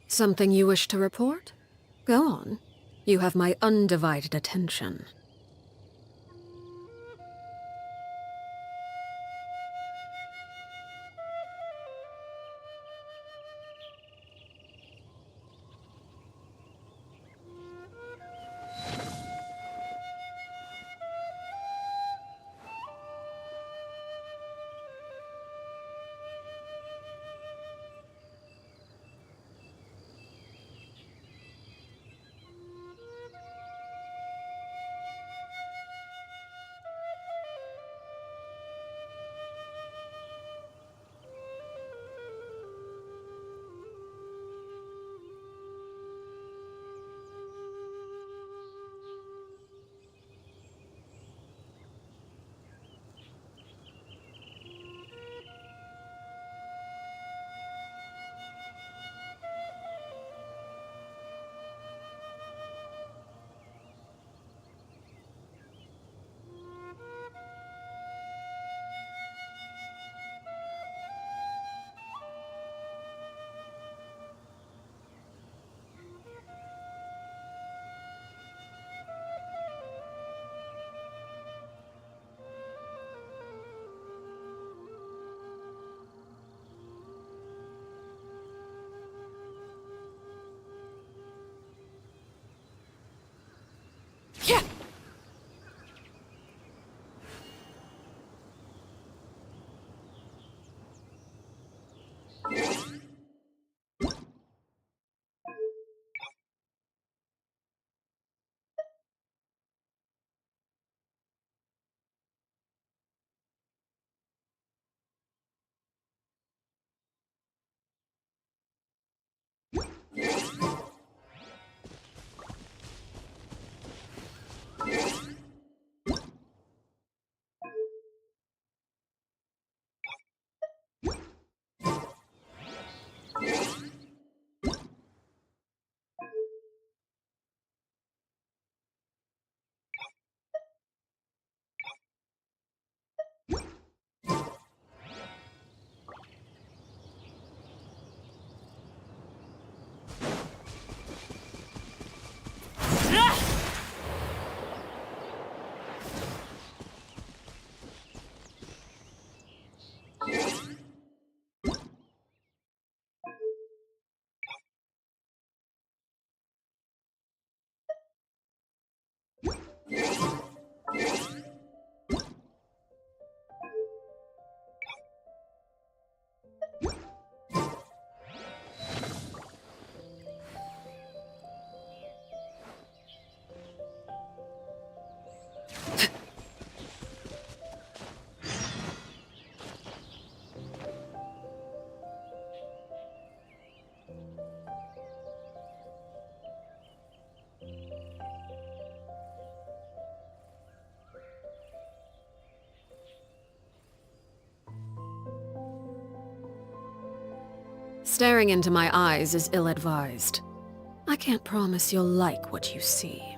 Something you wish to report? Go on. You have my undivided attention. Staring into my eyes is ill-advised. I can't promise you'll like what you see.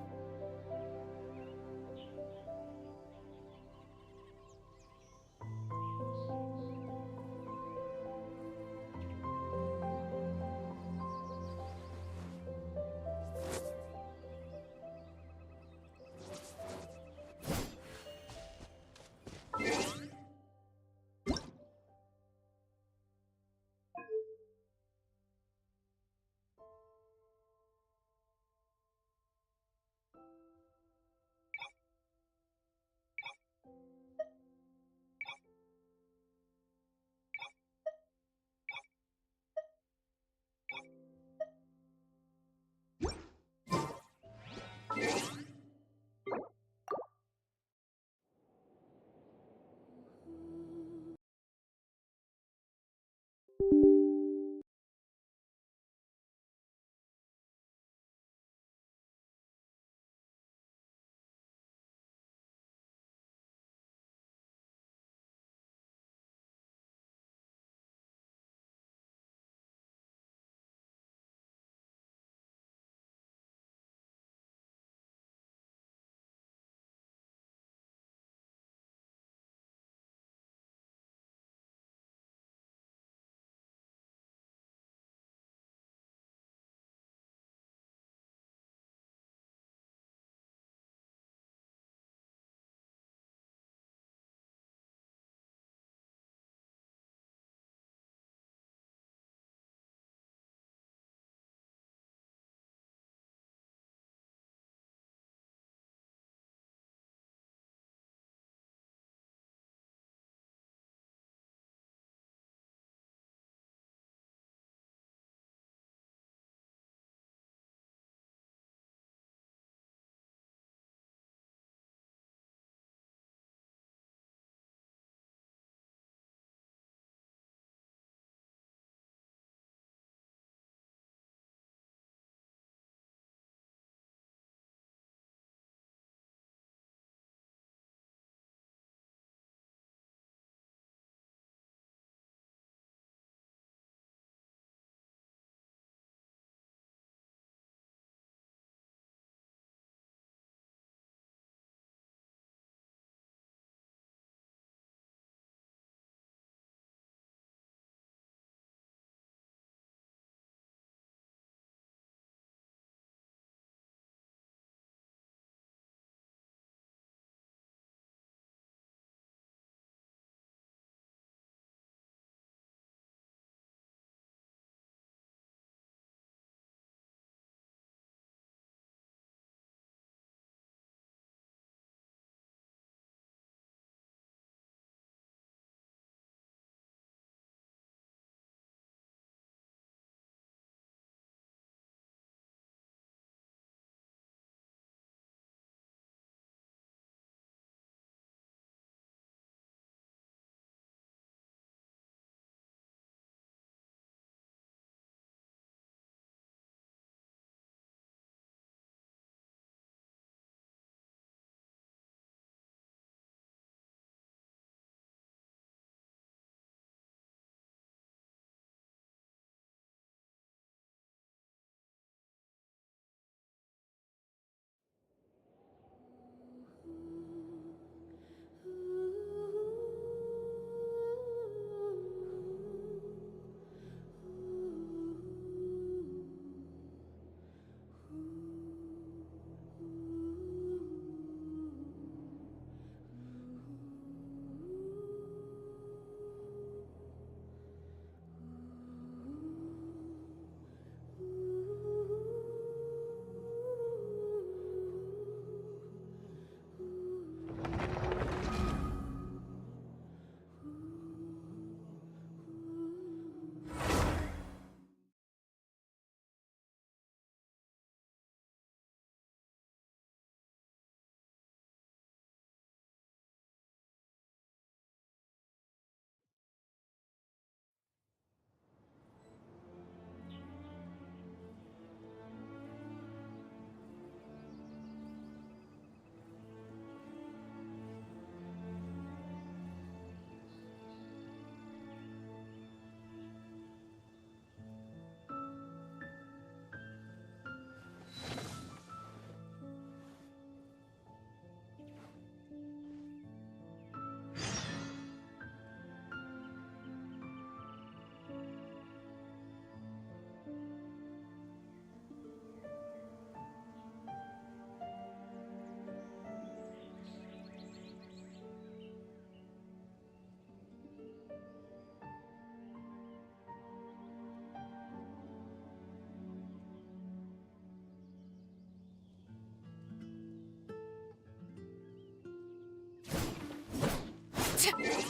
it!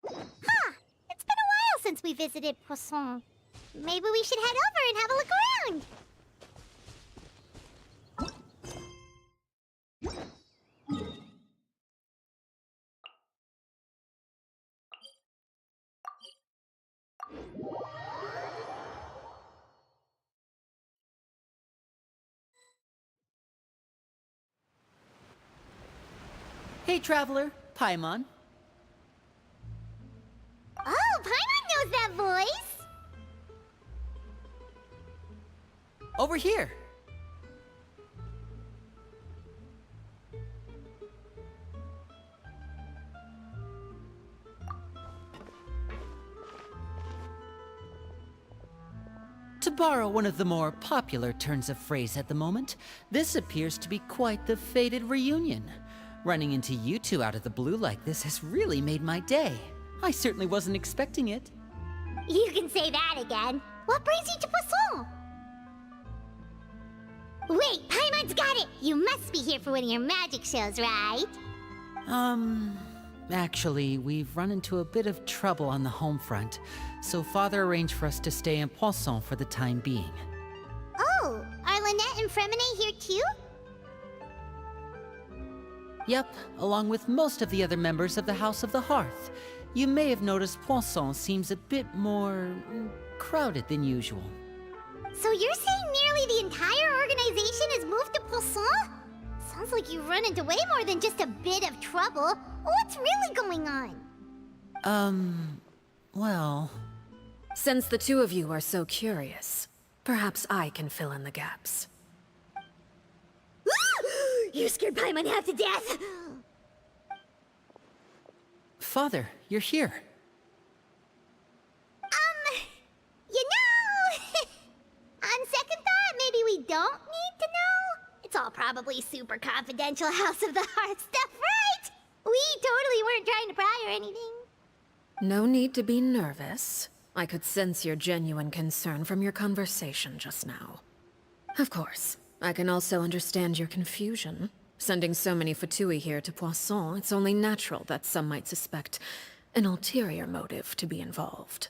Huh! It's been a while since we visited Poisson. Maybe we should head over and have a look around. Hey, traveler, Paimon. Oh, Paimon knows that voice! Over here. To borrow one of the more popular turns of phrase at the moment, this appears to be quite the fated reunion. Running into you two out of the blue like this has really made my day. I certainly wasn't expecting it. You can say that again. What brings you to Poisson? Wait, Paimon's got it! You must be here for one of your magic shows, right? Actually, we've run into a bit of trouble on the home front, so Father arranged for us to stay in Poisson for the time being. Oh, are Lynette and Fremine here too? Yep, along with most of the other members of the House of the Hearth. You may have noticed Poisson seems a bit more crowded than usual. So you're saying nearly the entire organization has moved to Poisson? Sounds like you've run into way more than just a bit of trouble. What's really going on? Well... Since the two of you are so curious, perhaps I can fill in the gaps. You scared Paimon half to death! Father, you're here. You know... On second thought, maybe we don't need to know? It's all probably super confidential House of the Hearth stuff, right? We totally weren't trying to pry or anything. No need to be nervous. I could sense your genuine concern from your conversation just now. Of course, I can also understand your confusion. Sending so many Fatui here to Poisson, it's only natural that some might suspect an ulterior motive to be involved.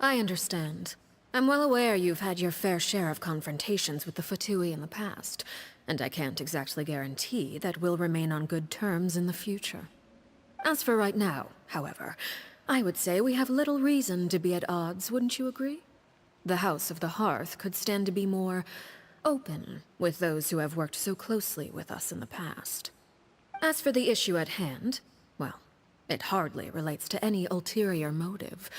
I understand. I'm well aware you've had your fair share of confrontations with the Fatui in the past, and I can't exactly guarantee that we'll remain on good terms in the future. As for right now, however, I would say we have little reason to be at odds, wouldn't you agree? The House of the Hearth could stand to be more open with those who have worked so closely with us in the past. As for the issue at hand, well, it hardly relates to any ulterior motive.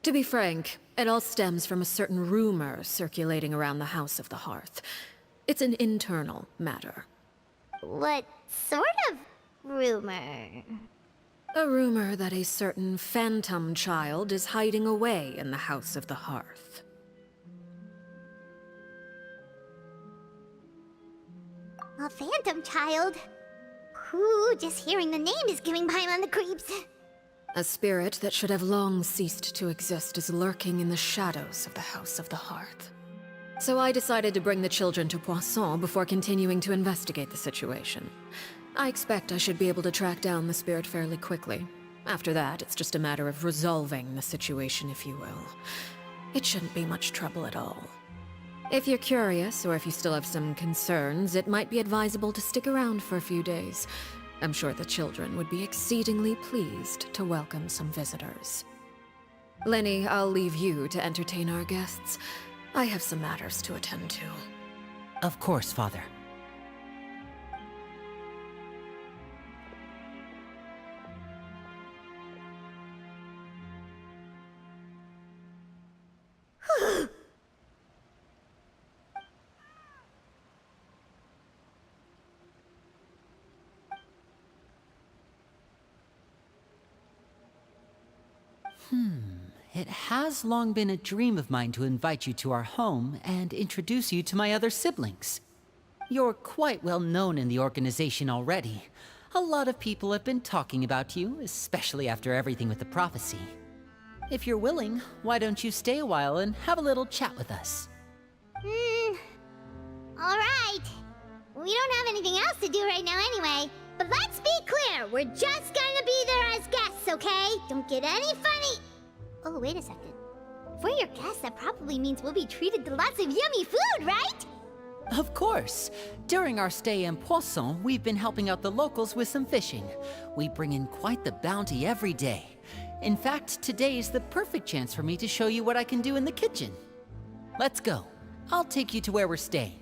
To be frank, it all stems from a certain rumor circulating around the House of the Hearth. It's an internal matter. What sort of rumor? A rumor that a certain phantom child is hiding away in the House of the Hearth. A phantom child? Ooh, just hearing the name is giving Paimon the creeps. A spirit that should have long ceased to exist is lurking in the shadows of the House of the Hearth. So I decided to bring the children to Poisson before continuing to investigate the situation. I expect I should be able to track down the spirit fairly quickly. After that, it's just a matter of resolving the situation, if you will. It shouldn't be much trouble at all. If you're curious, or if you still have some concerns, it might be advisable to stick around for a few days. I'm sure the children would be exceedingly pleased to welcome some visitors. Lenny, I'll leave you to entertain our guests. I have some matters to attend to. Of course, Father. It has long been a dream of mine to invite you to our home and introduce you to my other siblings. You're quite well known in the organization already. A lot of people have been talking about you, especially after everything with the prophecy. If you're willing, why don't you stay a while and have a little chat with us? Alright. We don't have anything else to do right now anyway. But let's be clear, we're just gonna be there as guests, okay? Don't get any funny. Oh, wait a second. If we're your guests, that probably means we'll be treated to lots of yummy food, right? Of course. During our stay in Poisson, we've been helping out the locals with some fishing. We bring in quite the bounty every day. In fact, today is the perfect chance for me to show you what I can do in the kitchen. Let's go. I'll take you to where we're staying.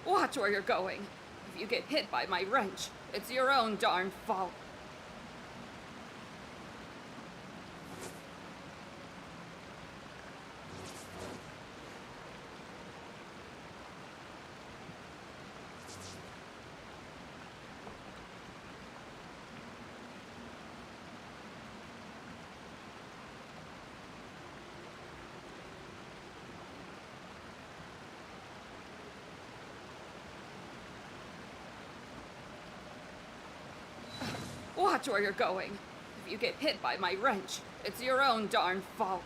Watch where you're going. If you get hit by my wrench, it's your own darn fault. Watch where you're going. If you get hit by my wrench, it's your own darn fault.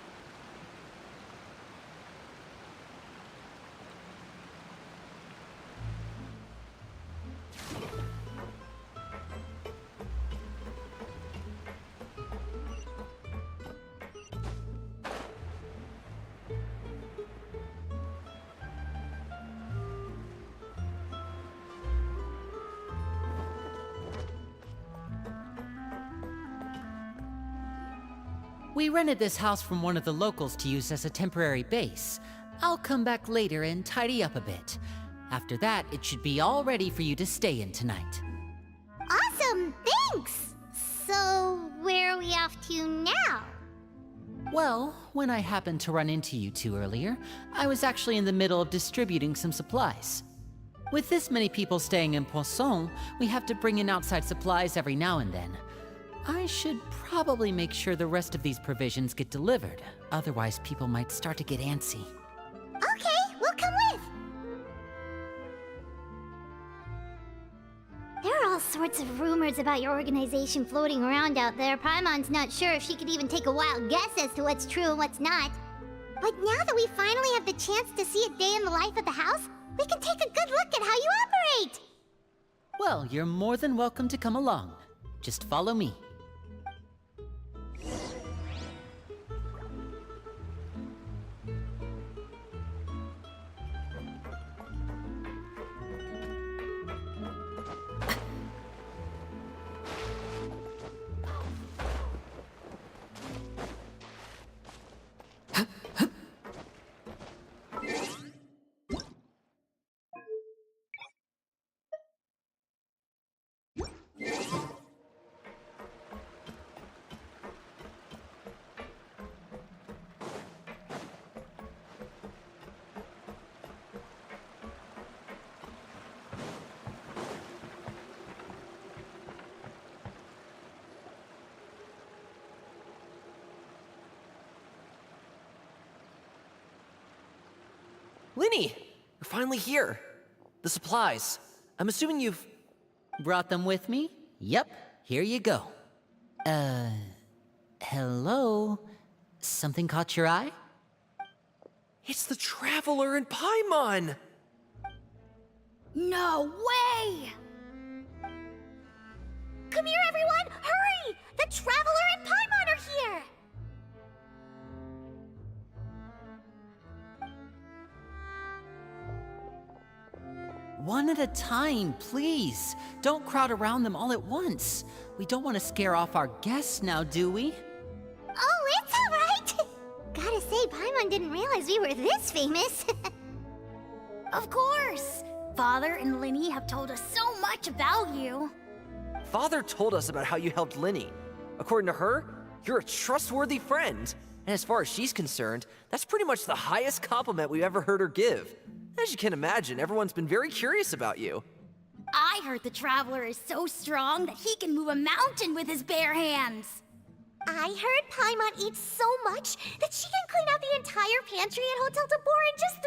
We rented this house from one of the locals to use as a temporary base. I'll come back later and tidy up a bit. After that, it should be all ready for you to stay in tonight. Awesome, thanks! So, where are we off to now? Well, when I happened to run into you two earlier, I was actually in the middle of distributing some supplies. With this many people staying in Poisson, we have to bring in outside supplies every now and then. I should probably make sure the rest of these provisions get delivered, otherwise people might start to get antsy. Okay, we'll come with! There are all sorts of rumors about your organization floating around out there. Paimon's not sure if she could even take a wild guess as to what's true and what's not. But now that we finally have the chance to see a day in the life of the house, we can take a good look at how you operate! Well, you're more than welcome to come along. Just follow me. Linny, you're finally here. The supplies. I'm assuming you've... Brought them with me? Yep, here you go. Hello? Something caught your eye? It's the Traveler in Paimon! No way! Come here, everyone! Hurry! The Traveler and Paimon are here! One at a time, please. Don't crowd around them all at once. We don't want to scare off our guests now, do we? Oh, it's alright! Gotta say, Paimon didn't realize we were this famous. Of course! Father and Linny have told us so much about you. Father told us about how you helped Linny. According to her, you're a trustworthy friend. And as far as she's concerned, that's pretty much the highest compliment we've ever heard her give. As you can imagine, everyone's been very curious about you. I heard the Traveler is so strong that he can move a mountain with his bare hands. I heard Paimon eats so much that she can clean out the entire pantry at Hotel de Boer in just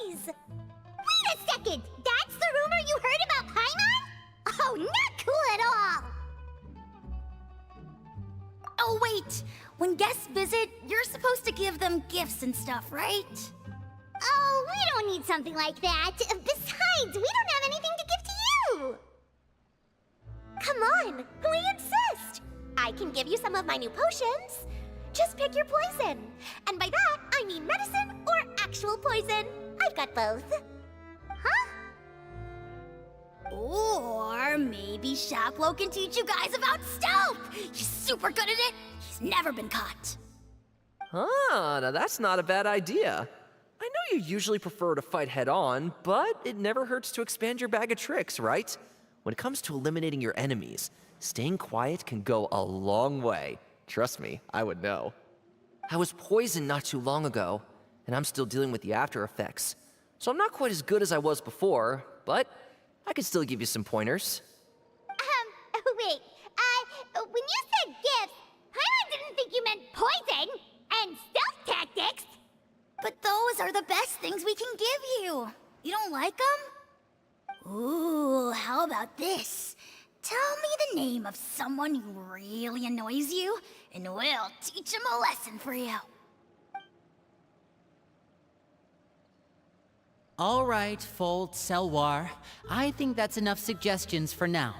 3 days! Wait a second! That's the rumor you heard about Paimon? Oh, not cool at all! Oh wait, when guests visit, you're supposed to give them gifts and stuff, right? Oh, we don't need something like that. Besides, we don't have anything to give to you! Come on, we insist! I can give you some of my new potions. Just pick your poison. And by that, I mean medicine or actual poison. I've got both. Huh? Or maybe Shaplo can teach you guys about stealth. He's super good at it. He's never been caught. Ah, now that's not a bad idea. I know you usually prefer to fight head-on, but it never hurts to expand your bag of tricks, right? When it comes to eliminating your enemies, staying quiet can go a long way. Trust me, I would know. I was poisoned not too long ago, and I'm still dealing with the after effects. So I'm not quite as good as I was before, but I can still give you some pointers. Wait. When you said gifts, Paimon didn't think you meant poison and stealth tactics. But those are the best things we can give you. You don't like them? Ooh, how about this? Tell me the name of someone who really annoys you, and we'll teach him a lesson for you. All right, Fold Selwar. I think that's enough suggestions for now.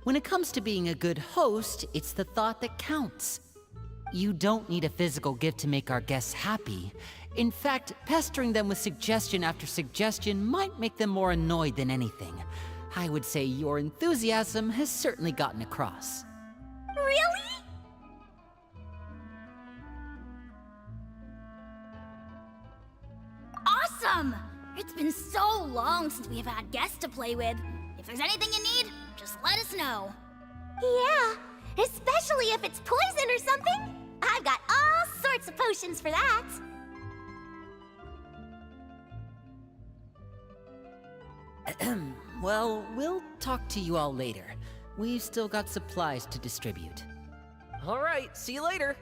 When it comes to being a good host, it's the thought that counts. You don't need a physical gift to make our guests happy. In fact, pestering them with suggestion after suggestion might make them more annoyed than anything. I would say your enthusiasm has certainly gotten across. Really? welcome! It's been so long since we've had guests to play with. If there's anything you need, just let us know. Yeah, especially if it's poison or something. I've got all sorts of potions for that. Well, we'll talk to you all later. We've still got supplies to distribute. All right, see you later.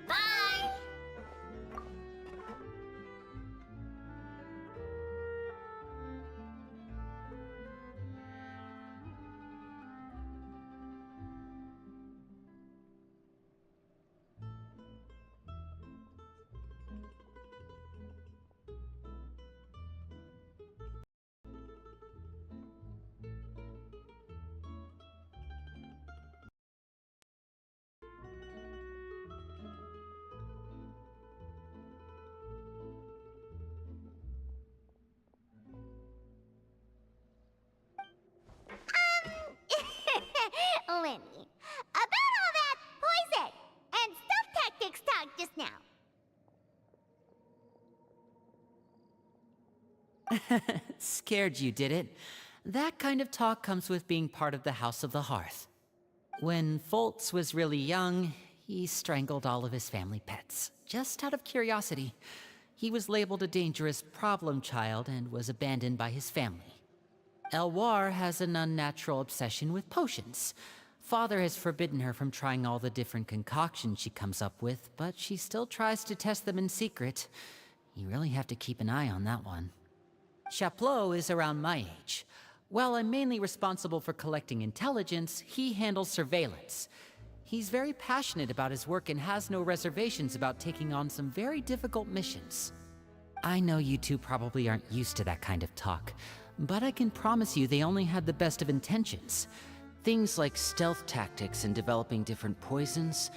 Bye! Lenny, about all that poison and stealth tactics talk just now. Scared you, did it? That kind of talk comes with being part of the House of the Hearth. When Foltz was really young, he strangled all of his family pets, just out of curiosity. He was labeled a dangerous problem child and was abandoned by his family. Elwar has an unnatural obsession with potions. Father has forbidden her from trying all the different concoctions she comes up with, but she still tries to test them in secret. You really have to keep an eye on that one. Chaplot is around my age. While I'm mainly responsible for collecting intelligence, he handles surveillance. He's very passionate about his work and has no reservations about taking on some very difficult missions. I know you two probably aren't used to that kind of talk, but I can promise you they only had the best of intentions. Things like stealth tactics and developing different poisons,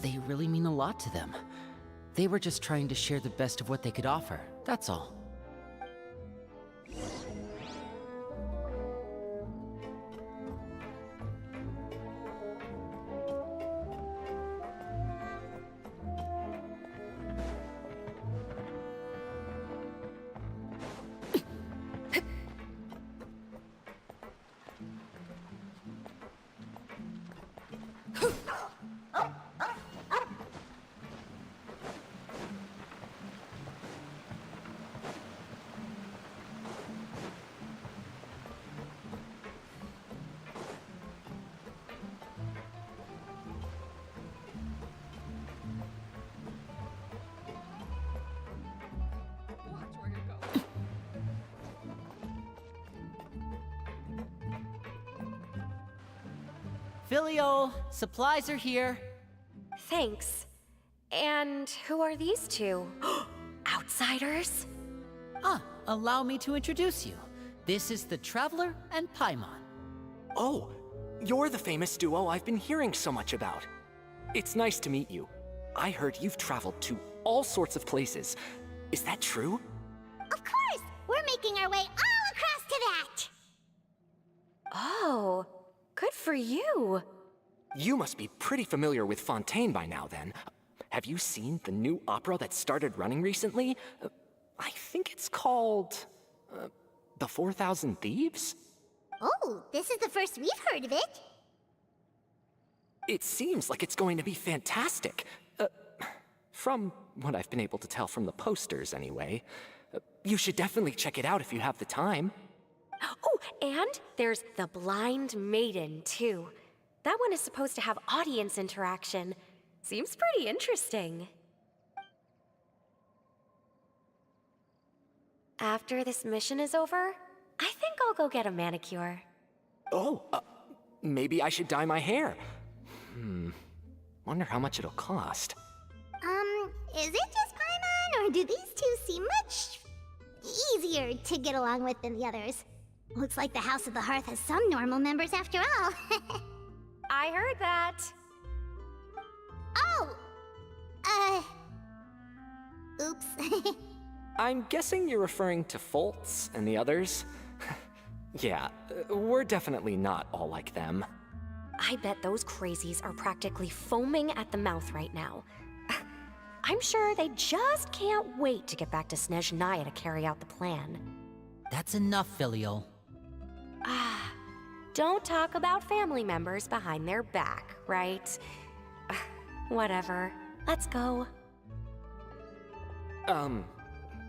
they really mean a lot to them. They were just trying to share the best of what they could offer, that's all. Watch where you're going. Filial, supplies are here. Thanks. And who are these two? Outsiders? Allow me to introduce you. This is the Traveler and Paimon. Oh, you're the famous duo I've been hearing so much about. It's nice to meet you. I heard you've traveled to all sorts of places. Is that true? Of course! We're making our way all across to that! Oh, good for you. You must be pretty familiar with Fontaine by now, then. Have you seen the new opera that started running recently? I think it's called... The 4,000 Thieves? Oh, this is the first we've heard of it. It seems like it's going to be fantastic. From what I've been able to tell from the posters, anyway. You should definitely check it out if you have the time. Oh, and there's The Blind Maiden, too. That one is supposed to have audience interaction. Seems pretty interesting. After this mission is over, I think I'll go get a manicure. Oh, maybe I should dye my hair. Wonder how much it'll cost. Is it just Paimon, or do these two seem much easier to get along with than the others? Looks like the House of the Hearth has some normal members after all. I heard that. Oh! Oops. I'm guessing you're referring to Foltz and the others? Yeah, we're definitely not all like them. I bet those crazies are practically foaming at the mouth right now. I'm sure they just can't wait to get back to Snezhnaya to carry out the plan. That's enough, Filial. Don't talk about family members behind their back, right? Whatever. Let's go.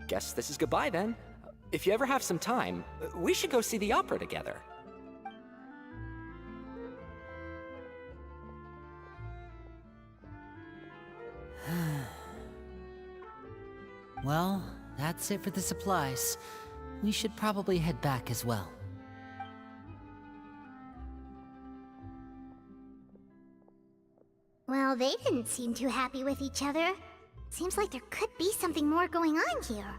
Guess this is goodbye then. If you ever have some time, we should go see the opera together. Well, that's it for the supplies. We should probably head back as well. Well, they didn't seem too happy with each other. Seems like there could be something more going on here.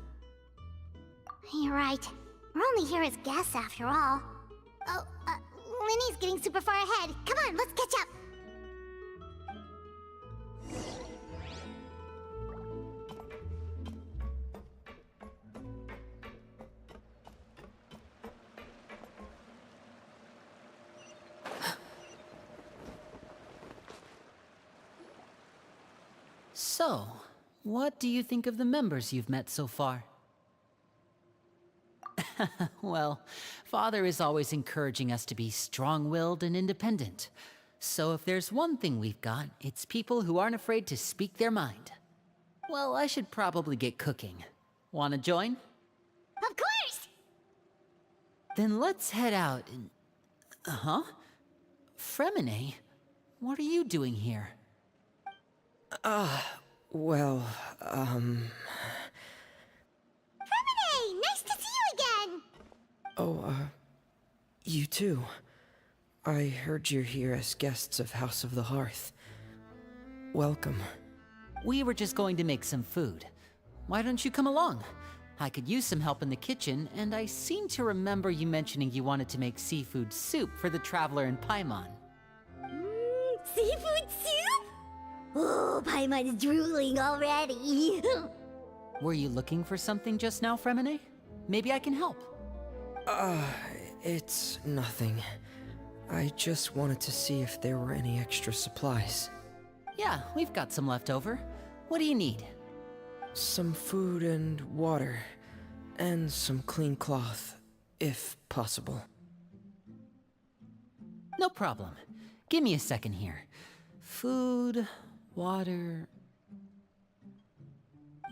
You're right. We're only here as guests after all. Oh, Linny's getting super far ahead. Come on, let's catch up. So, what do you think of the members you've met so far? Well, Father is always encouraging us to be strong-willed and independent. So if there's one thing we've got, it's people who aren't afraid to speak their mind. Well, I should probably get cooking. Wanna join? Of course! Then let's head out and... Fremine? What are you doing here? Well, Fremine! Nice to see you again! Oh, you too. I heard you're here as guests of House of the Hearth. Welcome. We were just going to make some food. Why don't you come along? I could use some help in the kitchen, and I seem to remember you mentioning you wanted to make seafood soup for the Traveler in Paimon. Seafood soup? Oh, Paimon's drooling already. Were you looking for something just now, Fremine? Maybe I can help. It's nothing. I just wanted to see if there were any extra supplies. Yeah, we've got some left over. What do you need? Some food and water, and some clean cloth, if possible. No problem. Give me a second here. Food, water...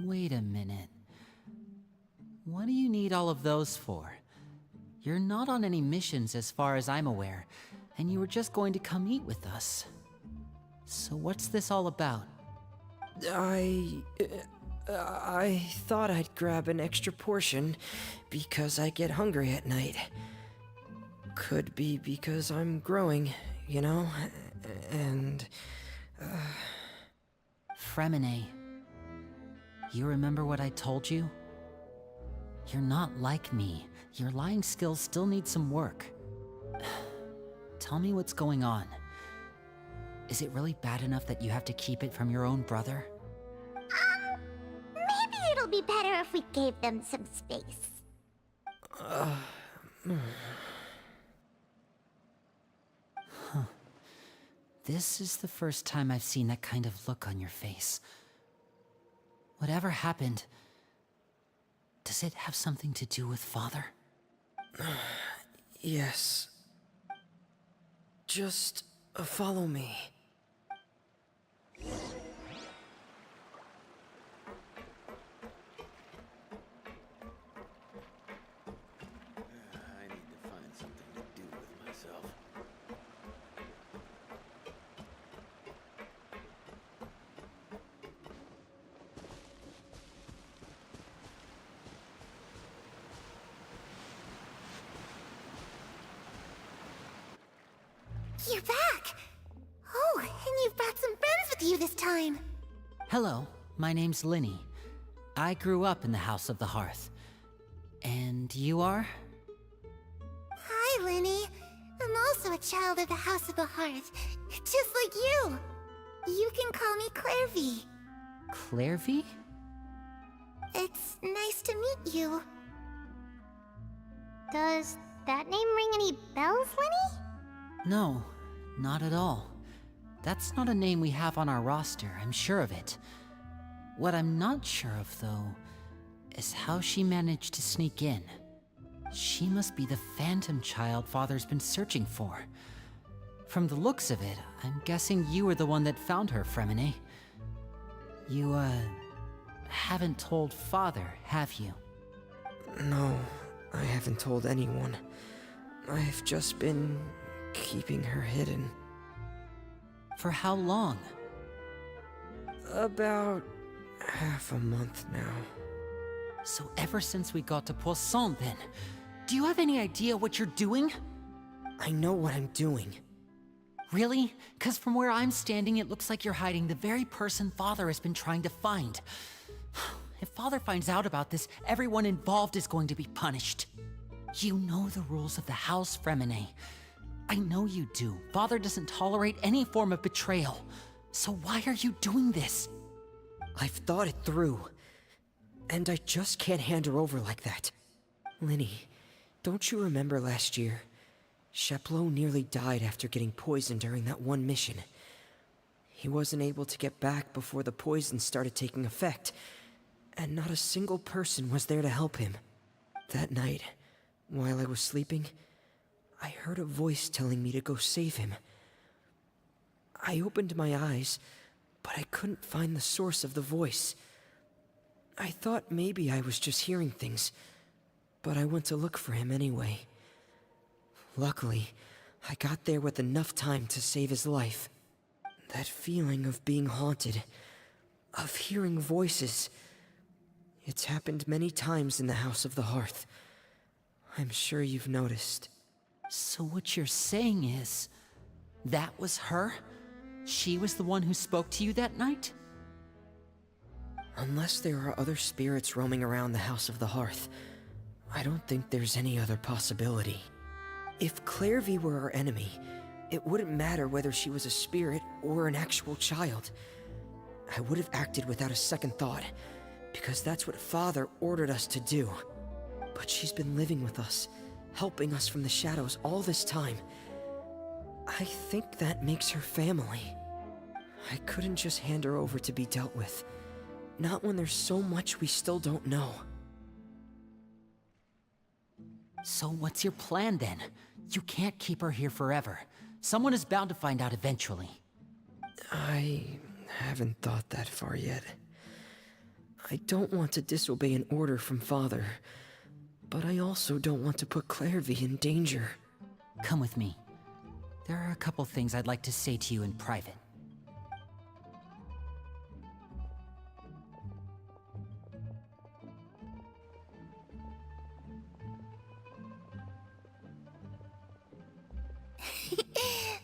Wait a minute. What do you need all of those for? You're not on any missions as far as I'm aware, and you were just going to come eat with us. So what's this all about? I thought I'd grab an extra portion because I get hungry at night. Could be because I'm growing, you know, and... Fremine, you remember what I told you? You're not like me. Your lying skills still need some work. Tell me what's going on. Is it really bad enough that you have to keep it from your own brother? Maybe it'll be better if we gave them some space. This is the first time I've seen that kind of look on your face. Whatever happened, does it have something to do with Father? Yes. Just follow me. I need to find something to do with myself. You're back! Oh, and you've brought some friends with you this time. Hello, my name's Linny. I grew up in the House of the Hearth. And you are? Hi, Linny. I'm also a child of the House of the Hearth, just like you. You can call me Clairvy. Clairvy? It's nice to meet you. Does that name ring any bells, Linny? No, Not at all. That's not a name we have on our roster, I'm sure of it. What I'm not sure of, though, is how she managed to sneak in. She must be the phantom child Father's been searching for. From the looks of it, I'm guessing you were the one that found her, Fremine. You, haven't told Father, have you? No, I haven't told anyone. I've just been keeping her hidden. For how long? About half a month now. So ever since we got to Poisson, then, do you have any idea what you're doing? I know what I'm doing. Really? 'Cause from where I'm standing, it looks like you're hiding the very person Father has been trying to find. If Father finds out about this, everyone involved is going to be punished. You know the rules of the house, Fremine. I know you do. Father doesn't tolerate any form of betrayal. So why are you doing this? I've thought it through. And I just can't hand her over like that. Linny, don't you remember last year? Sheplo nearly died after getting poisoned during that one mission. He wasn't able to get back before the poison started taking effect, and not a single person was there to help him. That night, while I was sleeping, I heard a voice telling me to go save him. I opened my eyes, but I couldn't find the source of the voice. I thought maybe I was just hearing things, but I went to look for him anyway. Luckily, I got there with enough time to save his life. That feeling of being haunted, of hearing voices, it's happened many times in the House of the Hearth. I'm sure you've noticed. So what you're saying is, that was her? She was the one who spoke to you that night? Unless there are other spirits roaming around the House of the Hearth, I don't think there's any other possibility. If Clairvy were our enemy, it wouldn't matter whether she was a spirit or an actual child. I would have acted without a second thought, because that's what Father ordered us to do. But she's been living with us, helping us from the shadows all this time. I think that makes her family. I couldn't just hand her over to be dealt with. Not when there's so much we still don't know. So what's your plan then? You can't keep her here forever. Someone is bound to find out eventually. I haven't thought that far yet. I don't want to disobey an order from Father, but I also don't want to put Clairvy in danger. Come with me. There are a couple things I'd like to say to you in private.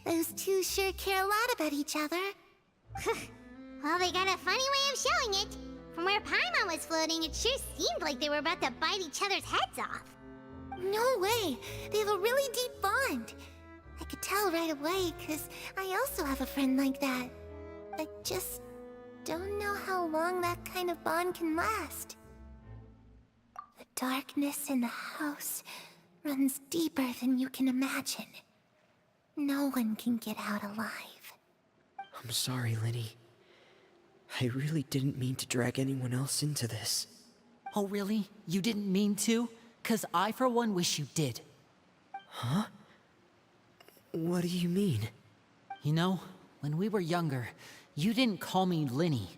Those two sure care a lot about each other. Well, they got a funny way of showing it. From where Paimon was floating, it sure seemed like they were about to bite each other's heads off. No way! They have a really deep bond. I could tell right away, because I also have a friend like that. I just don't know how long that kind of bond can last. The darkness in the house runs deeper than you can imagine. No one can get out alive. I'm sorry, Linny. I really didn't mean to drag anyone else into this. Oh really? You didn't mean to? 'Cause I for one wish you did. Huh? What do you mean? You know, when we were younger, you didn't call me Linny.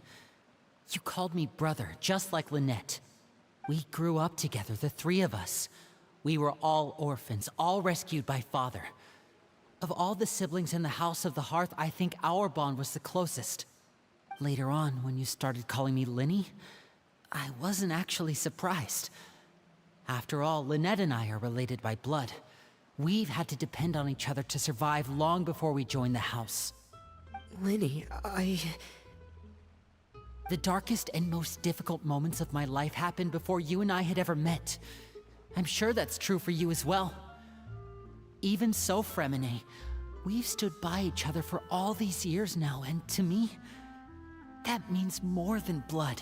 You called me brother, just like Lynette. We grew up together, the three of us. We were all orphans, all rescued by Father. Of all the siblings in the House of the Hearth, I think our bond was the closest. Later on, when you started calling me Linny, I wasn't actually surprised. After all, Lynette and I are related by blood. We've had to depend on each other to survive long before we joined the house. Linny, The darkest and most difficult moments of my life happened before you and I had ever met. I'm sure that's true for you as well. Even so, Fremine, we've stood by each other for all these years now, and to me, that means more than blood.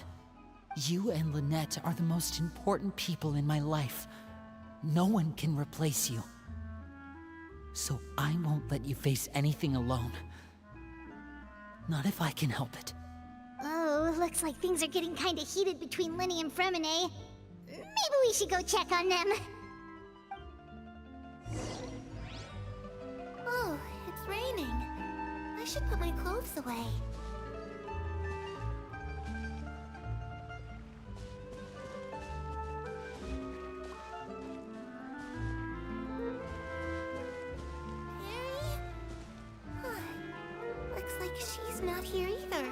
You and Lynette are the most important people in my life. No one can replace you. So I won't let you face anything alone. Not if I can help it. Oh, looks like things are getting kinda heated between Linny and Fremine. Maybe we should go check on them. Oh, it's raining. I should put my clothes away. Mary? Huh. Looks like she's not here either.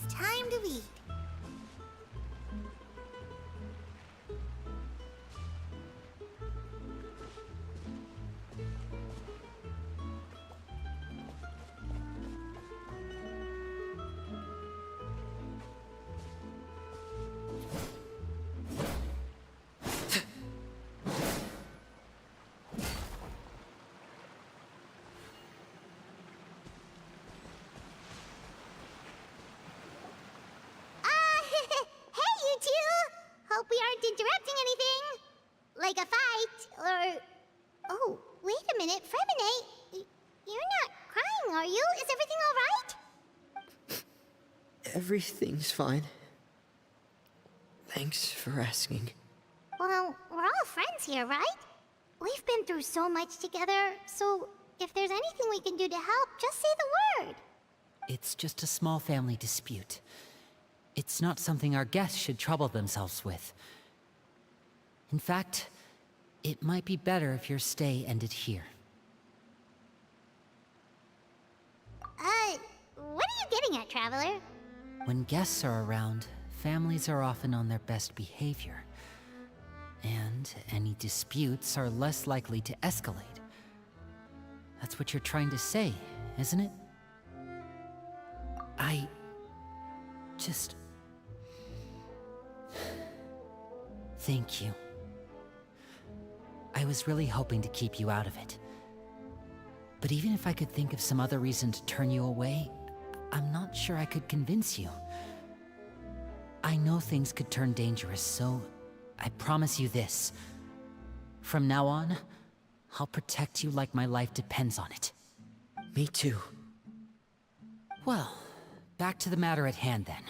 It's time to eat. Hey, you two! Hope we aren't interrupting anything. Like a fight, or... Oh, wait a minute, Fremine. You're not crying, are you? Is everything alright? Everything's fine. Thanks for asking. Well, we're all friends here, right? We've been through so much together, so if there's anything we can do to help, just say the word. It's just a small family dispute. It's not something our guests should trouble themselves with. In fact, it might be better if your stay ended here. What are you getting at, Traveler? When guests are around, families are often on their best behavior. And any disputes are less likely to escalate. That's what you're trying to say, isn't it? I just... Thank you. I was really hoping to keep you out of it. But even if I could think of some other reason to turn you away, I'm not sure I could convince you. I know things could turn dangerous, so I promise you this. From now on, I'll protect you like my life depends on it. Me too. Well, back to the matter at hand then.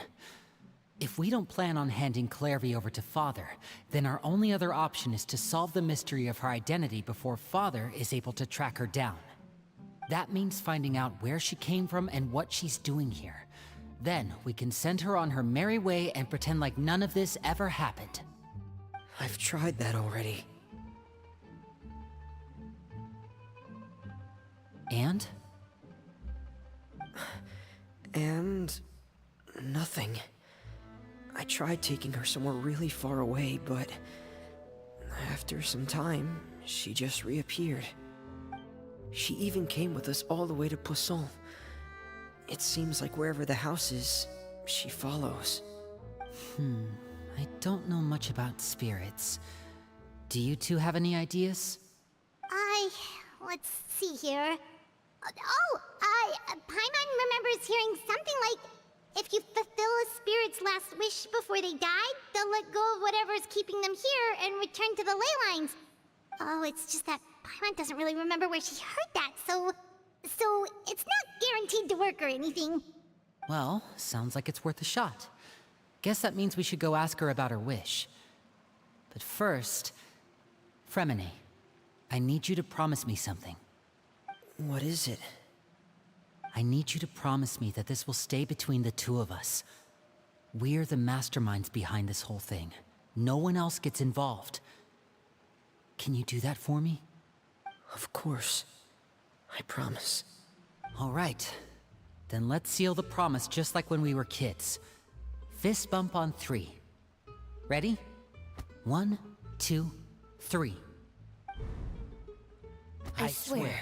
If we don't plan on handing Clairvy over to Father, then our only other option is to solve the mystery of her identity before Father is able to track her down. That means finding out where she came from and what she's doing here. Then we can send her on her merry way and pretend like none of this ever happened. I've tried that already. And? And... nothing. I tried taking her somewhere really far away, but... after some time, she just reappeared. She even came with us all the way to Poisson. It seems like wherever the house is, she follows. I don't know much about spirits. Do you two have any ideas? Let's see here. Paimon remembers hearing something like, if you fulfill a spirit's last wish before they died, they'll let go of whatever's keeping them here and return to the ley lines. Oh, it's just that Paimon doesn't really remember where she heard that, so it's not guaranteed to work or anything. Well, sounds like it's worth a shot. Guess that means we should go ask her about her wish. But first, Fremine, I need you to promise me something. What is it? I need you to promise me that this will stay between the two of us. We're the masterminds behind this whole thing. No one else gets involved. Can you do that for me? Of course. I promise. All right. Then let's seal the promise just like when we were kids. Fist bump on 3. Ready? 1, 2, 3. I swear.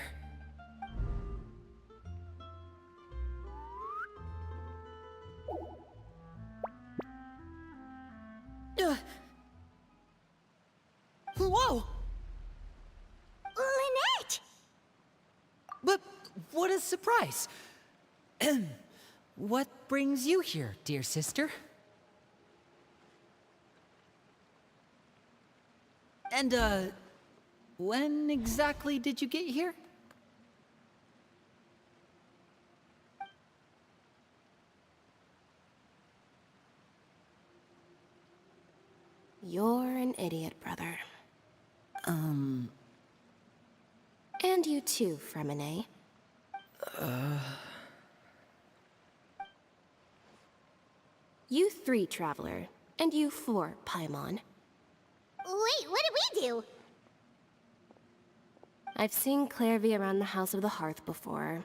Whoa! Lynette! But what a surprise! What brings you here, dear sister? And, when exactly did you get here? You're an idiot, brother. And you too, Fremine. You 3, Traveler. And you 4, Paimon. Wait, what did we do? I've seen Clairvy around the House of the Hearth before.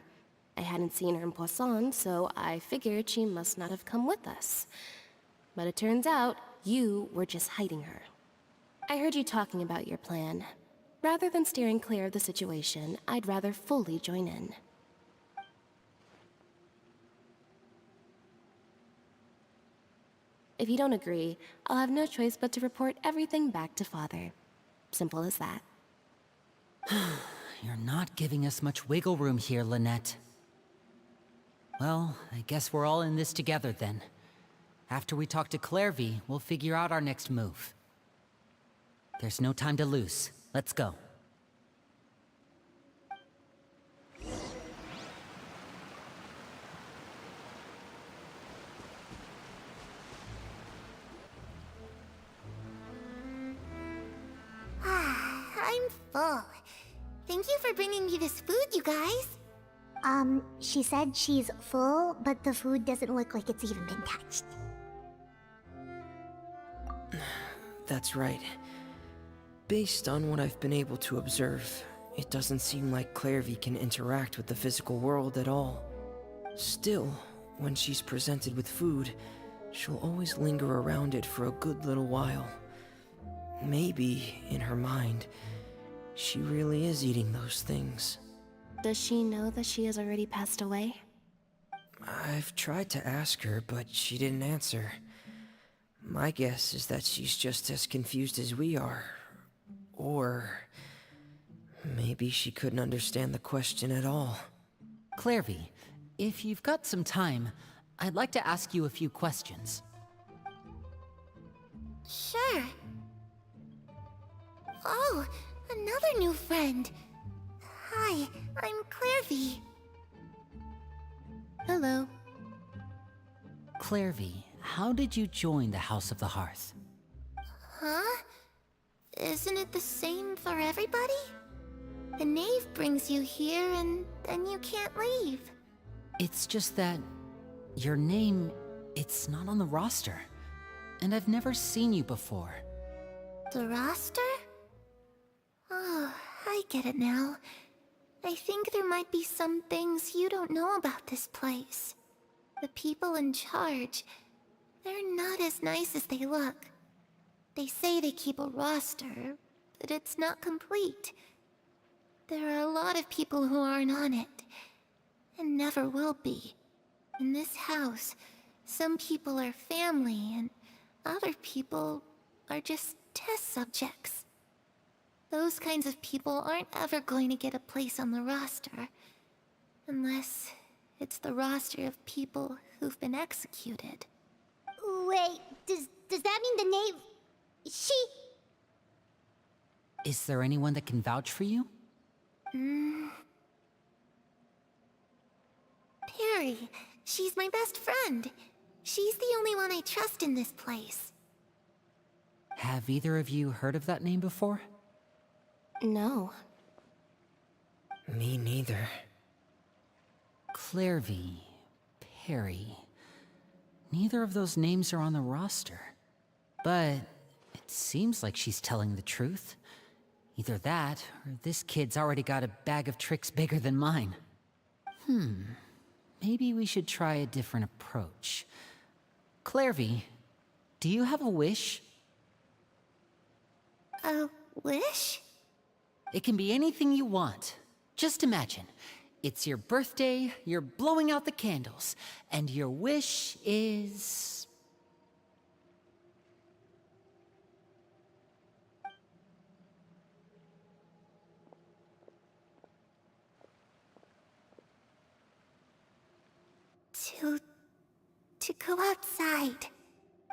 I hadn't seen her in Poisson, so I figured she must not have come with us. But it turns out, you were just hiding her. I heard you talking about your plan. Rather than steering clear of the situation, I'd rather fully join in. If you don't agree, I'll have no choice but to report everything back to Father. Simple as that. You're not giving us much wiggle room here, Lynette. Well, I guess we're all in this together then. After we talk to Clairvy, we'll figure out our next move. There's no time to lose. Let's go. I'm full. Thank you for bringing me this food, you guys. She said she's full, but the food doesn't look like it's even been touched. That's right. Based on what I've been able to observe, it doesn't seem like Clairvy can interact with the physical world at all. Still, when she's presented with food, she'll always linger around it for a good little while. Maybe, in her mind, she really is eating those things. Does she know that she has already passed away? I've tried to ask her, but she didn't answer. My guess is that she's just as confused as we are. Or maybe she couldn't understand the question at all. Clairvy, if you've got some time, I'd like to ask you a few questions. Sure. Oh, another new friend. Hi, I'm Clairvy. Hello. Clairvy, how did you join the House of the Hearth? Huh? Isn't it the same for everybody? The knave brings you here and then you can't leave. It's just that your name, it's not on the roster. And I've never seen you before. The roster? Oh, I get it now. I think there might be some things you don't know about this place. The people in charge, they're not as nice as they look. They say they keep a roster, but it's not complete. There are a lot of people who aren't on it, and never will be. In this house, some people are family, and other people are just test subjects. Those kinds of people aren't ever going to get a place on the roster, unless it's the roster of people who've been executed. Wait, does that mean the knave... She... Is there anyone that can vouch for you? Perry. She's my best friend. She's the only one I trust in this place. Have either of you heard of that name before? No. Me neither. Clairvy, Perry. Neither of those names are on the roster. But it seems like she's telling the truth. Either that, or this kid's already got a bag of tricks bigger than mine. Maybe we should try a different approach. Clairvy, do you have a wish? A wish? It can be anything you want. Just imagine. It's your birthday, you're blowing out the candles, and your wish is... To Go outside,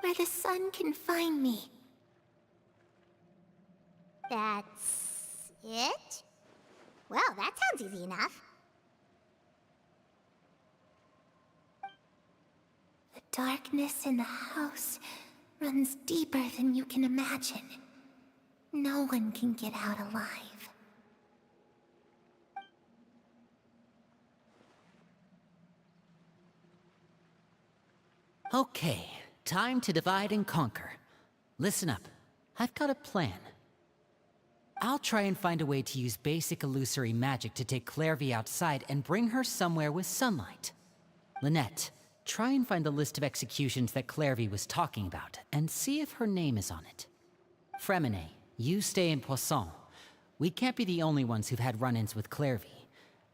where the sun can find me. That's it? Well, that sounds easy enough. The darkness in the house runs deeper than you can imagine. No one can get out alive. Okay, time to divide and conquer. Listen up, I've got a plan. I'll try and find a way to use basic illusory magic to take Clairvy outside and bring her somewhere with sunlight. Lynette, try and find the list of executions that Clairvy was talking about, and see if her name is on it. Fremine, you stay in Poisson. We can't be the only ones who've had run-ins with Clairvy.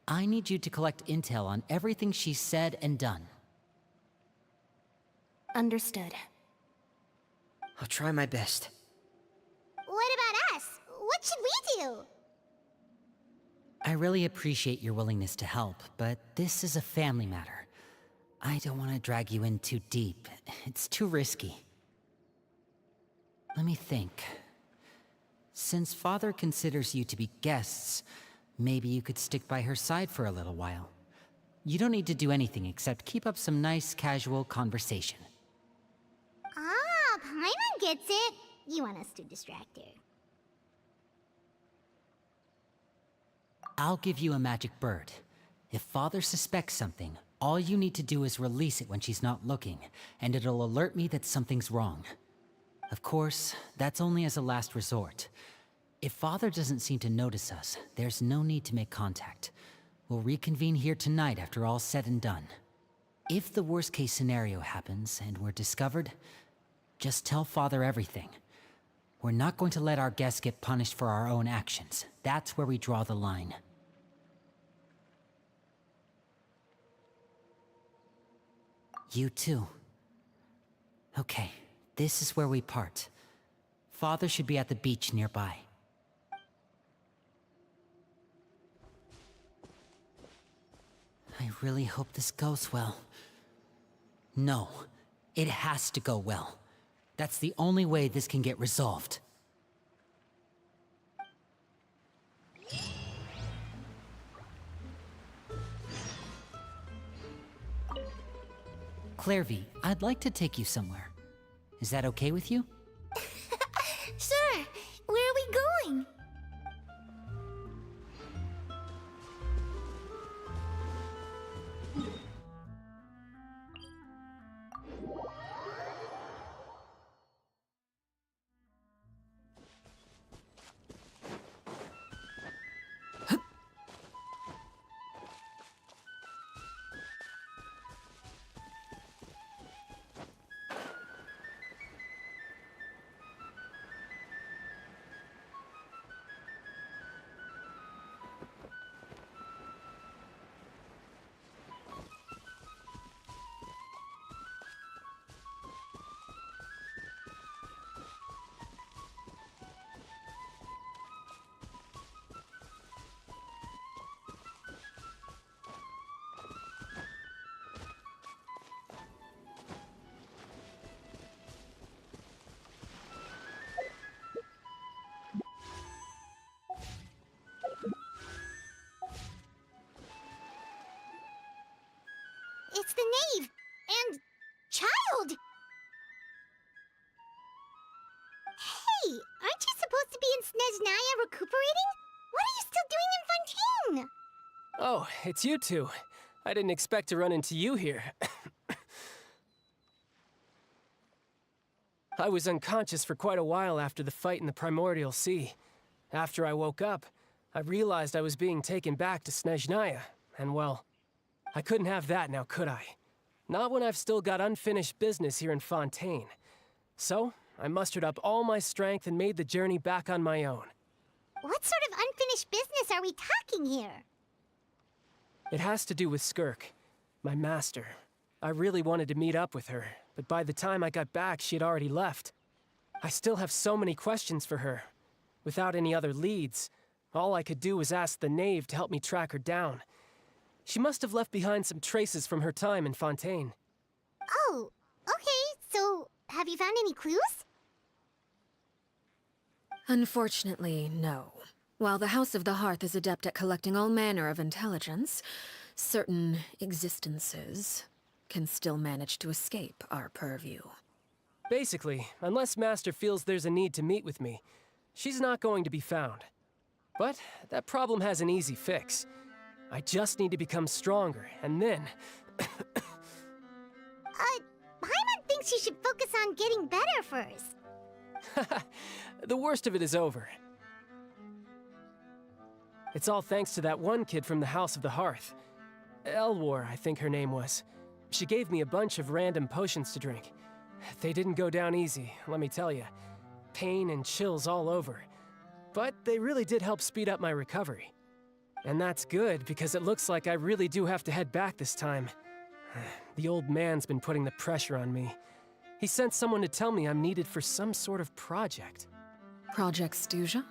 I need you to collect intel on everything she's said and done. Understood. I'll try my best. What about us? What should we do? I really appreciate your willingness to help, but this is a family matter. I don't want to drag you in too deep. It's too risky. Let me think. Since Father considers you to be guests, maybe you could stick by her side for a little while. You don't need to do anything except keep up some nice, casual conversation. Ah, Paimon gets it. You want us to distract her. I'll give you a magic bird. If Father suspects something, all you need to do is release it when she's not looking, and it'll alert me that something's wrong. Of course, that's only as a last resort. If Father doesn't seem to notice us, there's no need to make contact. We'll reconvene here tonight after all's said and done. If the worst-case scenario happens and we're discovered, just tell Father everything. We're not going to let our guests get punished for our own actions. That's where we draw the line. You too. Okay, this is where we part. Father should be at the beach nearby. I really hope this goes well. No, it has to go well. That's the only way this can get resolved. Clairvy, I'd like to take you somewhere. Is that okay with you? Sure. Where are we going? It's the knave! And... child! Hey, aren't you supposed to be in Snezhnaya recuperating? What are you still doing in Fontaine? Oh, it's you two. I didn't expect to run into you here. I was unconscious for quite a while after the fight in the Primordial Sea. After I woke up, I realized I was being taken back to Snezhnaya, and well, I couldn't have that now, could I? Not when I've still got unfinished business here in Fontaine. So, I mustered up all my strength and made the journey back on my own. What sort of unfinished business are we talking here? It has to do with Skirk, my master. I really wanted to meet up with her, but by the time I got back, she had already left. I still have so many questions for her. Without any other leads, all I could do was ask the knave to help me track her down. She must have left behind some traces from her time in Fontaine. Oh, Okay, so have you found any clues? Unfortunately, no. While the House of the Hearth is adept at collecting all manner of intelligence, certain existences can still manage to escape our purview. Basically, unless Master feels there's a need to meet with me, she's not going to be found. But that problem has an easy fix. I just need to become stronger, and then... Paimon thinks you should focus on getting better first. The worst of it is over. It's all thanks to that one kid from the House of the Hearth. Elwar, I think her name was. She gave me a bunch of random potions to drink. They didn't go down easy, let me tell you. Pain and chills all over. But they really did help speed up my recovery. And that's good, because it looks like I really do have to head back this time. The old man's been putting the pressure on me. He sent someone to tell me I'm needed for some sort of project. Project Stuja?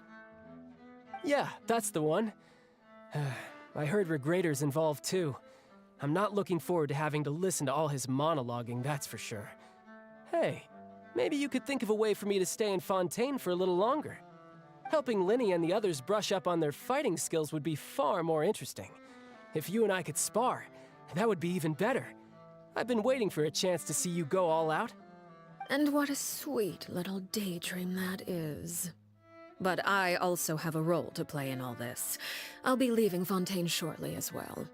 Yeah, that's the one. I heard Regrader's involved too. I'm not looking forward to having to listen to all his monologuing, that's for sure. Hey, maybe you could think of a way for me to stay in Fontaine for a little longer. Helping Linny and the others brush up on their fighting skills would be far more interesting. If you and I could spar, that would be even better. I've been waiting for a chance to see you go all out. And what a sweet little daydream that is. But I also have a role to play in all this. I'll be leaving Fontaine shortly as well.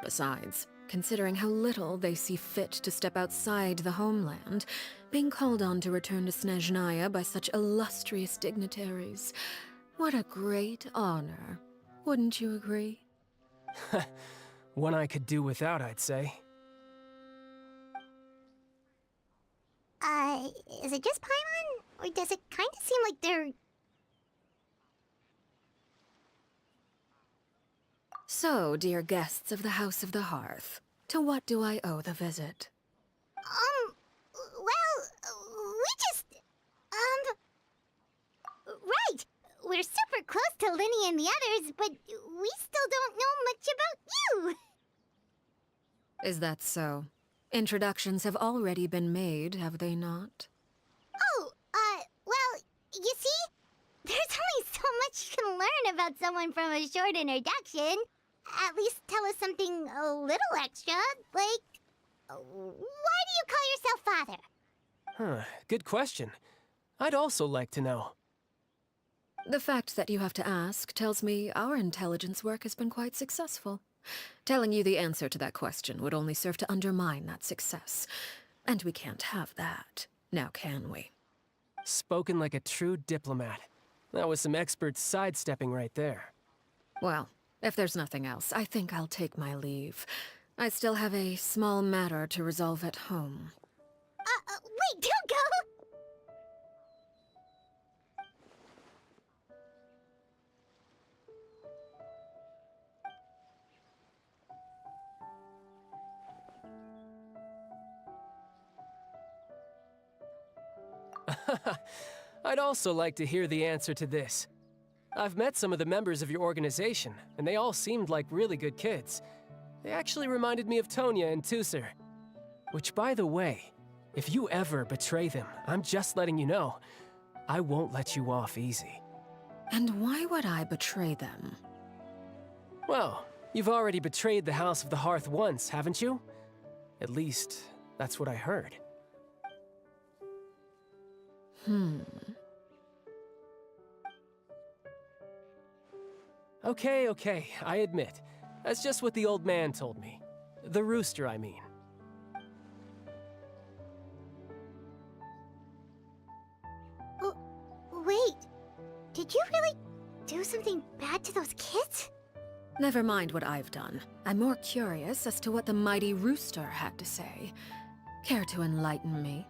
Besides, considering how little they see fit to step outside the homeland, being called on to return to Snezhnaya by such illustrious dignitaries, what a great honor. Wouldn't you agree? One I could do without, I'd say. Is it just Paimon? Or does it kind of seem like they're... So, dear guests of the House of the Hearth, to what do I owe the visit? Well, we just... Right! We're super close to Linny and the others, but we still don't know much about you! Is that so? Introductions have already been made, have they not? Oh, well, you see? There's only so much you can learn about someone from a short introduction. At least tell us something a little extra, like... Why do you call yourself father? Huh, good question. I'd also like to know. The fact that you have to ask tells me our intelligence work has been quite successful. Telling you the answer to that question would only serve to undermine that success. And we can't have that, now can we? Spoken like a true diplomat. That was some expert sidestepping right there. Well, if there's nothing else, I think I'll take my leave. I still have a small matter to resolve at home. Wait, don't go! I'd also like to hear the answer to this. I've met some of the members of your organization, and they all seemed like really good kids. They actually reminded me of Tonya and Tusser. Which, by the way, if you ever betray them, I'm just letting you know, I won't let you off easy. And why would I betray them? Well, you've already betrayed the House of the Hearth once, haven't you? At least, that's what I heard. Okay, I admit. That's just what the old man told me. The rooster, I mean. Wait, did you really do something bad to those kids? Never mind what I've done. I'm more curious as to what the mighty rooster had to say. Care to enlighten me?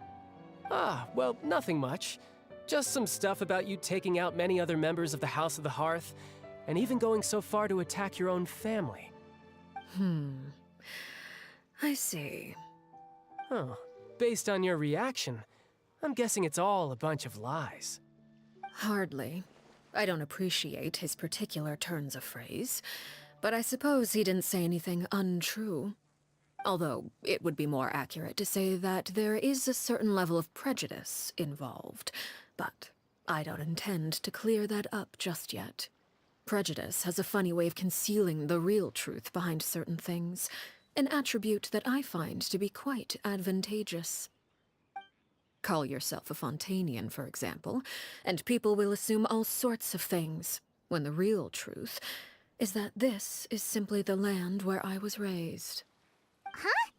Well, nothing much. Just some stuff about you taking out many other members of the House of the Hearth, and even going so far to attack your own family. I see. Huh. Based on your reaction, I'm guessing it's all a bunch of lies. Hardly. I don't appreciate his particular turns of phrase, but I suppose he didn't say anything untrue. Although it would be more accurate to say that there is a certain level of prejudice involved. But I don't intend to clear that up just yet. Prejudice has a funny way of concealing the real truth behind certain things, an attribute that I find to be quite advantageous. Call yourself a Fontanian, for example, and people will assume all sorts of things, when the real truth is that this is simply the land where I was raised. Huh?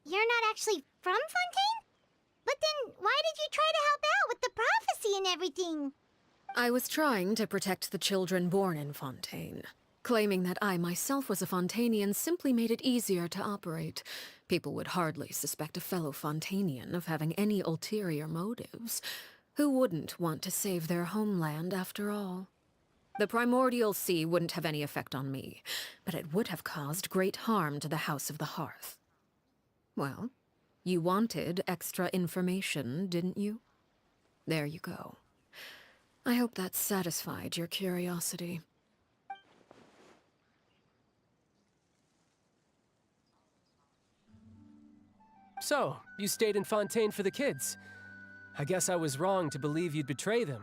You're not actually from Fontaine? But then why did you try to help out with the prophecy and everything? I was trying to protect the children born in Fontaine. Claiming that I myself was a Fontanian simply made it easier to operate. People would hardly suspect a fellow Fontanian of having any ulterior motives. Who wouldn't want to save their homeland after all? The primordial sea wouldn't have any effect on me, but it would have caused great harm to the House of the Hearth. Well, you wanted extra information, didn't you? There you go. I hope that satisfied your curiosity. So, you stayed in Fontaine for the kids. I guess I was wrong to believe you'd betray them.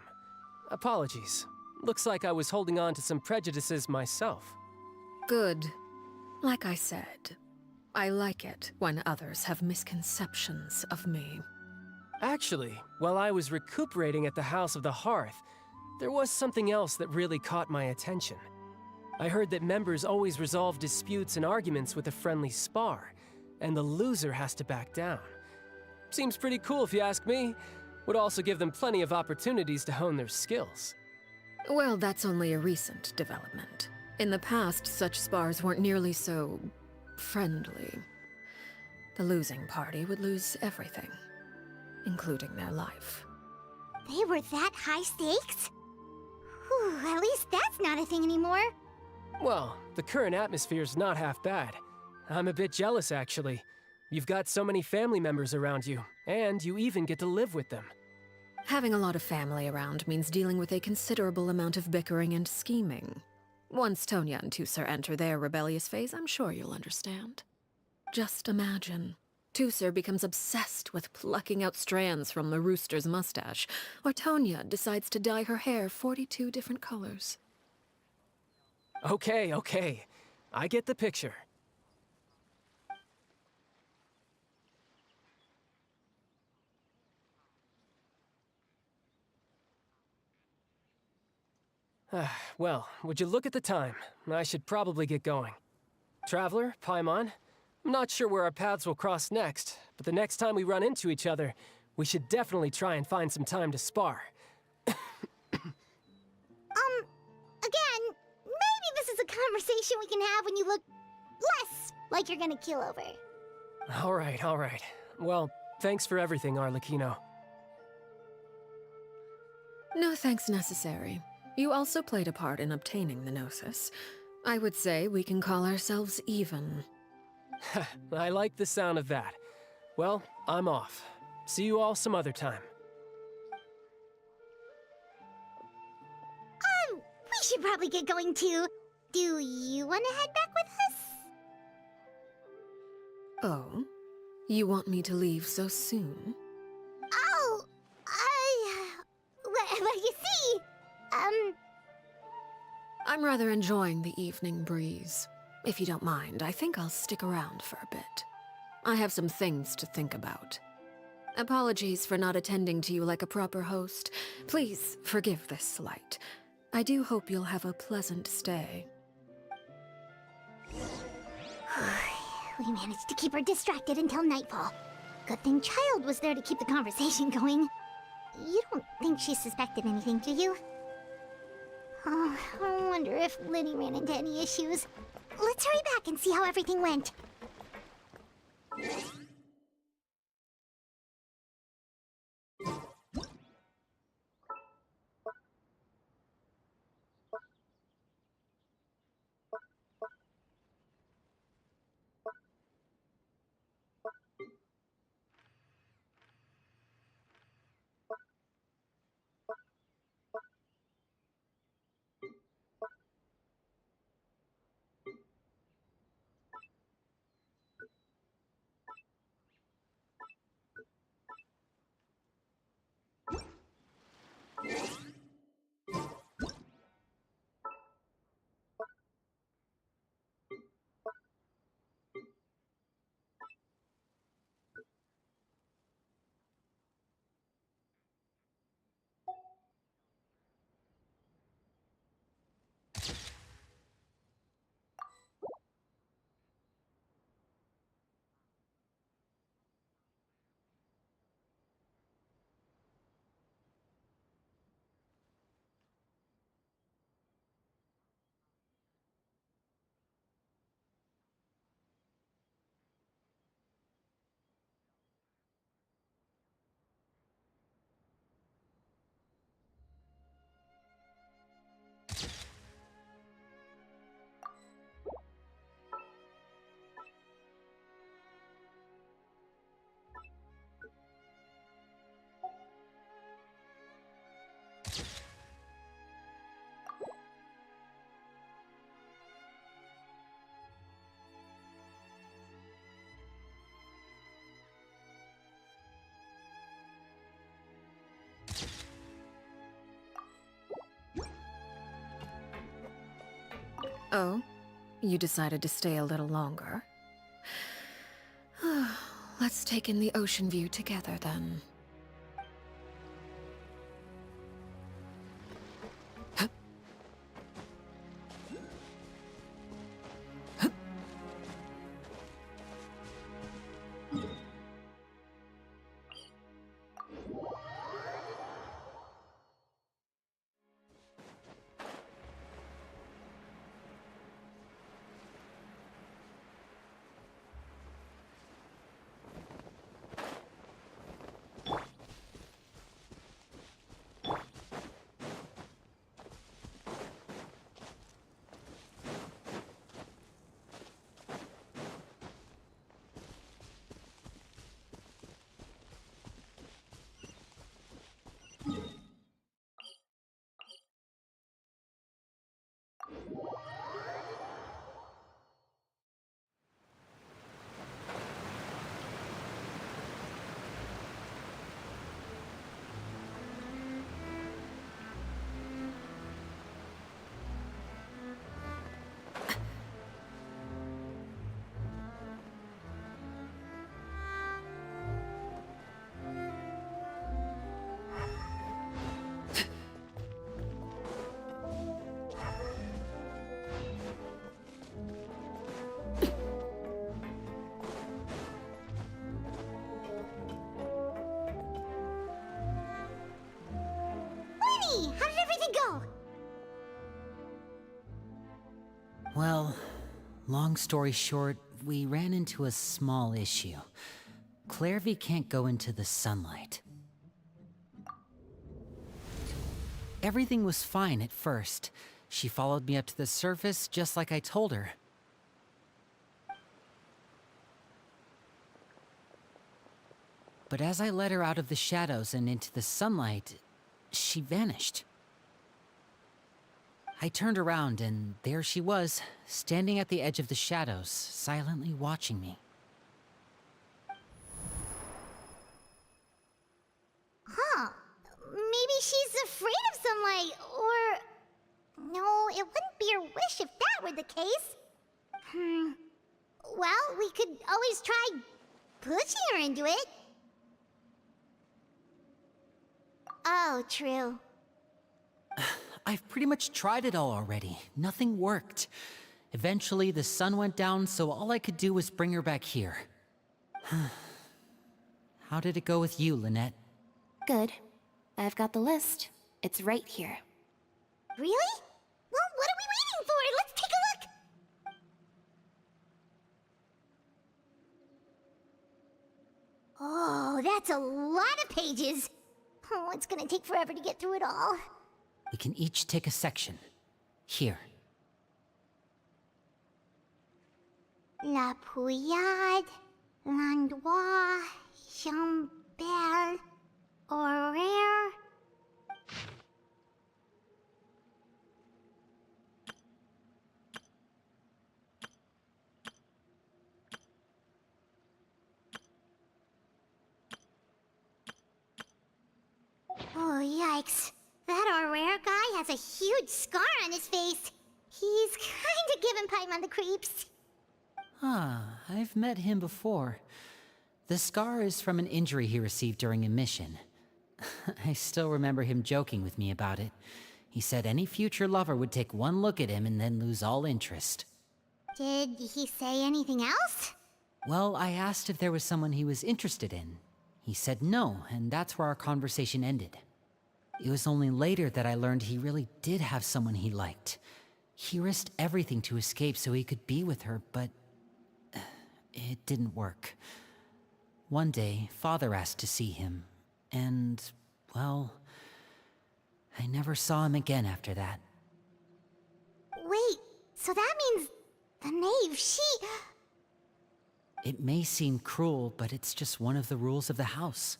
Apologies. Looks like I was holding on to some prejudices myself. Good. Like I said, I like it when others have misconceptions of me. Actually, while I was recuperating at the House of the Hearth, there was something else that really caught my attention. I heard that members always resolve disputes and arguments with a friendly spar, and the loser has to back down. Seems pretty cool if you ask me. Would also give them plenty of opportunities to hone their skills. Well, that's only a recent development. In the past, such spars weren't nearly so friendly. The losing party would lose everything, including their life. They were that high stakes? Whew, at least that's not a thing anymore. Well, the current atmosphere's not half bad. I'm a bit jealous, actually. You've got so many family members around you, and you even get to live with them. Having a lot of family around means dealing with a considerable amount of bickering and scheming. Once Tonya and Tusser enter their rebellious phase, I'm sure you'll understand. Just imagine. Tusser becomes obsessed with plucking out strands from the rooster's mustache, or Tonya decides to dye her hair 42 different colors. Okay. I get the picture. Well, would you look at the time? I should probably get going. Traveler, Paimon, I'm not sure where our paths will cross next, but the next time we run into each other, we should definitely try and find some time to spar. Again, maybe this is a conversation we can have when you look less like you're gonna keel over. All right. Well, thanks for everything, Arlecchino. No thanks necessary. You also played a part in obtaining the Gnosis. I would say we can call ourselves even. I like the sound of that. Well, I'm off. See you all some other time. We should probably get going too. Do you want to head back with us? Oh? You want me to leave so soon? Oh, well, you see, I'm rather enjoying the evening breeze. If you don't mind, I think I'll stick around for a bit. I have some things to think about. Apologies for not attending to you like a proper host. Please forgive this slight. I do hope you'll have a pleasant stay. We managed to keep her distracted until nightfall. Good thing Child was there to keep the conversation going. You don't think she suspected anything, do you? Oh, I wonder if Liddy ran into any issues. Let's hurry back and see how everything went. Oh? You decided to stay a little longer? Let's take in the ocean view together, then. Lenny, how did everything go? Well, long story short, we ran into a small issue. Clairvy can't go into the sunlight. Everything was fine at first. She followed me up to the surface just like I told her. But as I led her out of the shadows and into the sunlight, she vanished. I turned around and there she was, standing at the edge of the shadows, silently watching me. Huh. Maybe she's afraid of sunlight, or... No, it wouldn't be her wish if that were the case. Well, we could always try pushing her into it. Oh, true. I've pretty much tried it all already. Nothing worked. Eventually, the sun went down, so all I could do was bring her back here. How did it go with you, Lynette? Good. I've got the list. It's right here. Really? Well, what are we waiting for? Let's take a look! Oh, that's a lot of pages. Oh, it's gonna take forever to get through it all. We can each take a section. Here. La Pouillade, L'Endroit, Chambel, Horaire. Oh, yikes. That Horaire guy has a huge scar on his face. He's kinda giving Paimon the creeps. Ah, I've met him before. The scar is from an injury he received during a mission. I still remember him joking with me about it. He said any future lover would take one look at him and then lose all interest. Did he say anything else? Well, I asked if there was someone he was interested in. He said no, and that's where our conversation ended. It was only later that I learned he really did have someone he liked. He risked everything to escape so he could be with her, but it didn't work. One day, Father asked to see him, and, well, I never saw him again after that. Wait, so that means the knave, she... It may seem cruel, but it's just one of the rules of the house.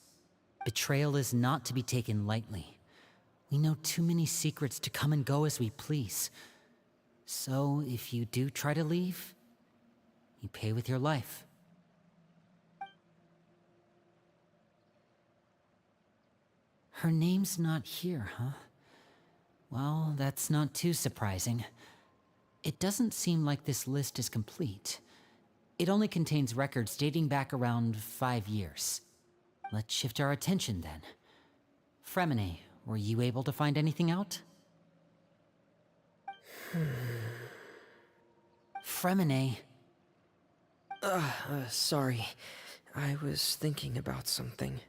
Betrayal is not to be taken lightly. We know too many secrets to come and go as we please. So, if you do try to leave, you pay with your life. Her name's not here, huh? Well, that's not too surprising. it doesn't seem like this list is complete. It only contains records dating back around 5 years. Let's shift our attention then. Fremine, were you able to find anything out? Fremine. Sorry. I was thinking about something.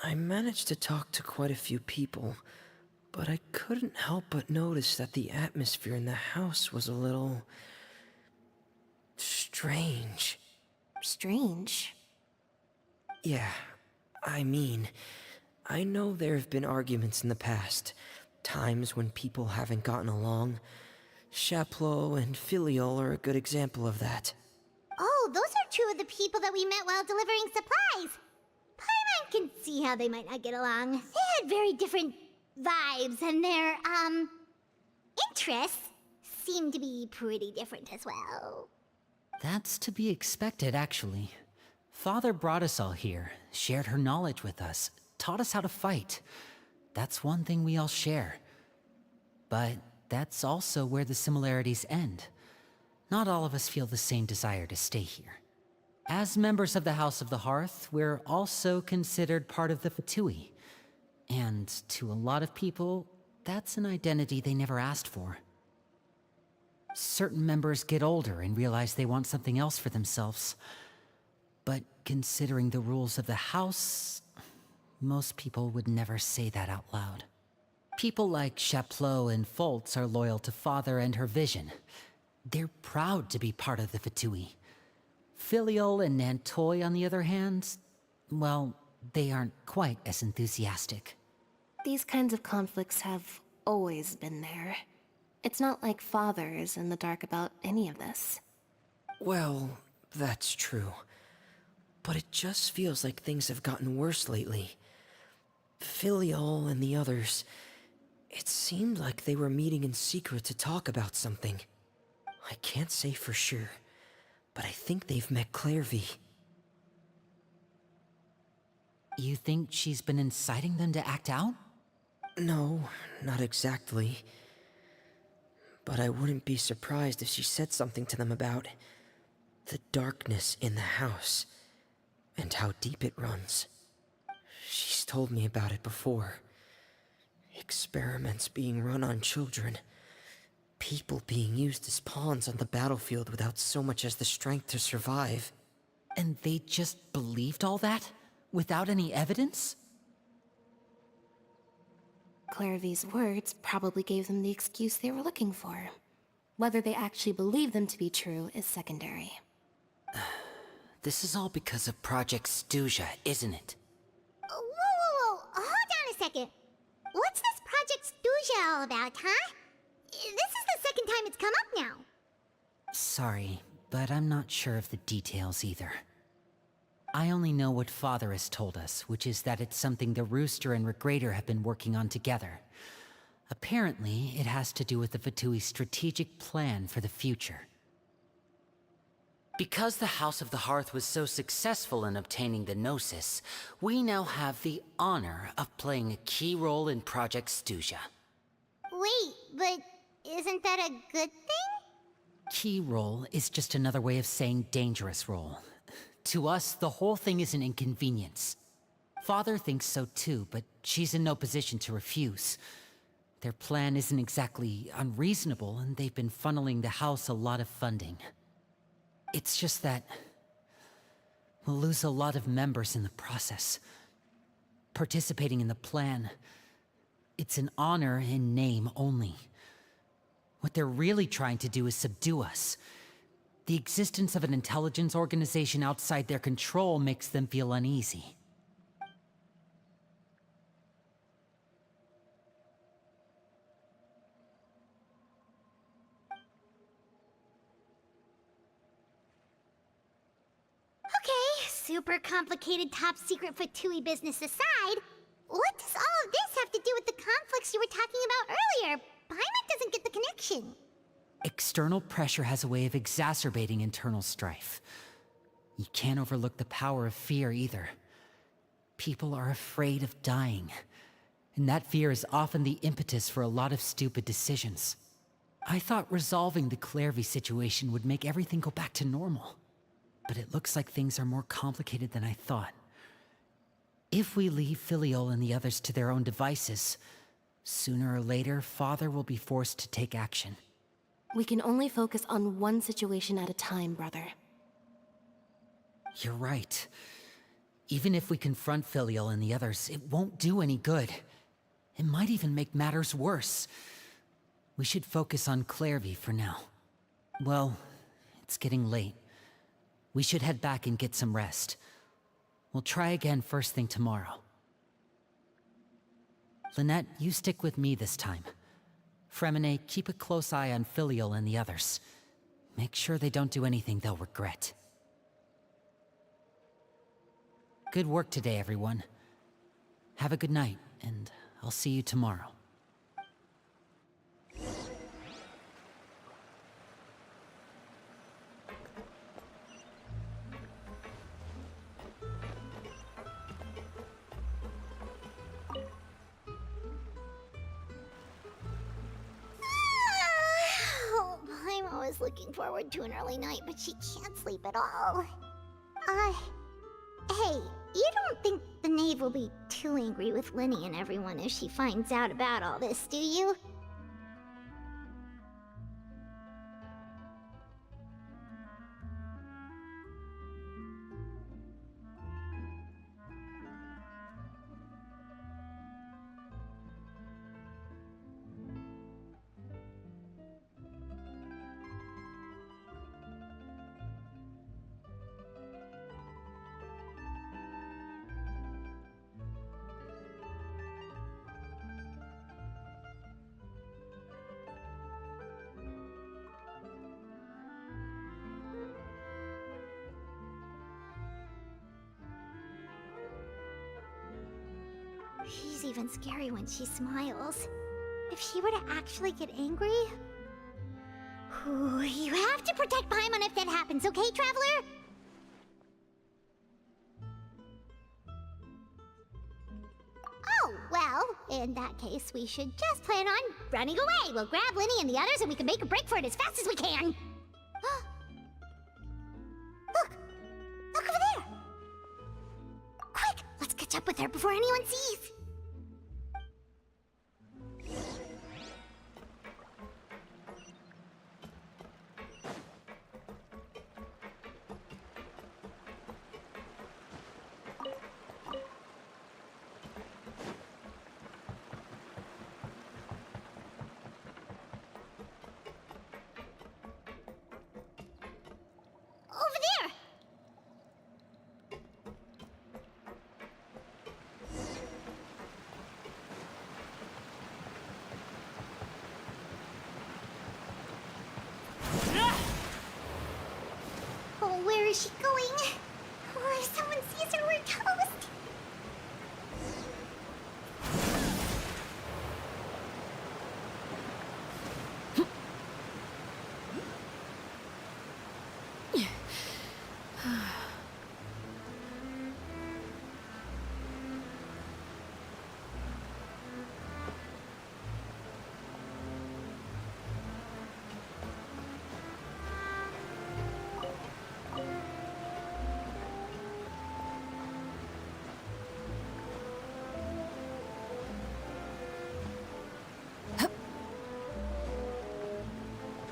I managed to talk to quite a few people, but I couldn't help but notice that the atmosphere in the house was a little... strange. Strange. Yeah, I mean, I know there have been arguments in the past, times when people haven't gotten along. Chaplot and Filiol are a good example of that. Oh, those are two of the people that we met while delivering supplies. Paimon can see how they might not get along. They had very different vibes, and their, interests seemed to be pretty different as well. That's to be expected, actually. Father brought us all here, shared her knowledge with us, taught us how to fight. That's one thing we all share. But that's also where the similarities end. Not all of us feel the same desire to stay here. As members of the House of the Hearth, we're also considered part of the Fatui. And to a lot of people, that's an identity they never asked for. Certain members get older and realize they want something else for themselves. But considering the rules of the House, most people would never say that out loud. People like Chaplot and Foltz are loyal to Father and her vision. They're proud to be part of the Fatui. Filiol and Nantoy, on the other hand, well, they aren't quite as enthusiastic. These kinds of conflicts have always been there. It's not like Father is in the dark about any of this. Well, that's true. But it just feels like things have gotten worse lately. Filiol and the others, it seemed like they were meeting in secret to talk about something. I can't say for sure, but I think they've met Clairvy. You think she's been inciting them to act out? No, not exactly. But I wouldn't be surprised if she said something to them about the darkness in the house and how deep it runs. She's told me about it before. Experiments being run on children. People being used as pawns on the battlefield without so much as the strength to survive. And they just believed all that? Without any evidence? Clairvy's words probably gave them the excuse they were looking for. Whether they actually believe them to be true is secondary. This is all because of Project Stuja, isn't it? Whoa. Hold on a second. What's this Project Stuja all about, huh? This is the second time it's come up now. Sorry, but I'm not sure of the details either. I only know what Father has told us, which is that it's something the Rooster and Regrader have been working on together. Apparently, it has to do with the Fatui's strategic plan for the future. Because the House of the Hearth was so successful in obtaining the Gnosis, we now have the honor of playing a key role in Project Stuja. Wait, but isn't that a good thing? Key role is just another way of saying dangerous role. To us, the whole thing is an inconvenience. Father thinks so too, but she's in no position to refuse. Their plan isn't exactly unreasonable, and they've been funneling the house a lot of funding. It's just that we'll lose a lot of members in the process. Participating in the plan, it's an honor in name only. What they're really trying to do is subdue us. The existence of an intelligence organization outside their control makes them feel uneasy. Okay, super complicated top secret Fatui business aside, what does all of this have to do with the conflicts you were talking about earlier? Paimon doesn't get the connection. External pressure has a way of exacerbating internal strife. You can't overlook the power of fear either. People are afraid of dying, and that fear is often the impetus for a lot of stupid decisions. I thought resolving the Clairvy situation would make everything go back to normal. But it looks like things are more complicated than I thought. If we leave Filiol and the others to their own devices, sooner or later, Father will be forced to take action. We can only focus on one situation at a time, brother. You're right. Even if we confront Filiol and the others, it won't do any good. It might even make matters worse. We should focus on Clairvy for now. Well, it's getting late. We should head back and get some rest. We'll try again first thing tomorrow. Lynette, you stick with me this time. Fremine, keep a close eye on Filiol and the others. Make sure they don't do anything they'll regret. Good work today, everyone. Have a good night, and I'll see you tomorrow. Oh, I'm always looking forward to an early night, but she can't sleep at all. Hey, you don't think the knave will be too angry with Linny and everyone if she finds out about all this, do you? She's even scary when she smiles. If she were to actually get angry... Ooh, you have to protect Paimon if that happens, okay, Traveler? Oh, well, in that case, we should just plan on running away. We'll grab Linny and the others and we can make a break for it as fast as we can. Look! Look over there! Quick! Let's catch up with her before anyone sees! Over there! Oh, where is she going? Oh, if someone sees her, we're toast!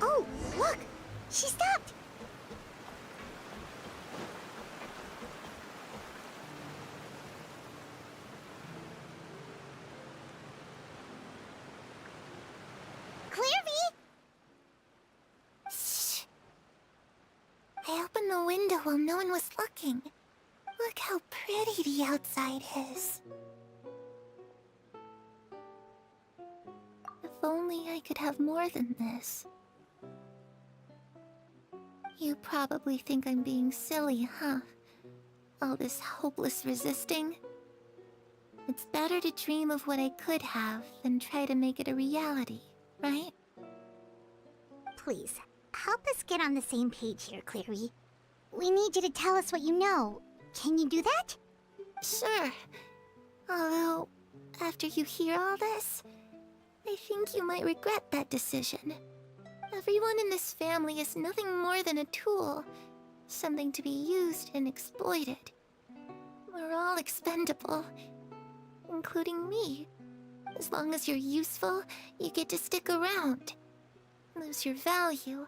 Oh, look! She stopped! Clairvy! Shh. I opened the window while no one was looking. Look how pretty the outside is. If only I could have more than this. You probably think I'm being silly, huh? All this hopeless resisting? It's better to dream of what I could have than try to make it a reality, right? Please, help us get on the same page here, Clairvy. We need you to tell us what you know. Can you do that? Sure. Although, after you hear all this, I think you might regret that decision. Everyone in this family is nothing more than a tool. Something to be used and exploited. We're all expendable. Including me. As long as you're useful, you get to stick around. Lose your value,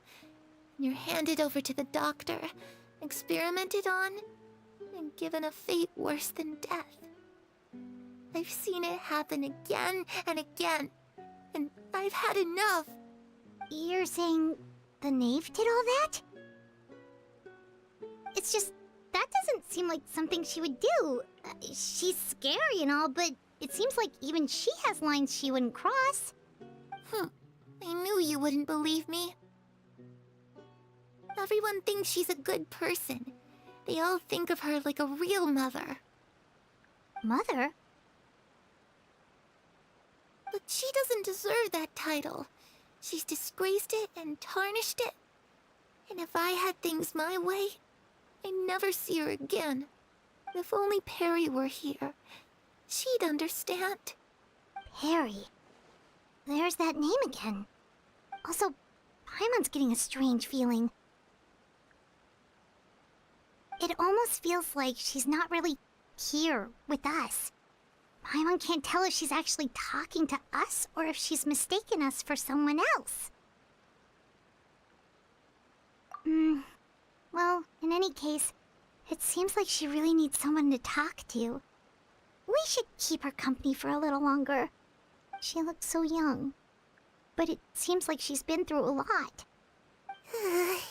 and you're handed over to the doctor, experimented on, and given a fate worse than death. I've seen it happen again and again, and I've had enough. You're saying the knave did all that? It's just, that doesn't seem like something she would do. She's scary and all, but it seems like even she has lines she wouldn't cross. I knew you wouldn't believe me. Everyone thinks she's a good person. They all think of her like a real mother. Mother? But she doesn't deserve that title. She's disgraced it and tarnished it. And if I had things my way, I'd never see her again. If only Perry were here, she'd understand. Perry. There's that name again. Also, Paimon's getting a strange feeling. It almost feels like she's not really here with us. Paimon can't tell if she's actually talking to us or if she's mistaken us for someone else. Well, in any case, it seems like she really needs someone to talk to. We should keep her company for a little longer. She looks so young. But it seems like she's been through a lot.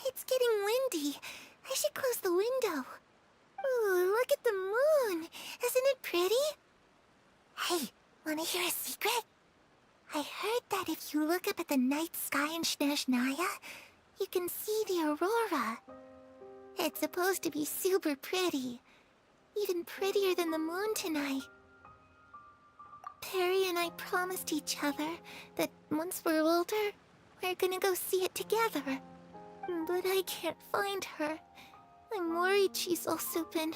It's getting windy. I should close the window. Ooh, look at the moon. Isn't it pretty? Hey, wanna hear a secret? I heard that if you look up at the night sky in Snezhnaya, you can see the aurora. It's supposed to be super pretty. Even prettier than the moon tonight. Perry and I promised each other that once we're older, we're gonna go see it together. But I can't find her. I'm worried she's also been...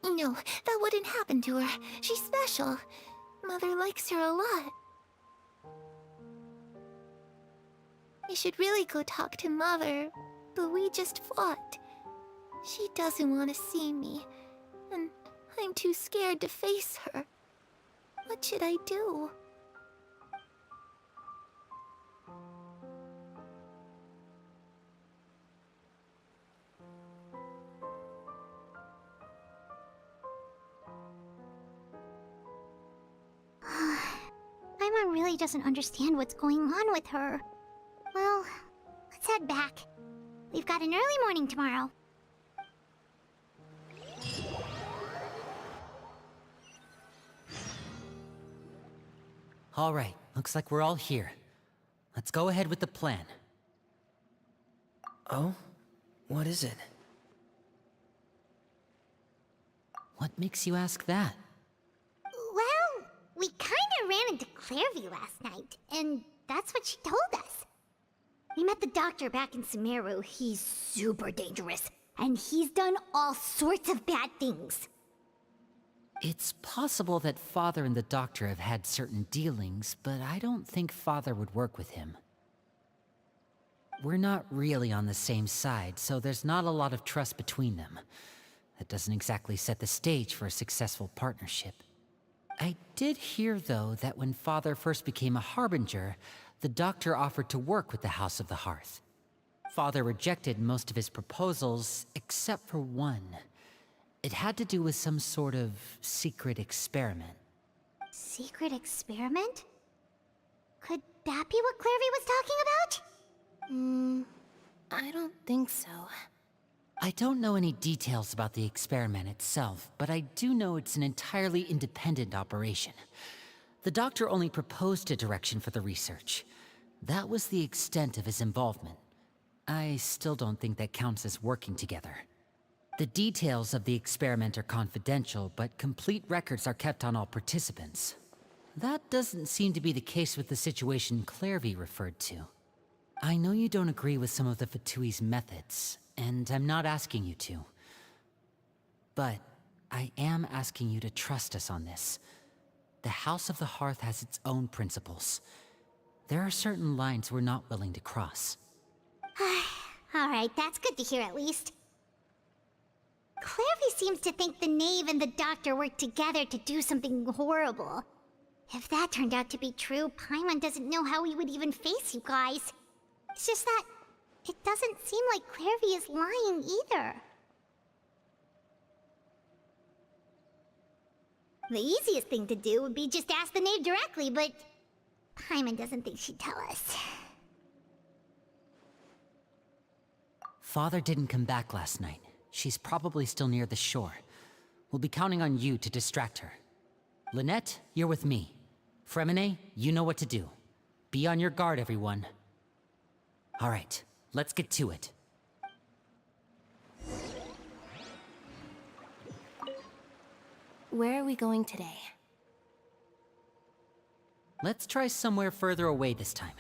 No, that wouldn't happen to her. She's special. Mother likes her a lot. I should really go talk to Mother, but we just fought. She doesn't want to see me, and I'm too scared to face her. What should I do? Paimon really doesn't understand what's going on with her. Well, let's head back. We've got an early morning tomorrow. All right, looks like we're all here. Let's go ahead with the plan. Oh? What is it? What makes you ask that? Well, we kinda ran into Clairvy last night, and that's what she told us. We met the doctor back in Sumeru. He's super dangerous, and he's done all sorts of bad things. It's possible that Father and the Doctor have had certain dealings, but I don't think Father would work with him. We're not really on the same side, so there's not a lot of trust between them. That doesn't exactly set the stage for a successful partnership. I did hear, though, that when Father first became a Harbinger, the Doctor offered to work with the House of the Hearth. Father rejected most of his proposals, except for one. It had to do with some sort of secret experiment. Secret experiment? Could that be what Clairvy was talking about? I don't think so. I don't know any details about the experiment itself, but I do know it's an entirely independent operation. The Doctor only proposed a direction for the research. That was the extent of his involvement. I still don't think that counts as working together. The details of the experiment are confidential, but complete records are kept on all participants. That doesn't seem to be the case with the situation Clairvy referred to. I know you don't agree with some of the Fatui's methods, and I'm not asking you to. But I am asking you to trust us on this. The House of the Hearth has its own principles. There are certain lines we're not willing to cross. Alright, that's good to hear at least. Clairvy seems to think the knave and the doctor worked together to do something horrible. If that turned out to be true, Paimon doesn't know how he would even face you guys. It's just that it doesn't seem like Clairvy is lying either. The easiest thing to do would be just ask the knave directly, but Paimon doesn't think she'd tell us. Father didn't come back last night. She's probably still near the shore. We'll be counting on you to distract her. Lynette, you're with me. Fremine, you know what to do. Be on your guard, everyone. All right, let's get to it. Where are we going today? Let's try somewhere further away this time.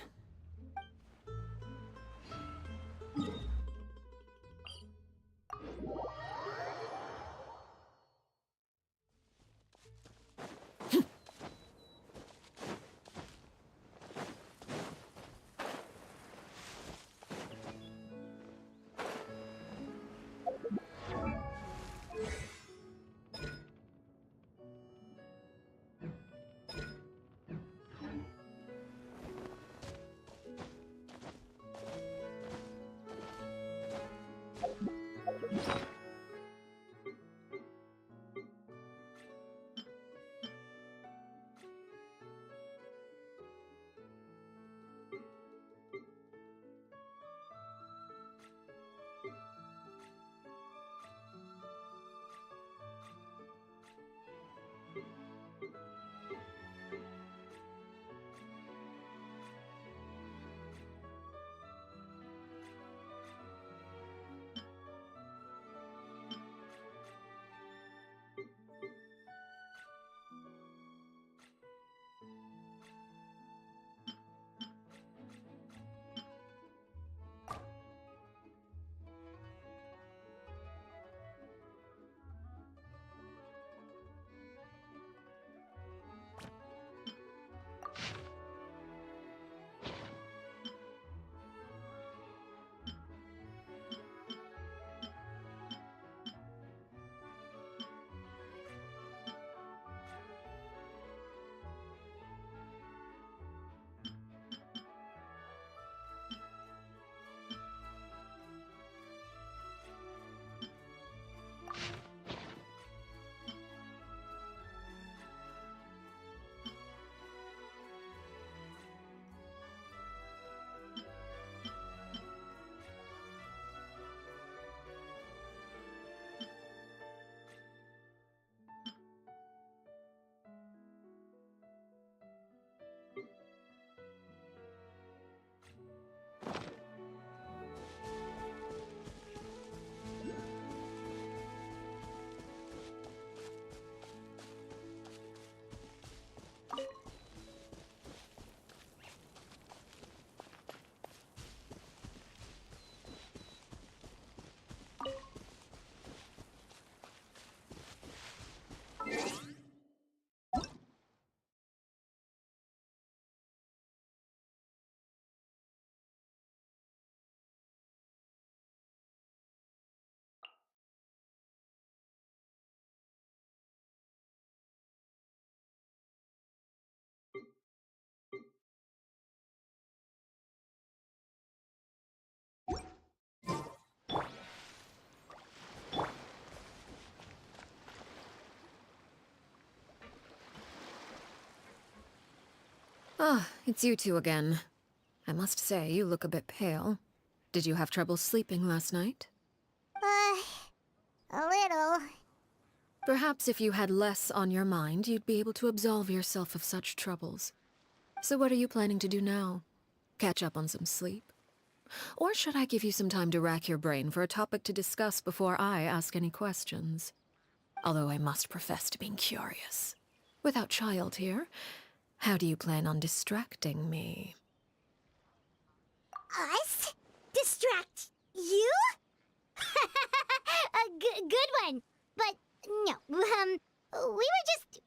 Ah, it's you two again. I must say, you look a bit pale. Did you have trouble sleeping last night? A little. Perhaps if you had less on your mind, you'd be able to absolve yourself of such troubles. So what are you planning to do now? Catch up on some sleep? Or should I give you some time to rack your brain for a topic to discuss before I ask any questions? Although I must profess to being curious. Without child here, how do you plan on distracting me? Us? Distract you? A good one. But no, we were just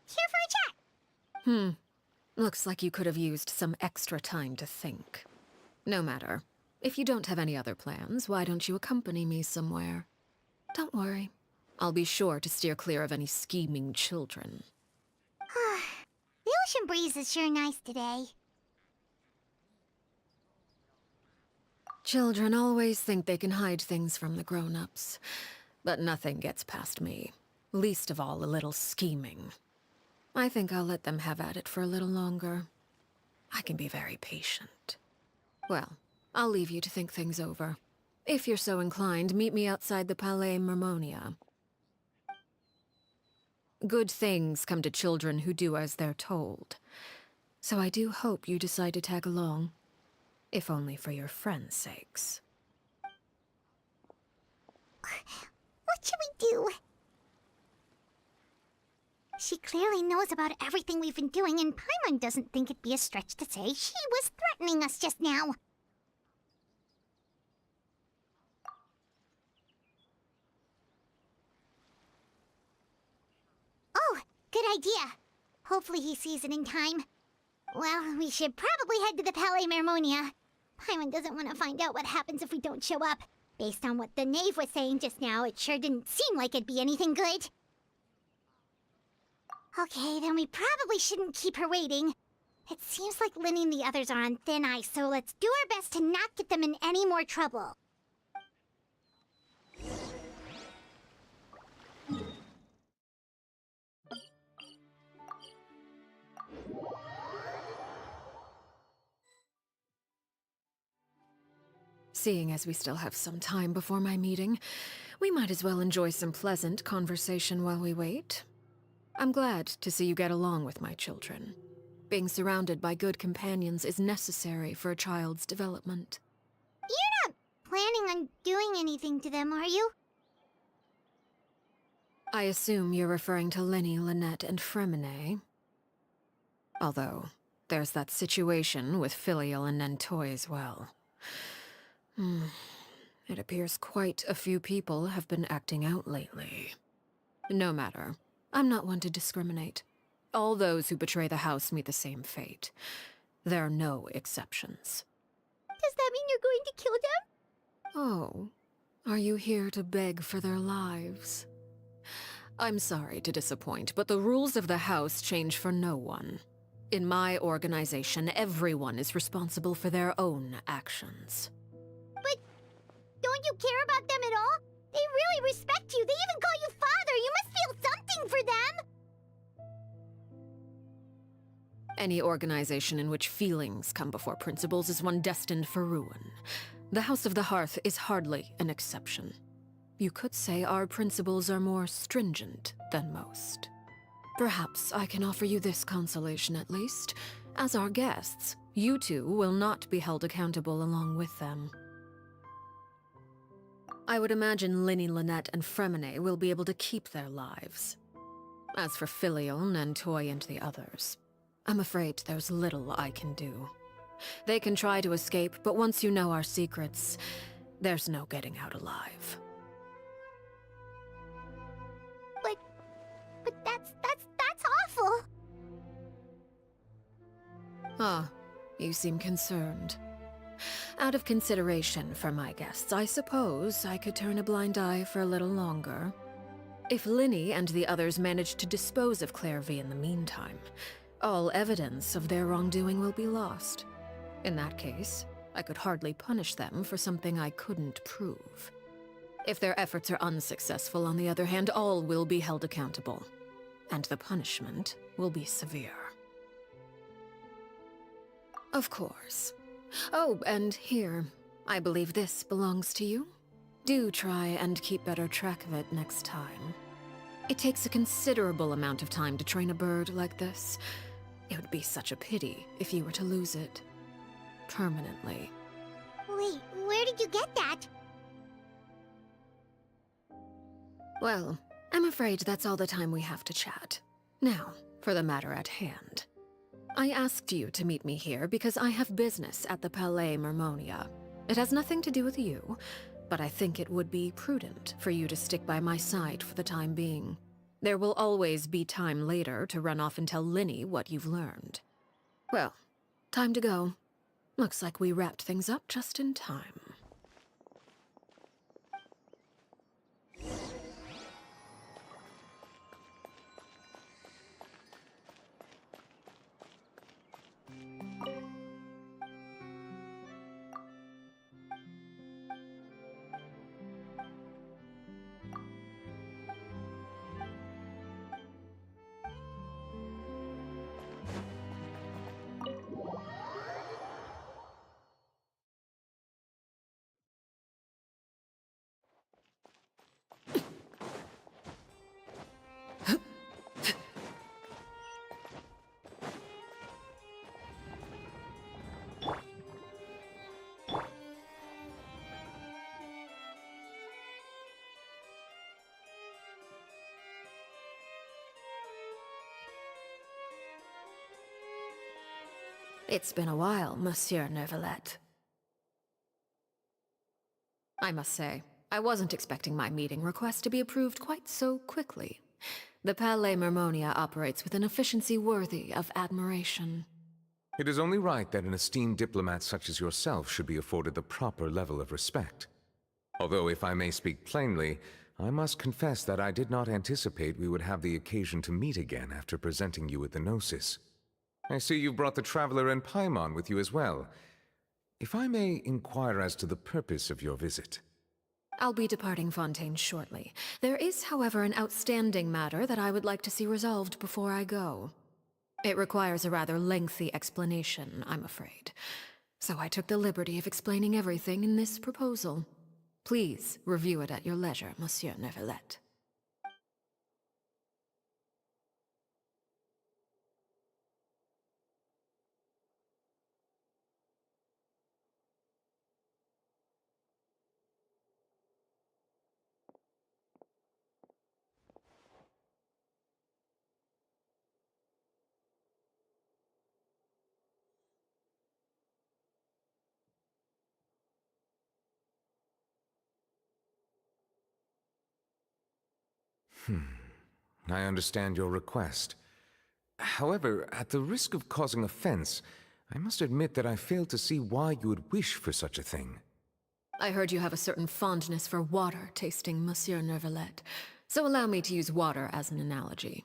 here for a chat. Looks like you could have used some extra time to think. No matter. If you don't have any other plans, why don't you accompany me somewhere? Don't worry. I'll be sure to steer clear of any scheming children. The ocean breeze is sure nice today. Children always think they can hide things from the grown-ups. But nothing gets past me. Least of all a little scheming. I think I'll let them have at it for a little longer. I can be very patient. Well, I'll leave you to think things over. If you're so inclined, meet me outside the Palais Mermonia. Good things come to children who do as they're told. So I do hope you decide to tag along. If only for your friends' sakes. What should we do? She clearly knows about everything we've been doing, and Paimon doesn't think it'd be a stretch to say she was threatening us just now. Oh, good idea. Hopefully he sees it in time. Well, we should probably head to the Palais Mermonia. Paimon doesn't want to find out what happens if we don't show up. Based on what the knave was saying just now, it sure didn't seem like it'd be anything good. Okay, then we probably shouldn't keep her waiting. It seems like Linny and the others are on thin ice, so let's do our best to not get them in any more trouble. Seeing as we still have some time before my meeting, we might as well enjoy some pleasant conversation while we wait. I'm glad to see you get along with my children. Being surrounded by good companions is necessary for a child's development. You're not planning on doing anything to them, are you? I assume you're referring to Lenny, Lynette, and Fremine. Although, there's that situation with Filial and Nentoy as well. It appears quite a few people have been acting out lately. No matter. I'm not one to discriminate. All those who betray the house meet the same fate. There are no exceptions. Does that mean you're going to kill them? Oh, are you here to beg for their lives? I'm sorry to disappoint, but the rules of the house change for no one. In my organization, everyone is responsible for their own actions. But don't you care about them at all? They really respect you. They even call you father. You must feel something for them. Any organization in which feelings come before principles is one destined for ruin. The House of the Hearth is hardly an exception. You could say our principles are more stringent than most. Perhaps I can offer you this consolation at least. As our guests, you two will not be held accountable along with them. I would imagine Linny, Lynette, and Fremine will be able to keep their lives. As for Filial, Nentoy, and the others, I'm afraid there's little I can do. They can try to escape, but once you know our secrets, there's no getting out alive. But that's awful. Ah, you seem concerned. Out of consideration for my guests, I suppose I could turn a blind eye for a little longer. If Linny and the others manage to dispose of Clairvy in the meantime, all evidence of their wrongdoing will be lost. In that case, I could hardly punish them for something I couldn't prove. If their efforts are unsuccessful, on the other hand, all will be held accountable. And the punishment will be severe. Of course. Oh, and here, I believe this belongs to you. Do try and keep better track of it next time. It takes a considerable amount of time to train a bird like this. It would be such a pity if you were to lose it. Permanently. Wait, where did you get that? Well, I'm afraid that's all the time we have to chat. Now, for the matter at hand. I asked you to meet me here because I have business at the Palais Mermonia. It has nothing to do with you, but I think it would be prudent for you to stick by my side for the time being. There will always be time later to run off and tell Linny what you've learned. Well, time to go. Looks like we wrapped things up just in time. It's been a while, Monsieur Neuvillette. I must say, I wasn't expecting my meeting request to be approved quite so quickly. The Palais Mermonia operates with an efficiency worthy of admiration. It is only right that an esteemed diplomat such as yourself should be afforded the proper level of respect. Although, if I may speak plainly, I must confess that I did not anticipate we would have the occasion to meet again after presenting you with the Gnosis. I see you brought the Traveler and Paimon with you as well. If I may inquire as to the purpose of your visit. I'll be departing Fontaine shortly. There is, however, an outstanding matter that I would like to see resolved before I go. It requires a rather lengthy explanation, I'm afraid. So I took the liberty of explaining everything in this proposal. Please review it at your leisure, Monsieur Neuvillette. I understand your request. However, at the risk of causing offense, I must admit that I fail to see why you would wish for such a thing. I heard you have a certain fondness for water tasting, Monsieur Neuvillette, so allow me to use water as an analogy.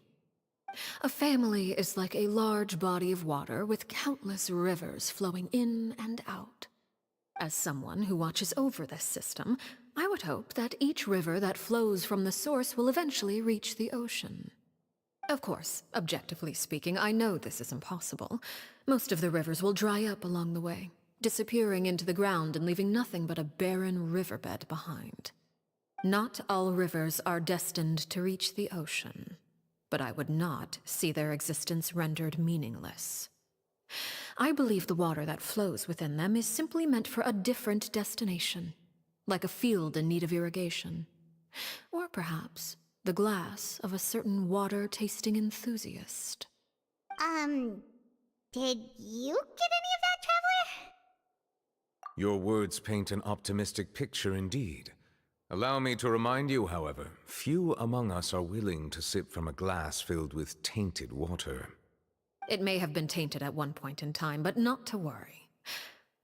A family is like a large body of water with countless rivers flowing in and out. As someone who watches over this system, I would hope that each river that flows from the source will eventually reach the ocean. Of course, objectively speaking, I know this is impossible. Most of the rivers will dry up along the way, disappearing into the ground and leaving nothing but a barren riverbed behind. Not all rivers are destined to reach the ocean, but I would not see their existence rendered meaningless. I believe the water that flows within them is simply meant for a different destination, like a field in need of irrigation. Or perhaps the glass of a certain water-tasting enthusiast. Did you get any of that, Traveler? Your words paint an optimistic picture indeed. Allow me to remind you, however, few among us are willing to sip from a glass filled with tainted water. It may have been tainted at one point in time, but not to worry.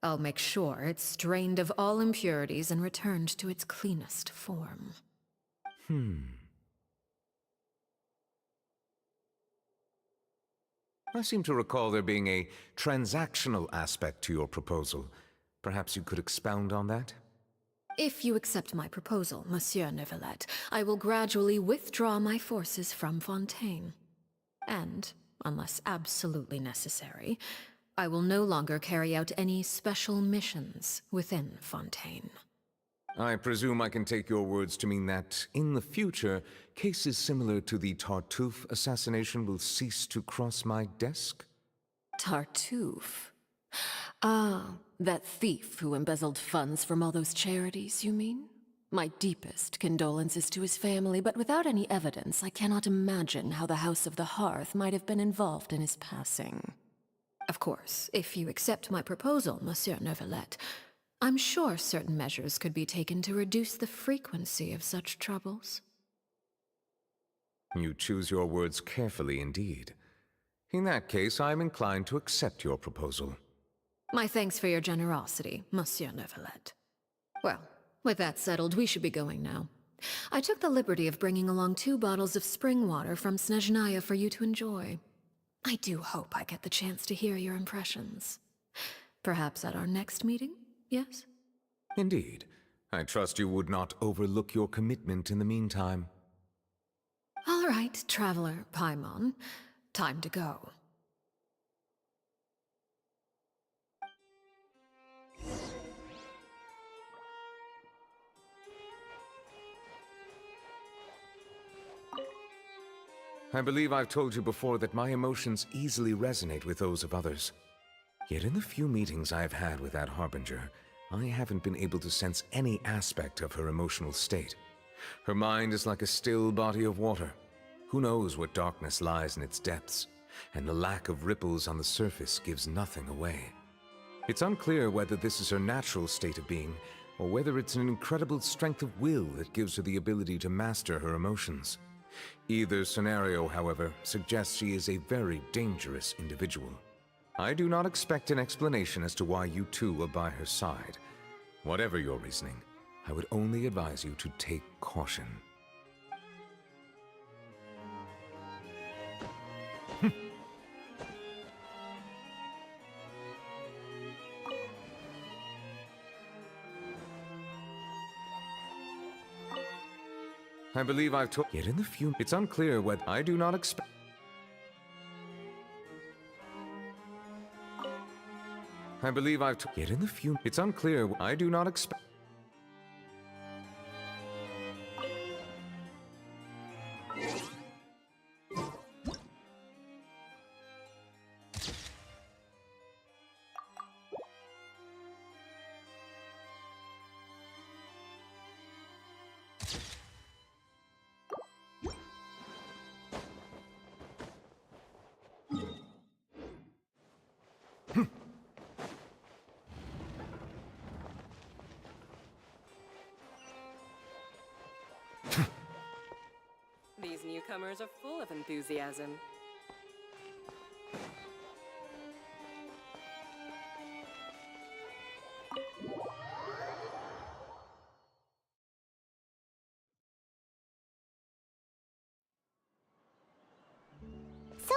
I'll make sure it's strained of all impurities and returned to its cleanest form. I seem to recall there being a transactional aspect to your proposal. Perhaps you could expound on that? If you accept my proposal, Monsieur Neuvillette, I will gradually withdraw my forces from Fontaine. And, unless absolutely necessary, I will no longer carry out any special missions within Fontaine. I presume I can take your words to mean that, in the future, cases similar to the Tartuffe assassination will cease to cross my desk? Tartuffe? Ah, that thief who embezzled funds from all those charities, you mean? My deepest condolences to his family, but without any evidence, I cannot imagine how the House of the Hearth might have been involved in his passing. Of course, if you accept my proposal, Monsieur Neuvillette, I'm sure certain measures could be taken to reduce the frequency of such troubles. You choose your words carefully indeed. In that case, I am inclined to accept your proposal. My thanks for your generosity, Monsieur Neuvillette. Well, with that settled, we should be going now. I took the liberty of bringing along 2 bottles of spring water from Snezhnaya for you to enjoy. I do hope I get the chance to hear your impressions. Perhaps at our next meeting, yes? Indeed. I trust you would not overlook your commitment in the meantime. All right, Traveler Paimon. Time to go. I believe I've told you before that my emotions easily resonate with those of others. Yet in the few meetings I've had with that Harbinger, I haven't been able to sense any aspect of her emotional state. Her mind is like a still body of water. Who knows what darkness lies in its depths, and the lack of ripples on the surface gives nothing away. It's unclear whether this is her natural state of being, or whether it's an incredible strength of will that gives her the ability to master her emotions. Either scenario, however, suggests she is a very dangerous individual. I do not expect an explanation as to why you two are by her side. Whatever your reasoning, I would only advise you to take caution. I believe I've told. Yet in the few. It's unclear whether. I do not expect. I believe I've told. Yet in the few. It's unclear. I do not expect. These newcomers are full of enthusiasm. So,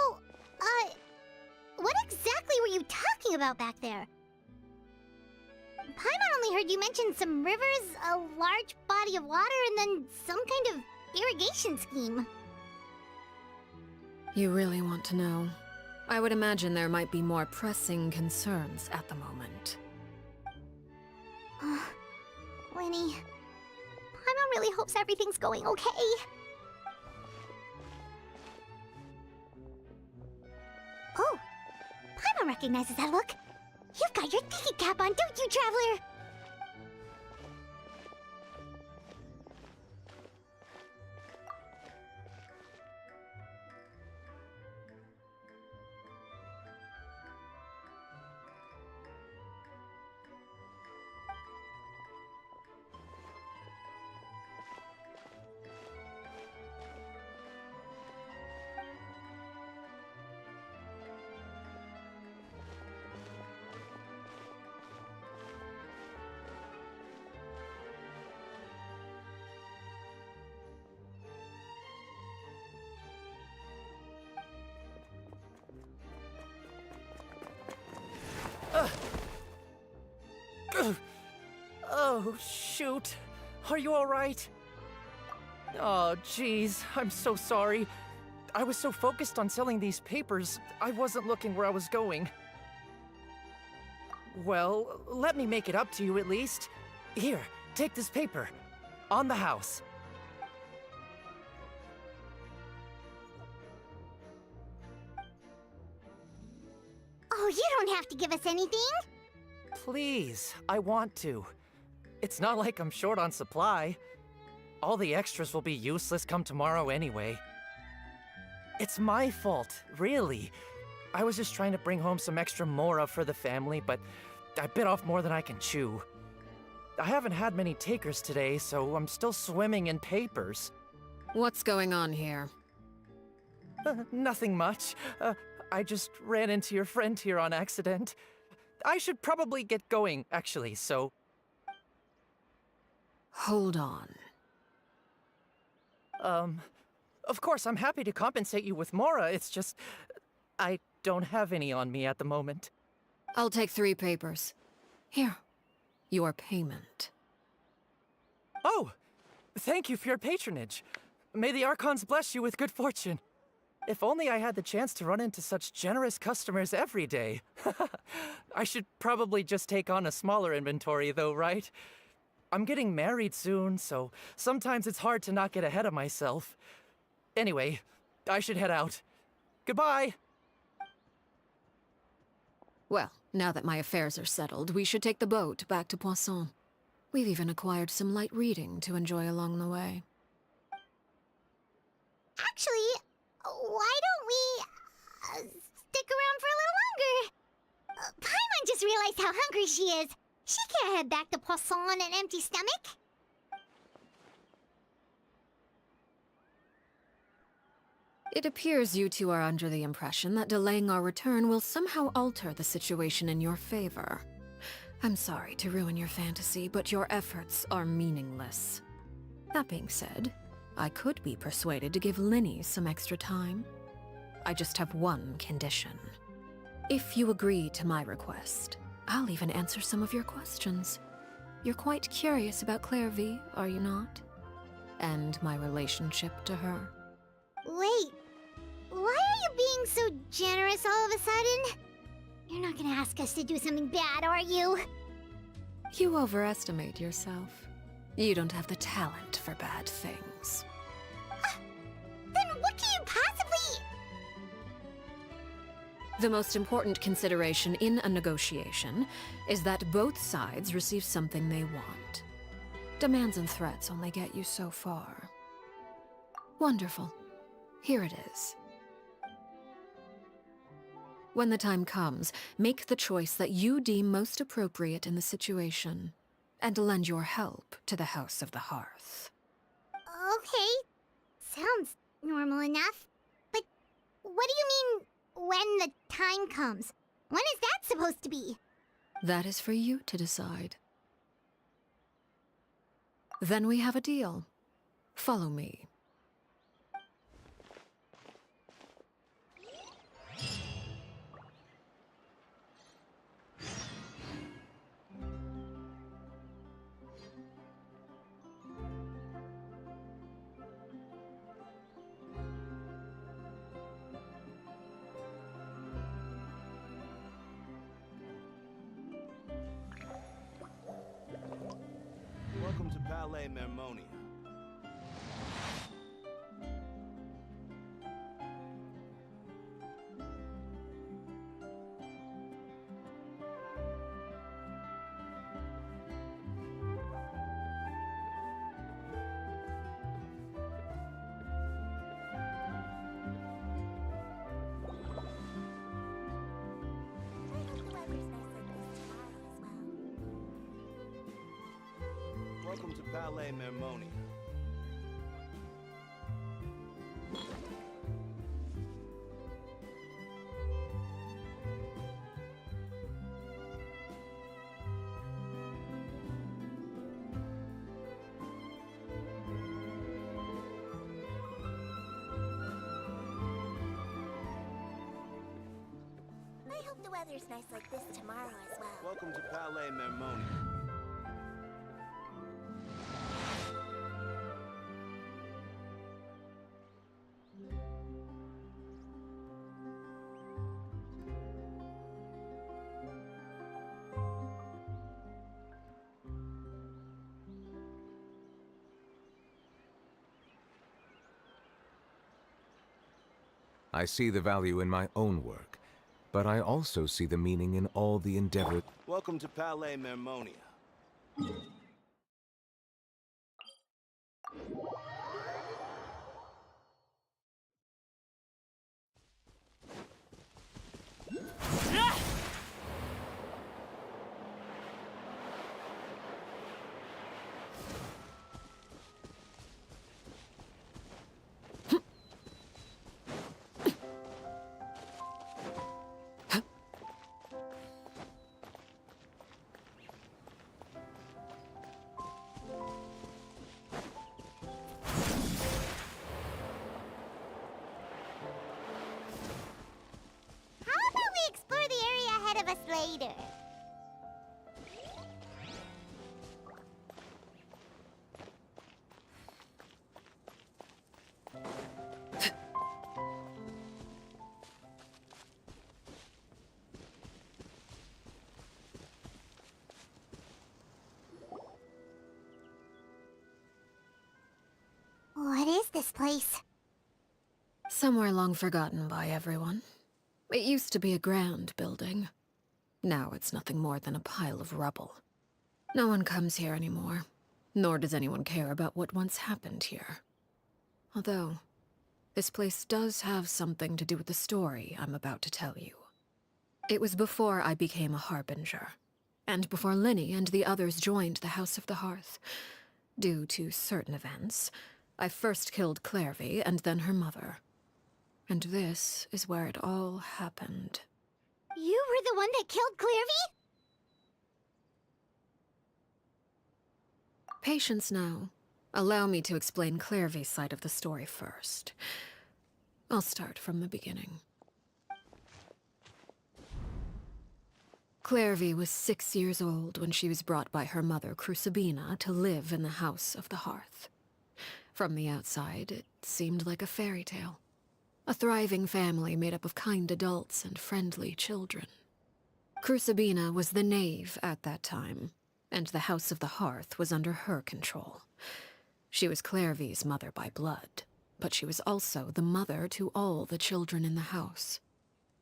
what exactly were you talking about back there? Paimon only heard you mention some rivers, a large body of water, and then some kind of irrigation scheme. You really want to know? I would imagine there might be more pressing concerns at the moment. Winnie, Paimon really hopes everything's going okay. Oh, Paimon recognizes that look. You've got your thinking cap on, don't you, Traveler? Oh, shoot. Are you alright? Oh, jeez. I'm so sorry. I was so focused on selling these papers, I wasn't looking where I was going. Well, let me make it up to you at least. Here, take this paper. On the house. Oh, you don't have to give us anything. Please, I want to. It's not like I'm short on supply. All the extras will be useless come tomorrow anyway. It's my fault, really. I was just trying to bring home some extra mora for the family, but I bit off more than I can chew. I haven't had many takers today, so I'm still swimming in papers. What's going on here? Nothing much. I just ran into your friend here on accident. I should probably get going, actually, so... Hold on. Of course, I'm happy to compensate you with Mora, it's just... I don't have any on me at the moment. I'll take 3 papers. Here. Your payment. Oh! Thank you for your patronage. May the Archons bless you with good fortune. If only I had the chance to run into such generous customers every day. I should probably just take on a smaller inventory though, right? I'm getting married soon, so sometimes it's hard to not get ahead of myself. Anyway, I should head out. Goodbye! Well, now that my affairs are settled, we should take the boat back to Poisson. We've even acquired some light reading to enjoy along the way. Actually, why don't we stick around for a little longer? Paimon just realized how hungry she is. She can't head back to Poisson on an empty stomach. It appears you two are under the impression that delaying our return will somehow alter the situation in your favor. I'm sorry to ruin your fantasy, but your efforts are meaningless. That being said, I could be persuaded to give Linny some extra time. I just have one condition. If you agree to my request, I'll even answer some of your questions. You're quite curious about Clairvy, are you not? And my relationship to her. Wait, why are you being so generous all of a sudden? You're not gonna ask us to do something bad, are you? You overestimate yourself. You don't have the talent for bad things. Then what can you possibly... The most important consideration in a negotiation is that both sides receive something they want. Demands and threats only get you so far. Wonderful. Here it is. When the time comes, make the choice that you deem most appropriate in the situation, and lend your help to the House of the Hearth. Okay, sounds normal enough. But what do you mean, when the time comes? When is that supposed to be? That is for you to decide. Then we have a deal. Follow me. Welcome to Palais Mermonia. Welcome to Palais Mermonia. I hope the weather's nice like this tomorrow as well. Welcome to Palais Mermonia. I see the value in my own work, but I also see the meaning in all the endeavor. Welcome to Palais Mermonia. this place? Somewhere long forgotten by everyone. It used to be a grand building. Now it's nothing more than a pile of rubble. No one comes here anymore, nor does anyone care about what once happened here. Although, this place does have something to do with the story I'm about to tell you. It was before I became a Harbinger, and before Linny and the others joined the House of the Hearth. Due to certain events, I first killed Clairvy and then her mother. And this is where it all happened. You were the one that killed Clairvy? Patience now. Allow me to explain Clairvy's side of the story first. I'll start from the beginning. Clairvy was 6 years old when she was brought by her mother, Crucibina, to live in the House of the Hearth. From the outside, it seemed like a fairy tale. A thriving family made up of kind adults and friendly children. Crucibina was the knave at that time, and the House of the Hearth was under her control. She was Clairvy's mother by blood, but she was also the mother to all the children in the house.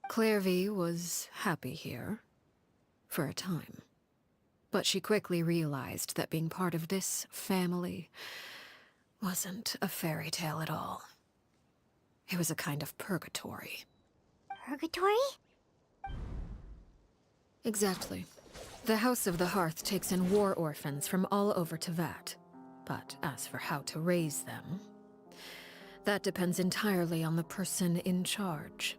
Clairvy was happy here, for a time. But she quickly realized that being part of this family wasn't a fairy tale at all. It was a kind of purgatory. Purgatory? Exactly. The House of the Hearth takes in war orphans from all over Tevat. But as for how to raise them, that depends entirely on the person in charge.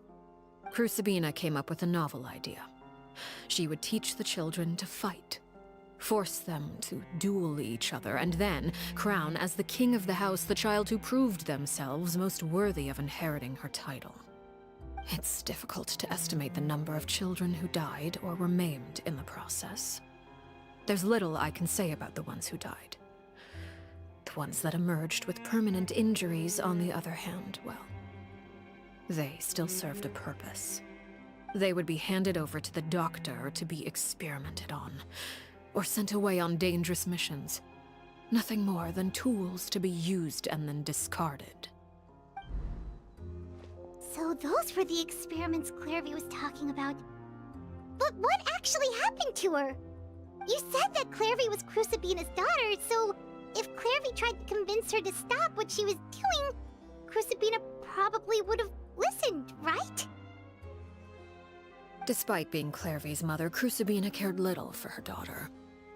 Crucibina came up with a novel idea. She would teach the children to fight, force them to duel each other, and then crown as the king of the house the child who proved themselves most worthy of inheriting her title. It's difficult to estimate the number of children who died or were maimed in the process. There's little I can say about the ones who died. The ones that emerged with permanent injuries, on the other hand, well, they still served a purpose. They would be handed over to the doctor to be experimented on, or sent away on dangerous missions. Nothing more than tools to be used and then discarded. So those were the experiments Clairvy was talking about. But what actually happened to her? You said that Clairvy was Crucibina's daughter, so if Clairvy tried to convince her to stop what she was doing, Crucibina probably would have listened, right? Despite being Clairvy's mother, Crucibina cared little for her daughter.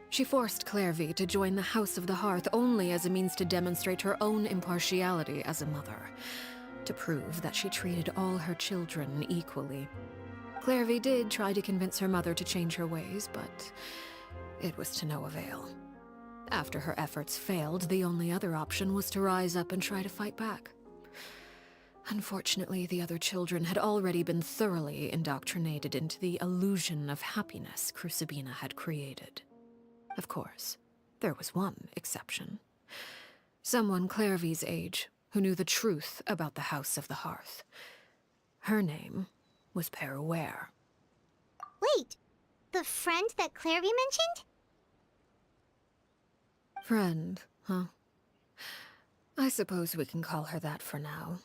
She forced Clairvy to join the House of the Hearth only as a means to demonstrate her own impartiality as a mother, to prove that she treated all her children equally. Clairvy did try to convince her mother to change her ways, but it was to no avail. After her efforts failed, the only other option was to rise up and try to fight back. Unfortunately, the other children had already been thoroughly indoctrinated into the illusion of happiness Crucibina had created. Of course, there was one exception. Someone Clairvy's age who knew the truth about the House of the Hearth. Her name was Peruere. Wait, the friend that Clairvy mentioned? Friend, huh? I suppose we can call her that for now.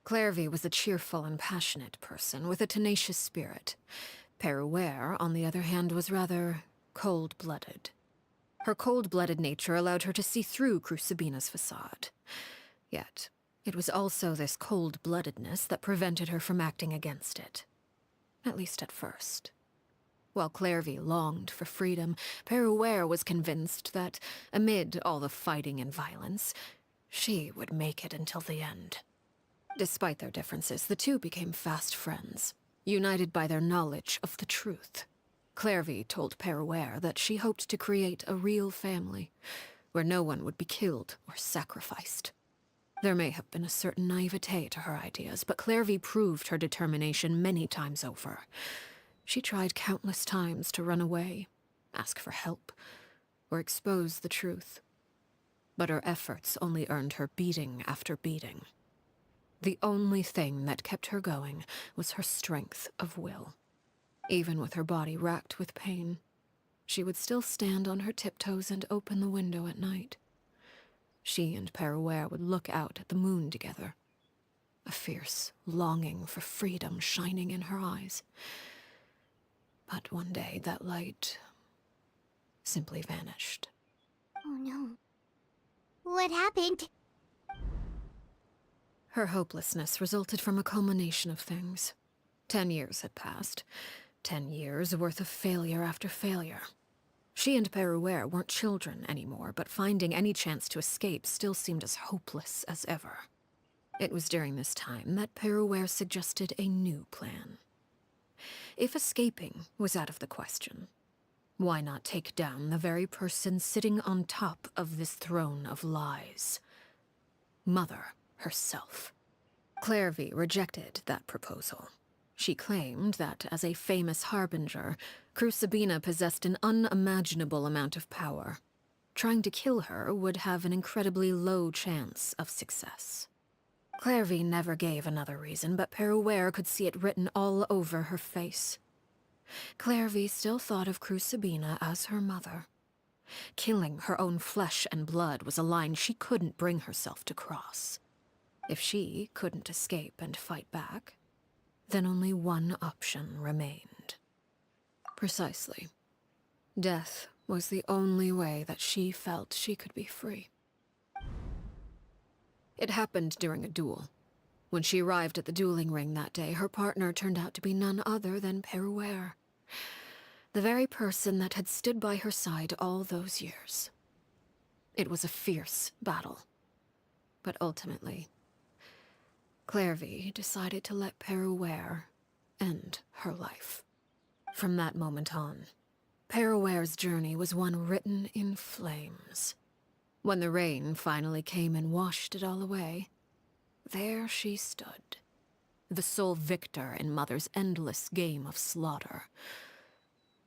Clairvy was a cheerful and passionate person with a tenacious spirit. Peruere, on the other hand, was rather cold-blooded. Her cold-blooded nature allowed her to see through Crucibina's facade. Yet, it was also this cold-bloodedness that prevented her from acting against it. At least at first. While Clairvy longed for freedom, Peruere was convinced that, amid all the fighting and violence, she would make it until the end. Despite their differences, the two became fast friends, united by their knowledge of the truth. Clairvy told Peruere that she hoped to create a real family, where no one would be killed or sacrificed. There may have been a certain naivete to her ideas, but Clairvy proved her determination many times over. She tried countless times to run away, ask for help, or expose the truth. But her efforts only earned her beating after beating. The only thing that kept her going was her strength of will. Even with her body racked with pain, she would still stand on her tiptoes and open the window at night. She and Peruere would look out at the moon together, a fierce longing for freedom shining in her eyes. But one day that light simply vanished. Oh no. What happened? Her hopelessness resulted from a culmination of things. 10 years had passed. 10 years worth of failure after failure. She and Peruere weren't children anymore, but finding any chance to escape still seemed as hopeless as ever. It was during this time that Peruere suggested a new plan. If escaping was out of the question, why not take down the very person sitting on top of this throne of lies? Mother herself. Clairvy rejected that proposal. She claimed that, as a famous harbinger, Crucibina possessed an unimaginable amount of power. Trying to kill her would have an incredibly low chance of success. Clairvy never gave another reason, but Peruere could see it written all over her face. Clairvy still thought of Crucibina as her mother. Killing her own flesh and blood was a line she couldn't bring herself to cross. If she couldn't escape and fight back, then only one option remained. Precisely. Death was the only way that she felt she could be free. It happened during a duel. When she arrived at the dueling ring that day, her partner turned out to be none other than Peruere. The very person that had stood by her side all those years. It was a fierce battle. But ultimately, Clairvy decided to let Peruere end her life. From that moment on, Peruere's journey was one written in flames. When the rain finally came and washed it all away, there she stood, the sole victor in Mother's endless game of slaughter.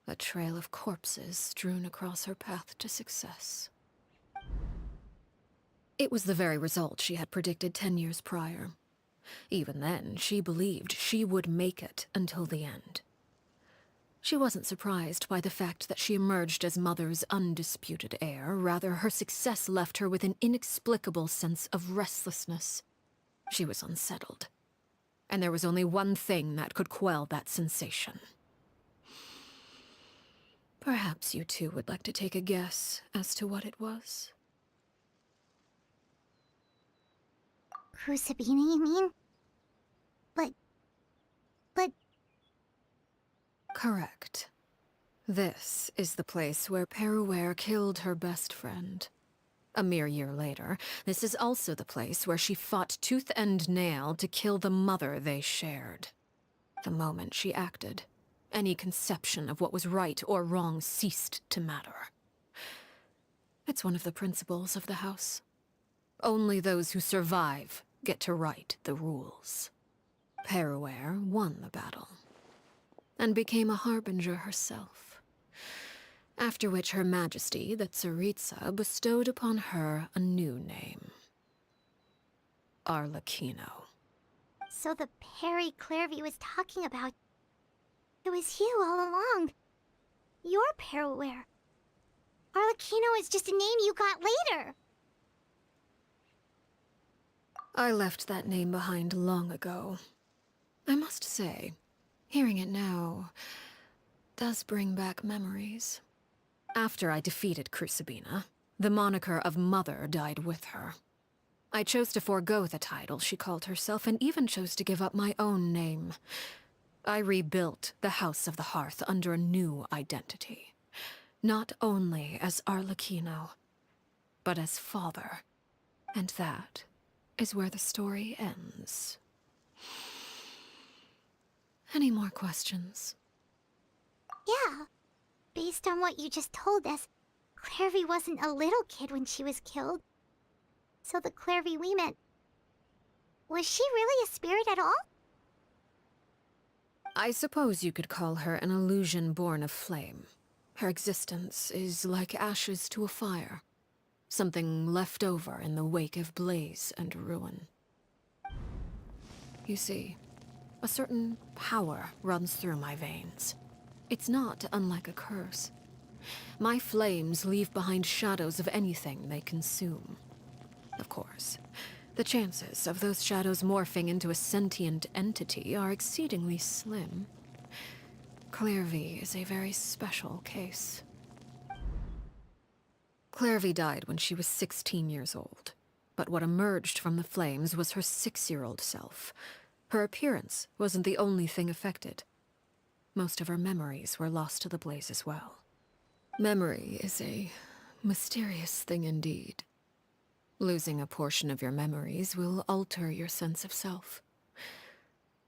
A trail of corpses strewn across her path to success. It was the very result she had predicted 10 years prior. Even then, she believed she would make it until the end. She wasn't surprised by the fact that she emerged as Mother's undisputed heir. Rather, her success left her with an inexplicable sense of restlessness. She was unsettled. And there was only one thing that could quell that sensation. Perhaps you two would like to take a guess as to what it was? Crucibina, you mean? But... Correct. This is the place where Peruere killed her best friend. A mere year later, this is also the place where she fought tooth and nail to kill the mother they shared. The moment she acted, any conception of what was right or wrong ceased to matter. It's one of the principles of the house. Only those who survive get to write the rules. Peruere won the battle, and became a harbinger herself. After which Her Majesty, the Tsaritsa, bestowed upon her a new name. Arlecchino. So the Perry Clairvy was talking about... It was you all along. You're Peruere. Arlecchino is just a name you got later. I left that name behind long ago. I must say, hearing it now does bring back memories. After I defeated Crucibina, the moniker of Mother died with her. I chose to forego the title she called herself, and even chose to give up my own name. I rebuilt the House of the Hearth under a new identity. Not only as Arlecchino, but as father. And that is where the story ends. Any more questions? Yeah. Based on what you just told us, Clairvy wasn't a little kid when she was killed. So the Clairvy we met... Was she really a spirit at all? I suppose you could call her an illusion born of flame. Her existence is like ashes to a fire. Something left over in the wake of blaze and ruin. You see, a certain power runs through my veins. It's not unlike a curse. My flames leave behind shadows of anything they consume. Of course, the chances of those shadows morphing into a sentient entity are exceedingly slim. Clairvy is a very special case. Clairvy died when she was 16 years old, but what emerged from the flames was her 6-year-old self. Her appearance wasn't the only thing affected. Most of her memories were lost to the blaze as well. Memory is a mysterious thing indeed. Losing a portion of your memories will alter your sense of self.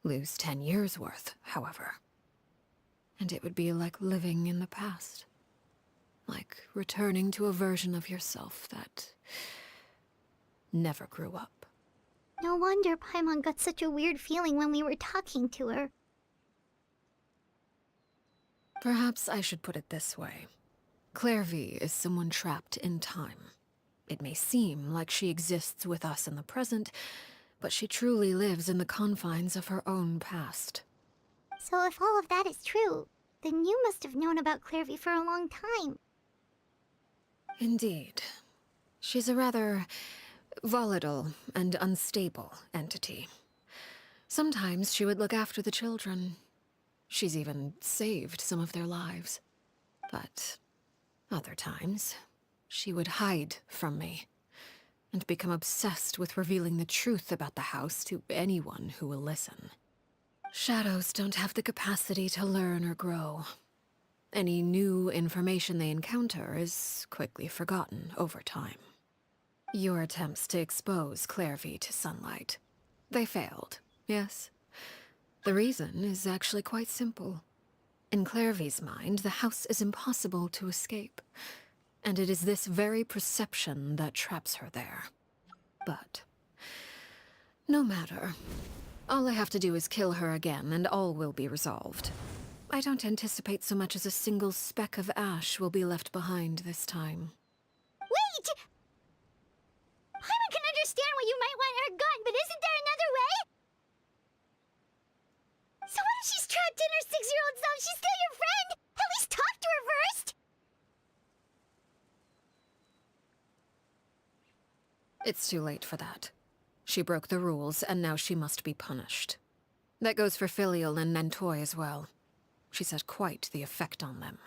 Lose 10 years' worth, however, and it would be like living in the past. Like returning to a version of yourself that never grew up. No wonder Paimon got such a weird feeling when we were talking to her. Perhaps I should put it this way. Clairvy is someone trapped in time. It may seem like she exists with us in the present, but she truly lives in the confines of her own past. So if all of that is true, then you must have known about Clairvy for a long time. Indeed. She's a rather volatile and unstable entity. Sometimes she would look after the children. She's even saved some of their lives. But other times, she would hide from me and become obsessed with revealing the truth about the house to anyone who will listen. Shadows don't have the capacity to learn or grow. Any new information they encounter is quickly forgotten over time. Your attempts to expose Clairvy to sunlight, they failed, yes? The reason is actually quite simple. In Clairvy's mind, the house is impossible to escape, and it is this very perception that traps her there. But no matter. All I have to do is kill her again, and all will be resolved. I don't anticipate so much as a single speck of ash will be left behind this time. Wait! Paimon can understand why you might want her gone, but isn't there another way? So what if she's trapped in her 6-year-old self? She's still your friend! At least talk to her first! It's too late for that. She broke the rules, and now she must be punished. That goes for Filial and Nantoy as well. She's had quite the effect on them.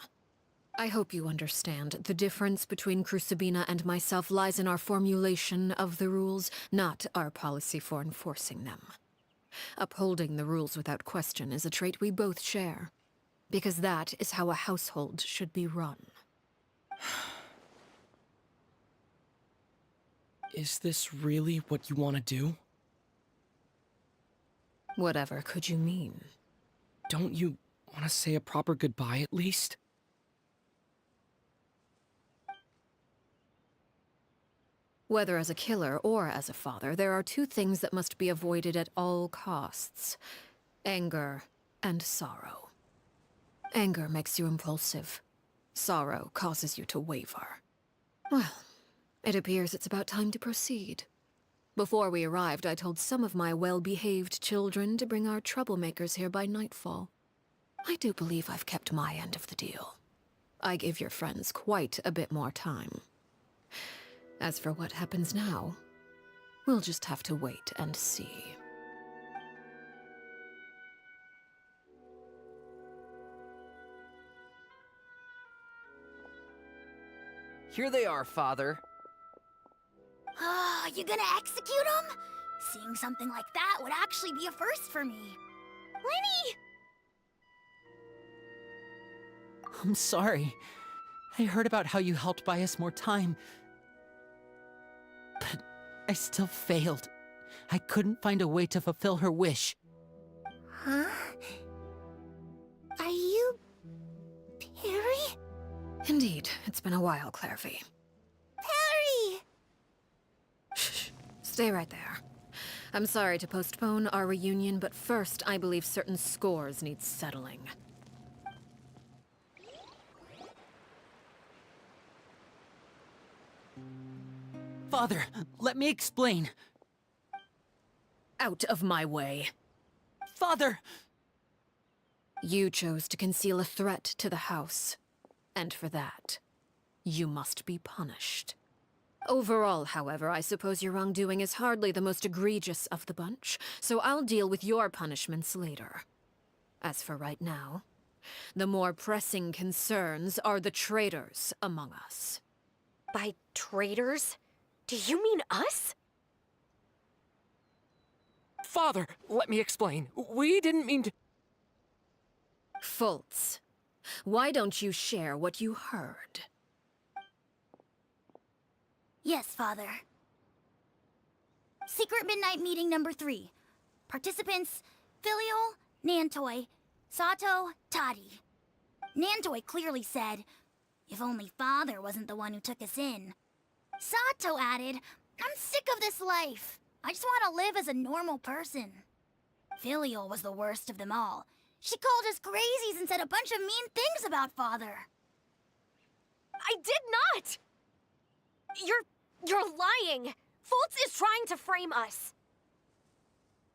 I hope you understand. The difference between Crucibina and myself lies in our formulation of the rules, not our policy for enforcing them. Upholding the rules without question is a trait we both share, because that is how a household should be run. Is this really what you want to do? Whatever could you mean? Don't you want to say a proper goodbye at least? Whether as a killer or as a father, there are two things that must be avoided at all costs: anger and sorrow. Anger makes you impulsive. Sorrow causes you to waver. Well, it appears it's about time to proceed. Before we arrived, I told some of my well-behaved children to bring our troublemakers here by nightfall. I do believe I've kept my end of the deal. I give your friends quite a bit more time. As for what happens now, we'll just have to wait and see. Here they are, Father. You gonna execute him? Seeing something like that would actually be a first for me. Lenny! I'm sorry. I heard about how you helped buy us more time. But I still failed. I couldn't find a way to fulfill her wish. Huh? Are you... Perry? Indeed, it's been a while, Clairvy. Perry! Shh, stay right there. I'm sorry to postpone our reunion, but first I believe certain scores need settling. Father, let me explain. Out of my way. Father! You chose to conceal a threat to the house. And for that, you must be punished. Overall, however, I suppose your wrongdoing is hardly the most egregious of the bunch, so I'll deal with your punishments later. As for right now, the more pressing concerns are the traitors among us. By traitors? Do you mean us? Father, let me explain. We didn't mean to... Fultz, why don't you share what you heard? Yes, Father. Secret Midnight Meeting number 3. Participants, Filial, Nantoi, Sato, Toddy. Nantoi clearly said, if only Father wasn't the one who took us in. Sato added, I'm sick of this life. I just want to live as a normal person. Filial was the worst of them all. She called us crazies and said a bunch of mean things about Father. I did not! You're lying! Fultz is trying to frame us!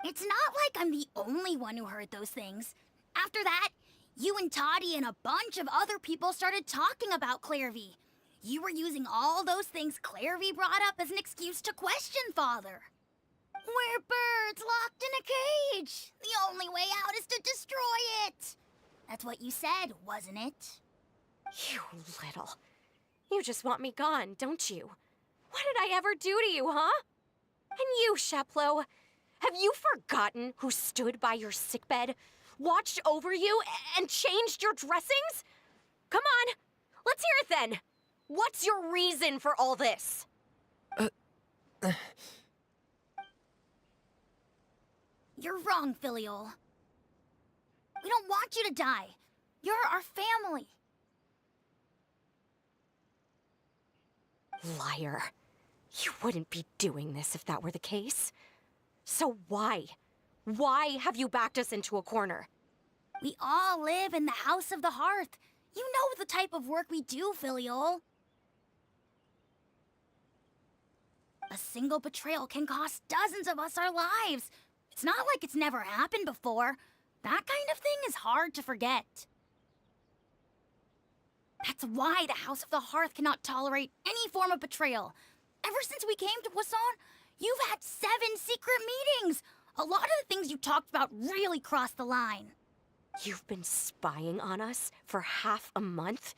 It's not like I'm the only one who heard those things. After that, you and Toddy and a bunch of other people started talking about Clairvy. You were using all those things Clairvy brought up as an excuse to question Father. We're birds locked in a cage. The only way out is to destroy it. That's what you said, wasn't it? You little... You just want me gone, don't you? What did I ever do to you, huh? And you, Sheplo, have you forgotten who stood by your sickbed, watched over you, and changed your dressings? Come on, let's hear it then. What's your reason for all this? You're wrong, Filial. We don't want you to die. You're our family. Liar. You wouldn't be doing this if that were the case. So why? Why have you backed us into a corner? We all live in the House of the Hearth. You know the type of work we do, Filial. A single betrayal can cost dozens of us our lives. It's not like it's never happened before. That kind of thing is hard to forget. That's why the House of the Hearth cannot tolerate any form of betrayal. Ever since we came to Poisson, you've had 7 secret meetings. A lot of the things you talked about really crossed the line. You've been spying on us for half a month?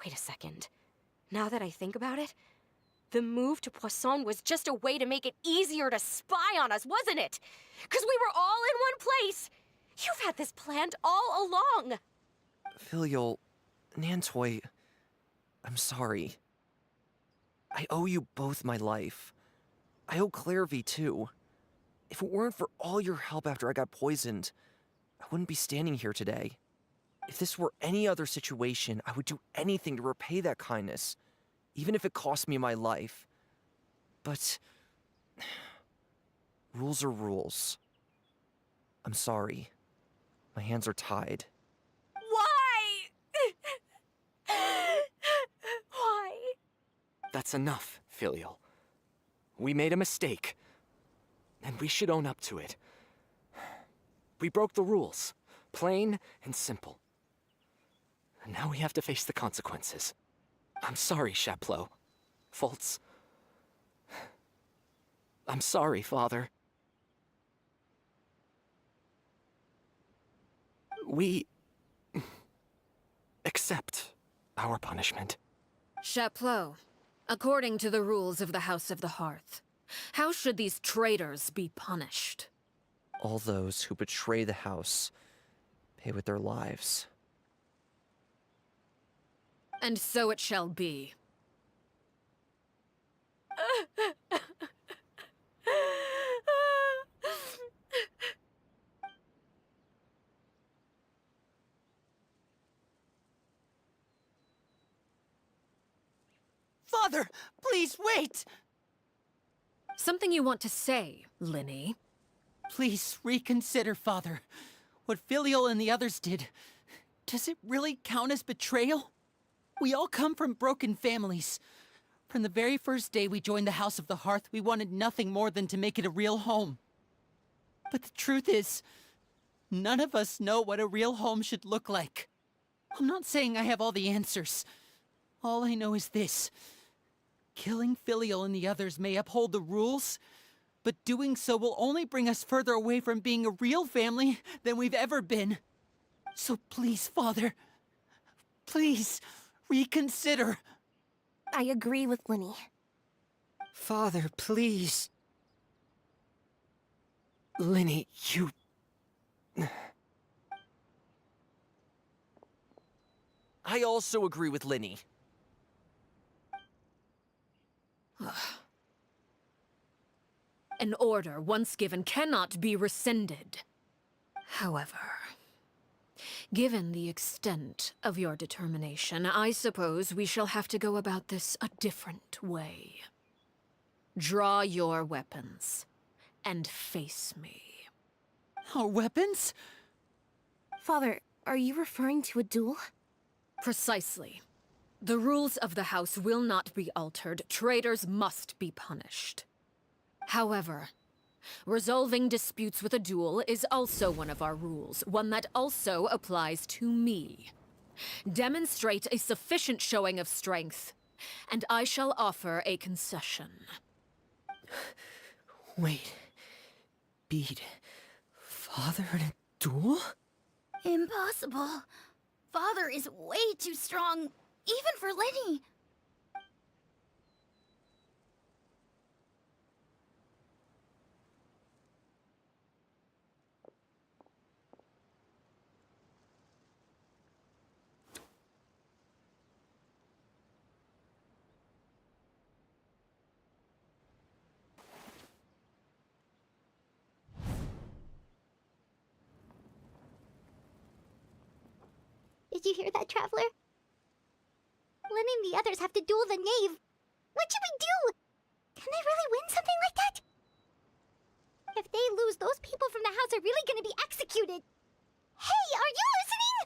Wait a second. Now that I think about it, the move to Poisson was just a way to make it easier to spy on us, wasn't it? Because we were all in one place. You've had this planned all along. Filial, Nantoi, I'm sorry. I owe you both my life. I owe Clairvy too. If it weren't for all your help after I got poisoned, I wouldn't be standing here today. If this were any other situation, I would do anything to repay that kindness, even if it cost me my life. But rules are rules. I'm sorry. My hands are tied. Why? Why? That's enough, Filial. We made a mistake, and we should own up to it. We broke the rules, plain and simple. And now we have to face the consequences. I'm sorry, Sheplo. Fultz. I'm sorry, Father. We accept our punishment. Chapleau, according to the rules of the House of the Hearth, how should these traitors be punished? All those who betray the house pay with their lives. And so it shall be. Father, please wait! Something you want to say, Linny? Please reconsider, Father. What Filial and the others did, does it really count as betrayal? We all come from broken families. From the very first day we joined the House of the Hearth, we wanted nothing more than to make it a real home. But the truth is, none of us know what a real home should look like. I'm not saying I have all the answers. All I know is this. Killing Filial and the others may uphold the rules, but doing so will only bring us further away from being a real family than we've ever been. So please, Father, please, reconsider. I agree with Linny. Father, please. Linny, you... I also agree with Linny. An order once given cannot be rescinded. However, given the extent of your determination, I suppose we shall have to go about this a different way. Draw your weapons and face me. Our weapons? Father, are you referring to a duel? Precisely. The rules of the house will not be altered. Traitors must be punished. However, resolving disputes with a duel is also one of our rules, one that also applies to me. Demonstrate a sufficient showing of strength, and I shall offer a concession. Wait. Beat Father in a duel? Impossible. Father is way too strong, even for Linny. Did you hear that, Traveler? Lenny and the others have to duel the knave. What should we do? Can they really win something like that? If they lose, those people from the house are really gonna be executed. Hey, are you listening?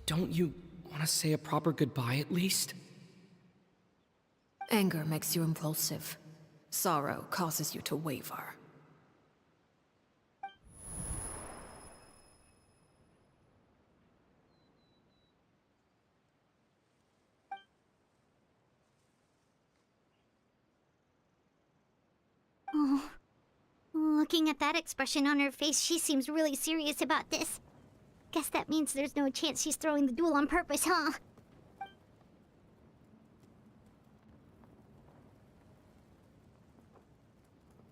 Don't you want to say a proper goodbye at least? Anger makes you impulsive. Sorrow causes you to waver. Oh. Looking at that expression on her face, she seems really serious about this. Guess that means there's no chance she's throwing the duel on purpose, huh?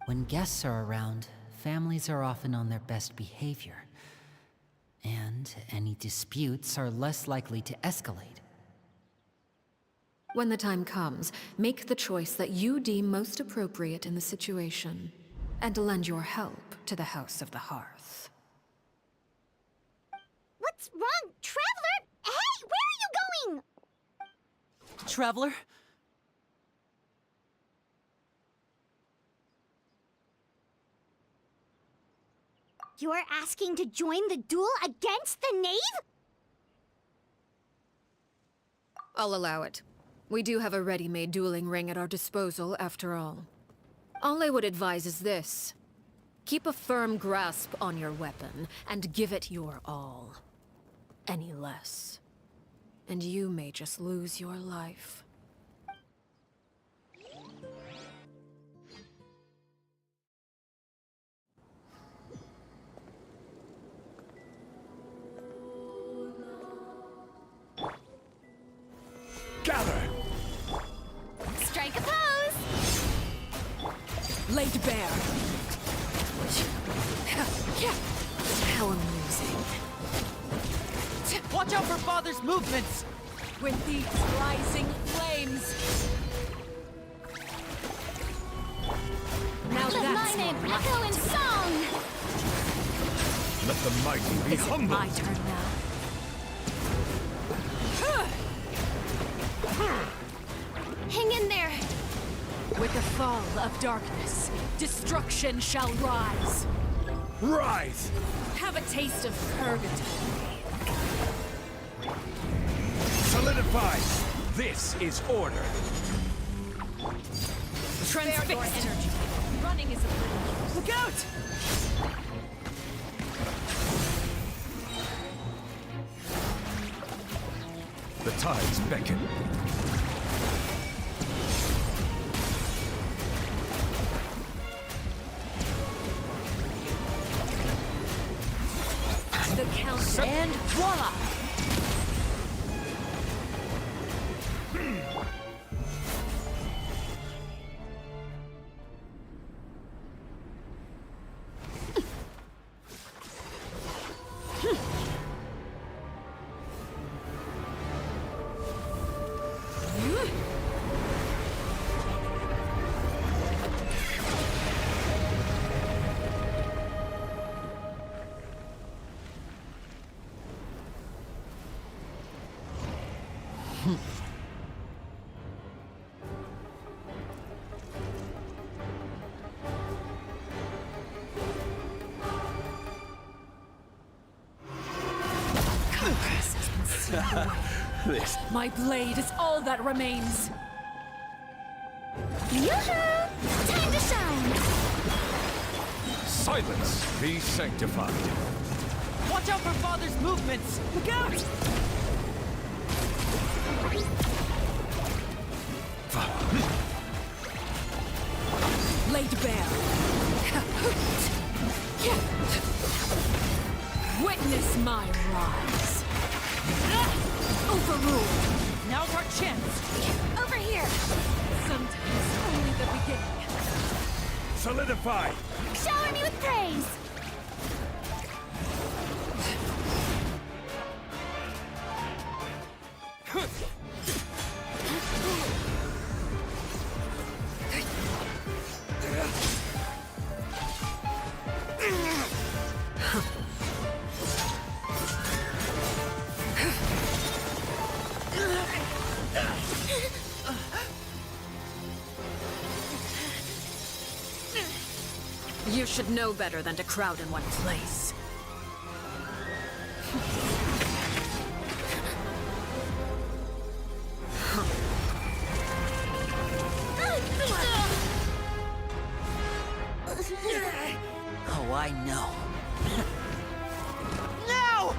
When guests are around, families are often on their best behavior. And any disputes are less likely to escalate. When the time comes, make the choice that you deem most appropriate in the situation, and lend your help to the House of the Hearth. What's wrong, Traveler? Hey, where are you going? Traveler? You're asking to join the duel against the knave? I'll allow it. We do have a ready-made dueling ring at our disposal, after all. All I would advise is this. Keep a firm grasp on your weapon, and give it your all. Any less, and you may just lose your life. Gather! Strike a pose! Laid bare. How amusing. Watch out for Father's movements! With these rising flames. Now Let that's my name more like echo in song! Let the mighty be Is it humble! my turn now? Hang in there! With the fall of darkness, destruction shall rise. Rise! Have a taste of purgatory. Solidify! This is order! Transfix energy. Running is a little. Look out! The tides beckon. The count and voila! This. My blade is all that remains. Yoo-hoo! Time to shine! Silence be sanctified. Watch out for Father's movements! Look out! Laid bare. Witness my rise. Overruled. Now's our chance! Over here! Sometimes only the beginning. Solidify. Shower me with praise! You should know better than to crowd in one place. Oh, I know. No!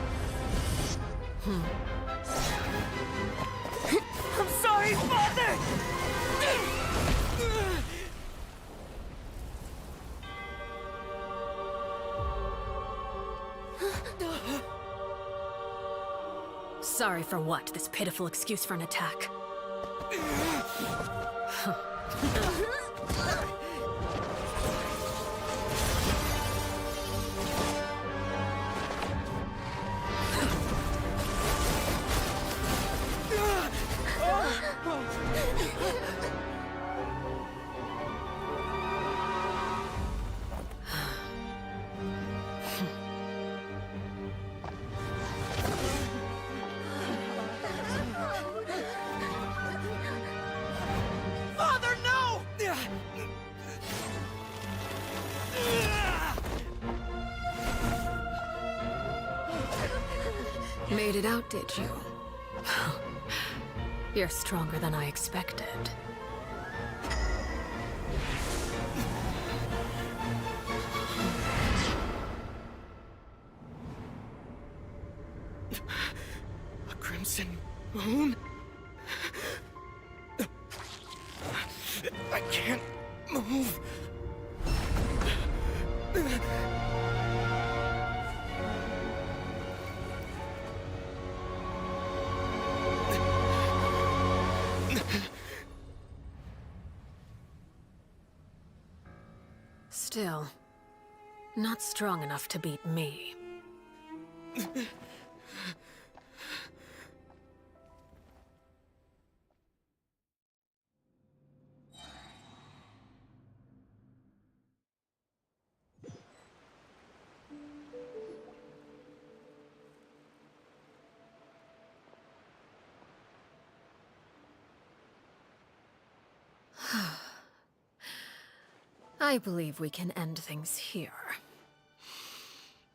I'm sorry, Father! Sorry for what? This pitiful excuse for an attack. Father, no! Made it out, did you? You're stronger than I expected. A crimson moon? I can't move. Still, not strong enough to beat me. I believe we can end things here.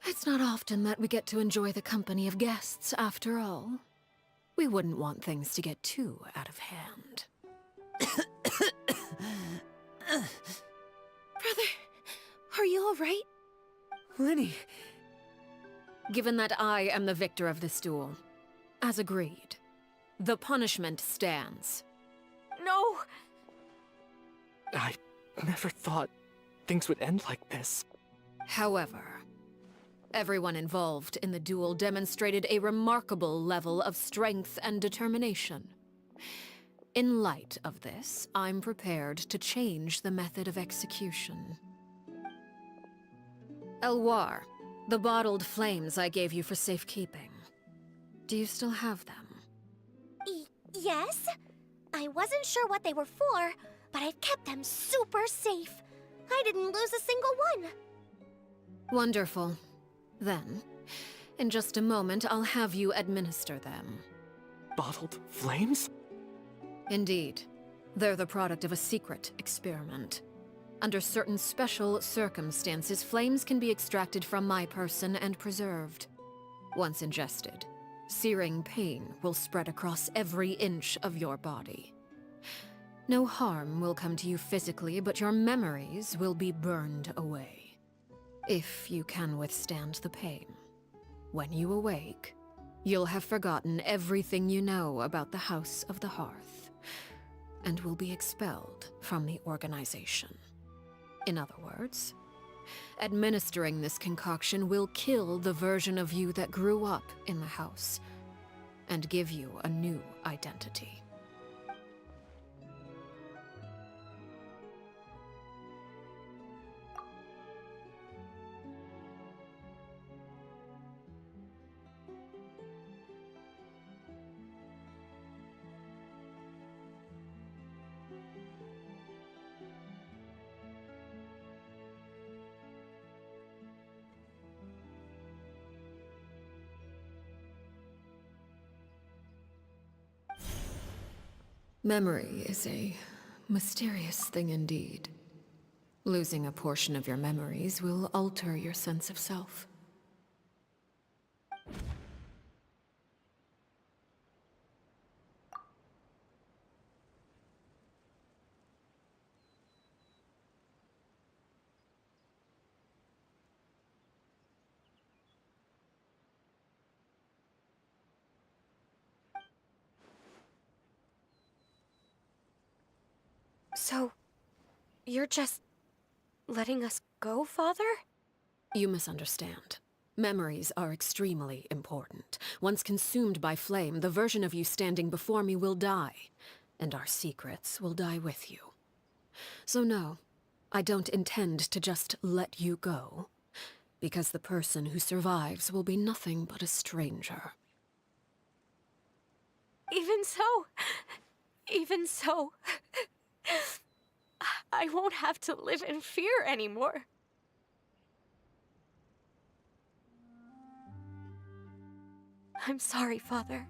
It's not often that we get to enjoy the company of guests, after all. We wouldn't want things to get too out of hand. Brother, are you all right? Lenny! Given that I am the victor of this duel, as agreed, The punishment stands. No! I never thought things would end like this. However, everyone involved in the duel demonstrated a remarkable level of strength and determination. In light of this, I'm prepared to change the method of execution. Elwar, the bottled flames I gave you for safekeeping. Do you still have them? Yes? I wasn't sure what they were for, but I've kept them super safe. I didn't lose a single one. Wonderful. Then, in just a moment, I'll have you administer them. Bottled flames? Indeed. They're the product of a secret experiment. Under certain special circumstances, flames can be extracted from my person and preserved. Once ingested, searing pain will spread across every inch of your body. No harm will come to you physically, but your memories will be burned away. If you can withstand the pain. When you awake, you'll have forgotten everything you know about the House of the Hearth, and will be expelled from the organization. In other words, administering this concoction will kill the version of you that grew up in the house, and give you a new identity. Memory is a mysterious thing indeed. Losing a portion of your memories will alter your sense of self. So, you're just letting us go, Father? You misunderstand. Memories are extremely important. Once consumed by flame, the version of you standing before me will die, and our secrets will die with you. So no, I don't intend to just let you go, because the person who survives will be nothing but a stranger. Even so, I won't have to live in fear anymore. I'm sorry, Father.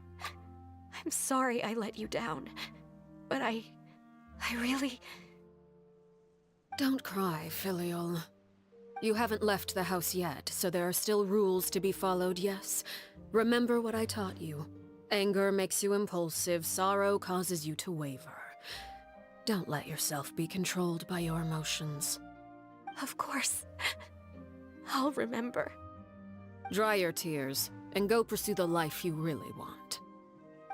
I'm sorry I let you down. But I really... Don't cry, Filial. You haven't left the house yet, so there are still rules to be followed, yes? Remember what I taught you. Anger makes you impulsive, sorrow causes you to waver. Don't let yourself be controlled by your emotions. Of course. I'll remember. Dry your tears, and go pursue the life you really want.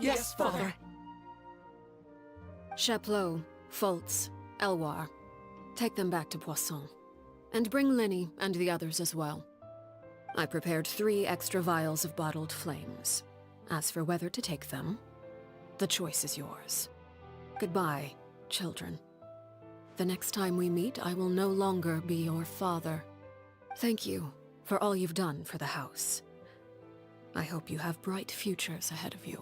Yes, Father. Chaplot, Fultz, Elwar. Take them back to Poisson. And bring Linny and the others as well. I prepared 3 extra vials of bottled flames. As for whether to take them, the choice is yours. Goodbye, children. The next time we meet, I will no longer be your father. Thank you for all you've done for the house. I hope you have bright futures ahead of you.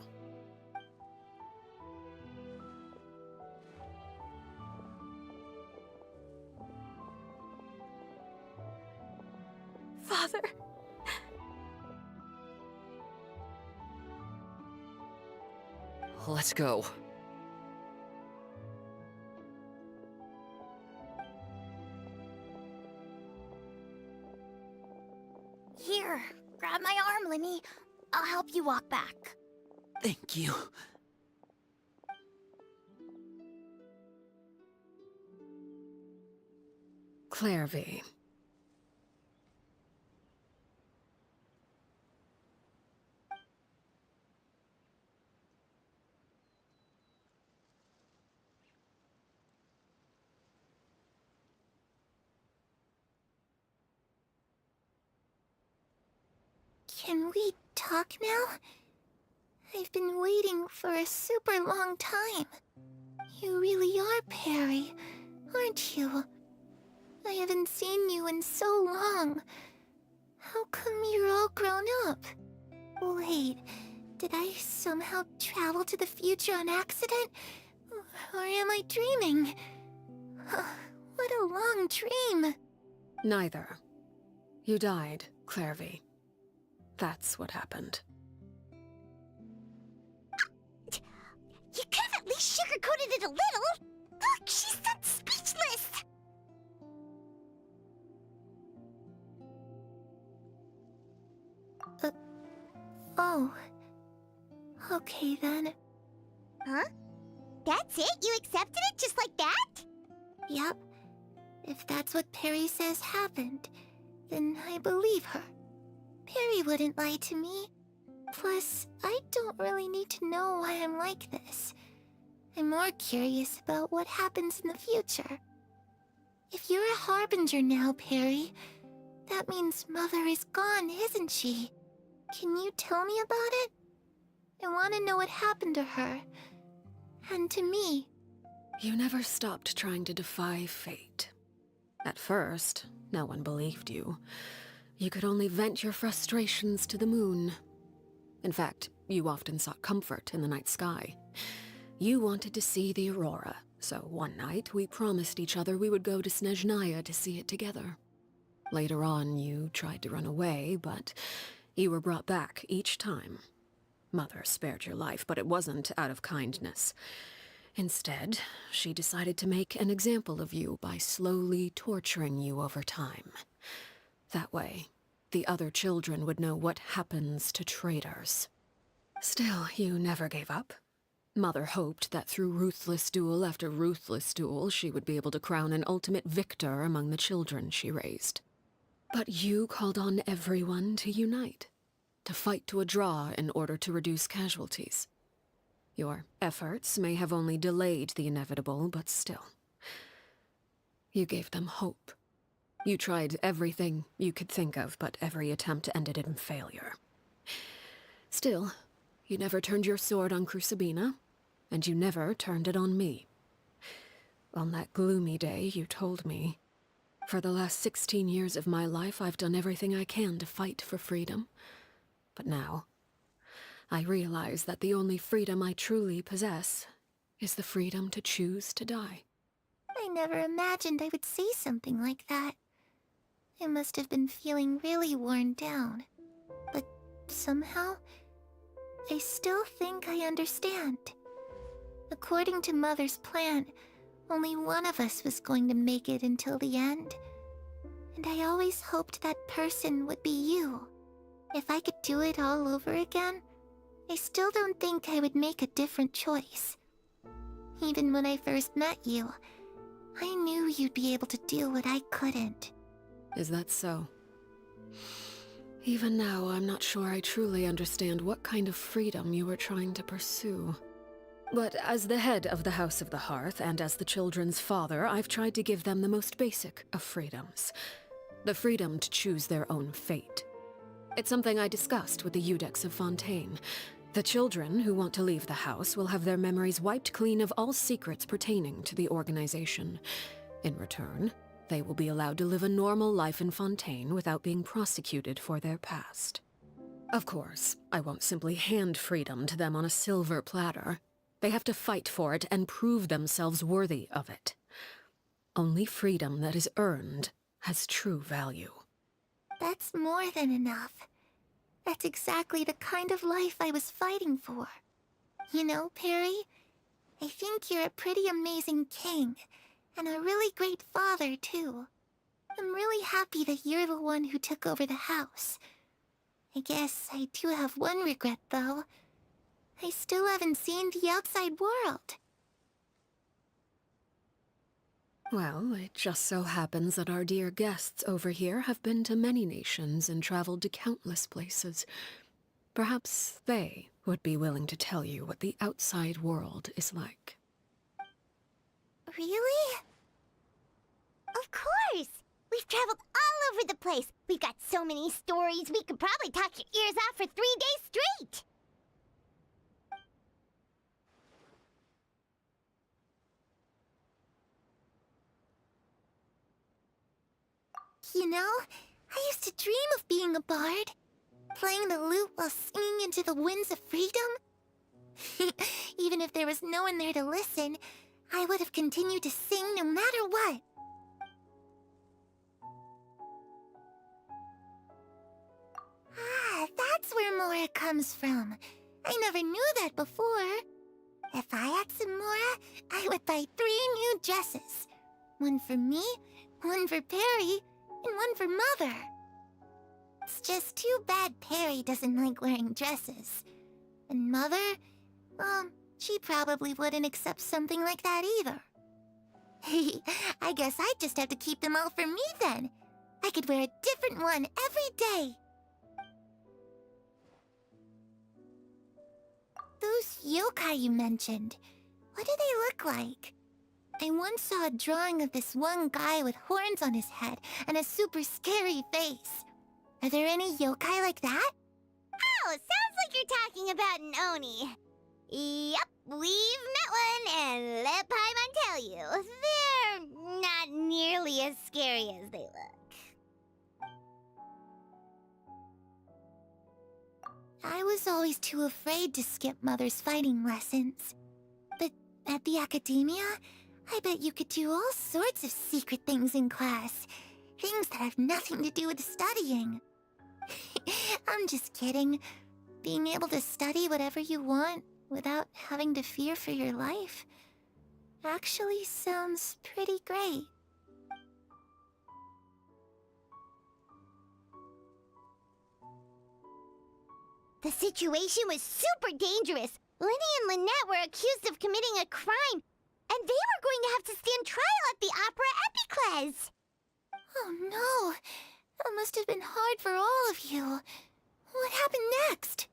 Father. Let's go. Here, grab my arm, Linny. I'll help you walk back. Thank you. Clairvy. Can we talk now? I've been waiting for a super long time. You really are Perry, aren't you? I haven't seen you in so long. How come you're all grown up? Wait, did I somehow travel to the future on accident? Or am I dreaming? What a long dream. Neither. You died, Clairvy. That's what happened. You could have at least sugarcoated it a little. Look, she's so speechless. Oh. Okay then. Huh? That's it? You accepted it just like that? Yep. If that's what Perry says happened, then I believe her. Perry wouldn't lie to me. Plus, I don't really need to know why I'm like this. I'm more curious about what happens in the future. If you're a Harbinger now, Perry, that means Mother is gone, isn't she? Can you tell me about it? I want to know what happened to her. And to me. You never stopped trying to defy fate. At first, no one believed you. You could only vent your frustrations to the moon. In fact, you often sought comfort in the night sky. You wanted to see the aurora, so one night we promised each other we would go to Snezhnaya to see it together. Later on, you tried to run away, but you were brought back each time. Mother spared your life, but it wasn't out of kindness. Instead, she decided to make an example of you by slowly torturing you over time. That way, the other children would know what happens to traitors. Still, you never gave up. Mother hoped that through ruthless duel after ruthless duel, she would be able to crown an ultimate victor among the children she raised. But you called on everyone to unite, to fight to a draw in order to reduce casualties. Your efforts may have only delayed the inevitable, but still. You gave them hope. You tried everything you could think of, but every attempt ended in failure. Still, you never turned your sword on Crucibina, and you never turned it on me. On that gloomy day, you told me, "For the last 16 years of my life, I've done everything I can to fight for freedom. But now, I realize that the only freedom I truly possess is the freedom to choose to die." I never imagined I would say something like that. I must have been feeling really worn down. But somehow, I still think I understand. According to Mother's plan, only one of us was going to make it until the end. And I always hoped that person would be you. If I could do it all over again, I still don't think I would make a different choice. Even when I first met you, I knew you'd be able to do what I couldn't. Is that so? Even now, I'm not sure I truly understand what kind of freedom you were trying to pursue. But as the head of the House of the Hearth, and as the children's father, I've tried to give them the most basic of freedoms. The freedom to choose their own fate. It's something I discussed with the Iudex of Fontaine. The children who want to leave the house will have their memories wiped clean of all secrets pertaining to the organization. In return, they will be allowed to live a normal life in Fontaine without being prosecuted for their past. Of course, I won't simply hand freedom to them on a silver platter. They have to fight for it and prove themselves worthy of it. Only freedom that is earned has true value. That's more than enough. That's exactly the kind of life I was fighting for. You know, Perry, I think you're a pretty amazing king, and a really great father, too. I'm really happy that you're the one who took over the house. I guess I do have one regret, though. I still haven't seen the outside world. Well, it just so happens that our dear guests over here have been to many nations and traveled to countless places. Perhaps they would be willing to tell you what the outside world is like. Really? Of course! We've traveled all over the place. We've got so many stories, we could probably talk your ears off for 3 days straight. You know, I used to dream of being a bard. Playing the lute while singing into the winds of freedom. Even if there was no one there to listen, I would have continued to sing no matter what. Ah, that's where Mora comes from. I never knew that before. If I had some Mora, I would buy 3 new dresses. One for me, one for Perry, and one for Mother. It's just too bad Perry doesn't like wearing dresses. And Mother, well, she probably wouldn't accept something like that either. I guess I'd just have to keep them all for me then. I could wear a different one every day. Those yokai you mentioned, what do they look like? I once saw a drawing of this one guy with horns on his head and a super scary face. Are there any yokai like that? Oh, sounds like you're talking about an Oni. Yep, we've met one, and let Paimon tell you, they're not nearly as scary as they look. I was always too afraid to skip Mother's fighting lessons. But at the academia, I bet you could do all sorts of secret things in class. Things that have nothing to do with studying. I'm just kidding. Being able to study whatever you want without having to fear for your life actually sounds pretty great. The situation was super dangerous. Lenny and Lynette were accused of committing a crime, and they were going to have to stand trial at the Opera Epicles. Oh no, that must have been hard for all of you. What happened next?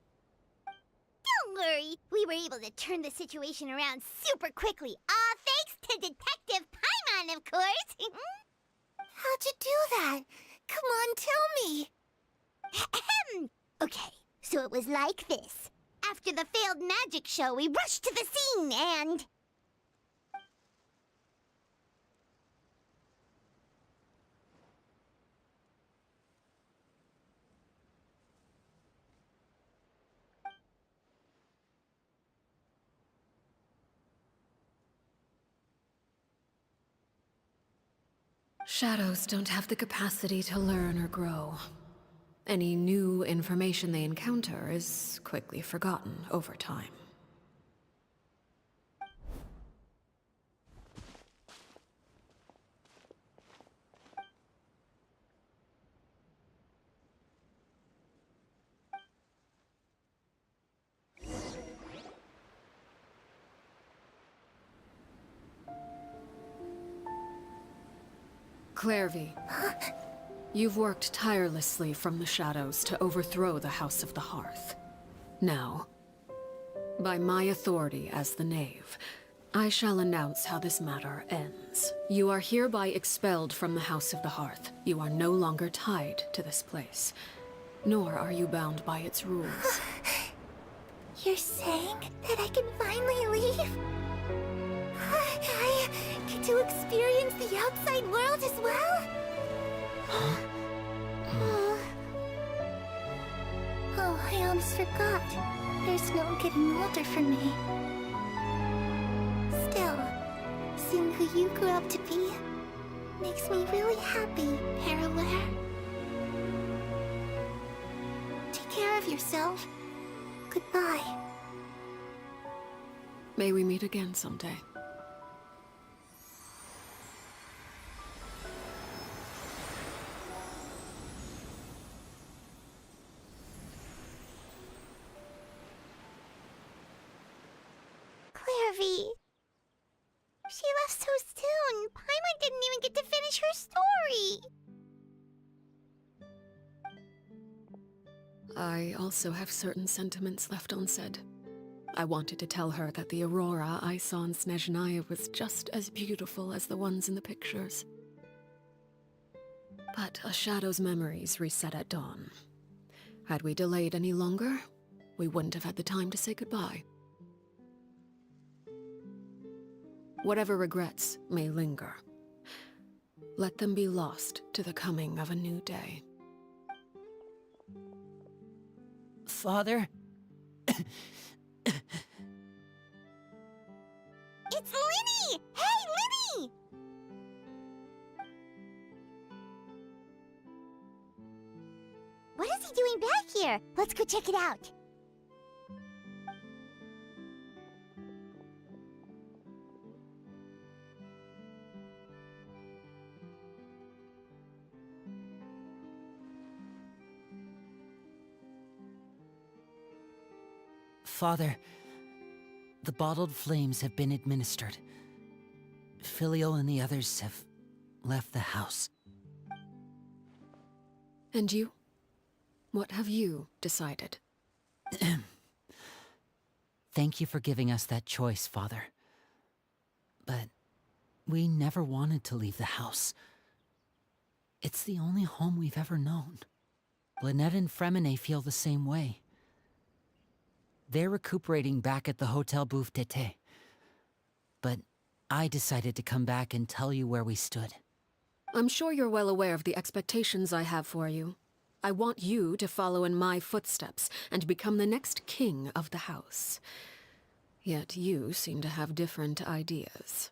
Don't worry, we were able to turn the situation around super quickly, all thanks to Detective Paimon, of course. How'd you do that? Come on, tell me. Okay, so it was like this. After the failed magic show, we rushed to the scene and... Shadows don't have the capacity to learn or grow. Any new information they encounter is quickly forgotten over time. Clairvy, you've worked tirelessly from the shadows to overthrow the House of the Hearth. Now, by my authority as the Knave, I shall announce how this matter ends. You are hereby expelled from the House of the Hearth. You are no longer tied to this place, nor are you bound by its rules. You're saying that I can finally leave? I get to experience the outside world as well? Oh, I almost forgot. There's no getting older for me. Still, seeing who you grew up to be makes me really happy, Paraware. Take care of yourself. Goodbye. May we meet again someday. Clairvy. She left so soon. Paimon didn't even get to finish her story. I also have certain sentiments left unsaid. I wanted to tell her that the aurora I saw in Snezhnaya was just as beautiful as the ones in the pictures. But a shadow's memories reset at dawn. Had we delayed any longer, we wouldn't have had the time to say goodbye. Whatever regrets may linger, let them be lost to the coming of a new day. Father? It's Linny! Hey, Linny! What is he doing back here? Let's go check it out. Father, the bottled flames have been administered. Filio and the others have left the house. And you? What have you decided? Thank you for giving us that choice, Father. But we never wanted to leave the house. It's the only home we've ever known. Lynette and Fremine feel the same way. They're recuperating back at the Hotel Bouffe d'été. But I decided to come back and tell you where we stood. I'm sure you're well aware of the expectations I have for you. I want you to follow in my footsteps and become the next king of the house. Yet you seem to have different ideas.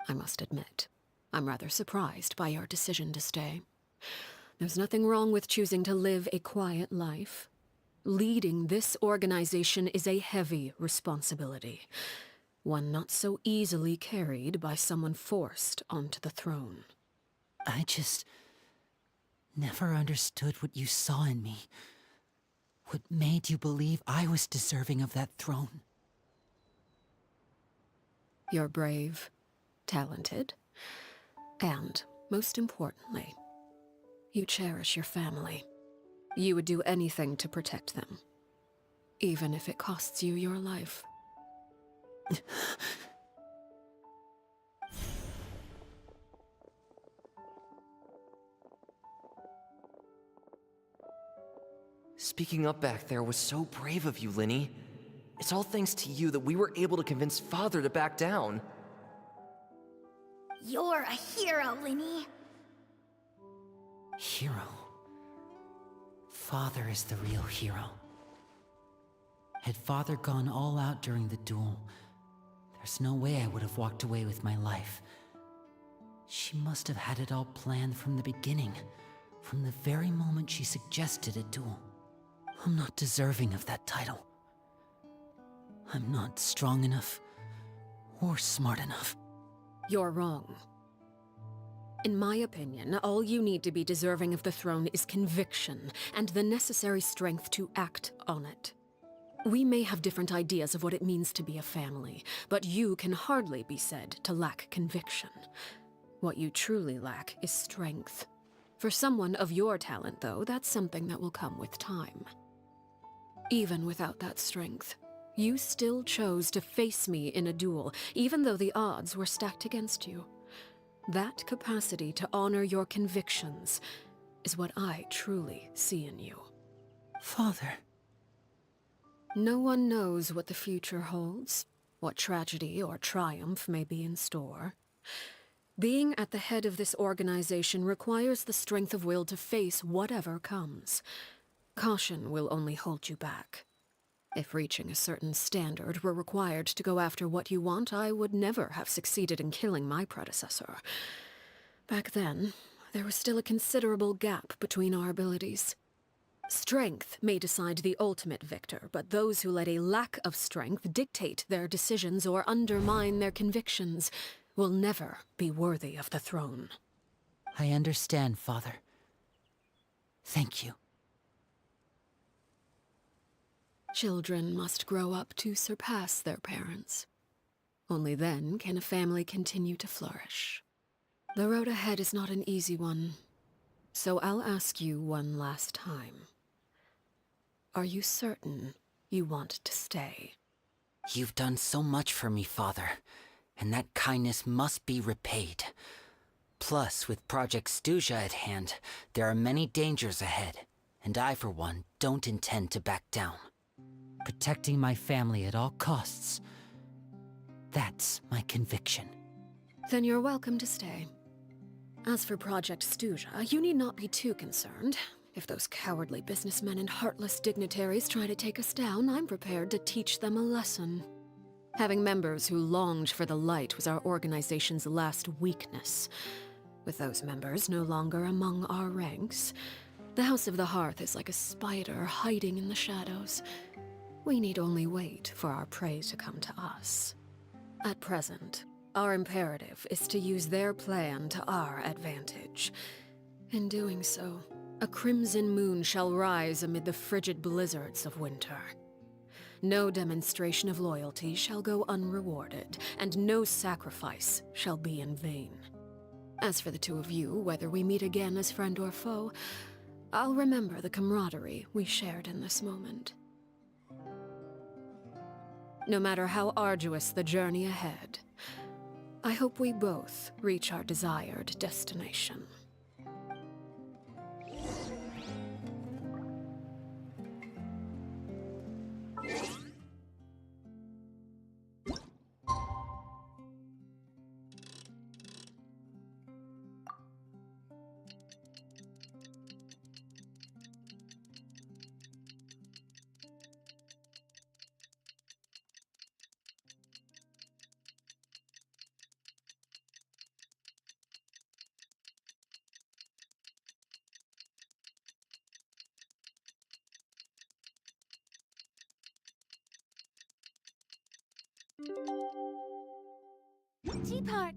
I must admit, I'm rather surprised by your decision to stay. There's nothing wrong with choosing to live a quiet life. Leading this organization is a heavy responsibility, one not so easily carried by someone forced onto the throne. I just never understood what you saw in me. What made you believe I was deserving of that throne? You're brave, talented, and, most importantly, you cherish your family. You would do anything to protect them, even if it costs you your life. Speaking up back there was so brave of you, Linny. It's all thanks to you that we were able to convince Father to back down. You're a hero, Linny. Hero? Father is the real hero. Had Father gone all out during the duel, there's no way I would have walked away with my life. She must have had it all planned from the beginning, from the very moment she suggested a duel. I'm not deserving of that title. I'm not strong enough or smart enough. You're wrong. In my opinion, all you need to be deserving of the throne is conviction and the necessary strength to act on it. We may have different ideas of what it means to be a family, but you can hardly be said to lack conviction. What you truly lack is strength. For someone of your talent, though, that's something that will come with time. Even without that strength, you still chose to face me in a duel, even though the odds were stacked against you. That capacity to honor your convictions is what I truly see in you. Father. No one knows what the future holds, what tragedy or triumph may be in store. Being at the head of this organization requires the strength of will to face whatever comes. Caution will only hold you back. If reaching a certain standard were required to go after what you want, I would never have succeeded in killing my predecessor. Back then, there was still a considerable gap between our abilities. Strength may decide the ultimate victor, but those who let a lack of strength dictate their decisions or undermine their convictions will never be worthy of the throne. I understand, Father. Thank you. Children must grow up to surpass their parents. Only then can a family continue to flourish. The road ahead is not an easy one, so I'll ask you one last time. Are you certain you want to stay? You've done so much for me, Father, and that kindness must be repaid. Plus, with Project Stuja at hand, there are many dangers ahead, and I, for one, don't intend to back down. Protecting my family at all costs. That's my conviction. Then you're welcome to stay. As for Project Stuja, you need not be too concerned. If those cowardly businessmen and heartless dignitaries try to take us down, I'm prepared to teach them a lesson. Having members who longed for the light was our organization's last weakness. With those members no longer among our ranks, the House of the Hearth is like a spider hiding in the shadows. We need only wait for our prey to come to us. At present, our imperative is to use their plan to our advantage. In doing so, a crimson moon shall rise amid the frigid blizzards of winter. No demonstration of loyalty shall go unrewarded, and no sacrifice shall be in vain. As for the two of you, whether we meet again as friend or foe, I'll remember the camaraderie we shared in this moment. No matter how arduous the journey ahead, I hope we both reach our desired destination. Teapot,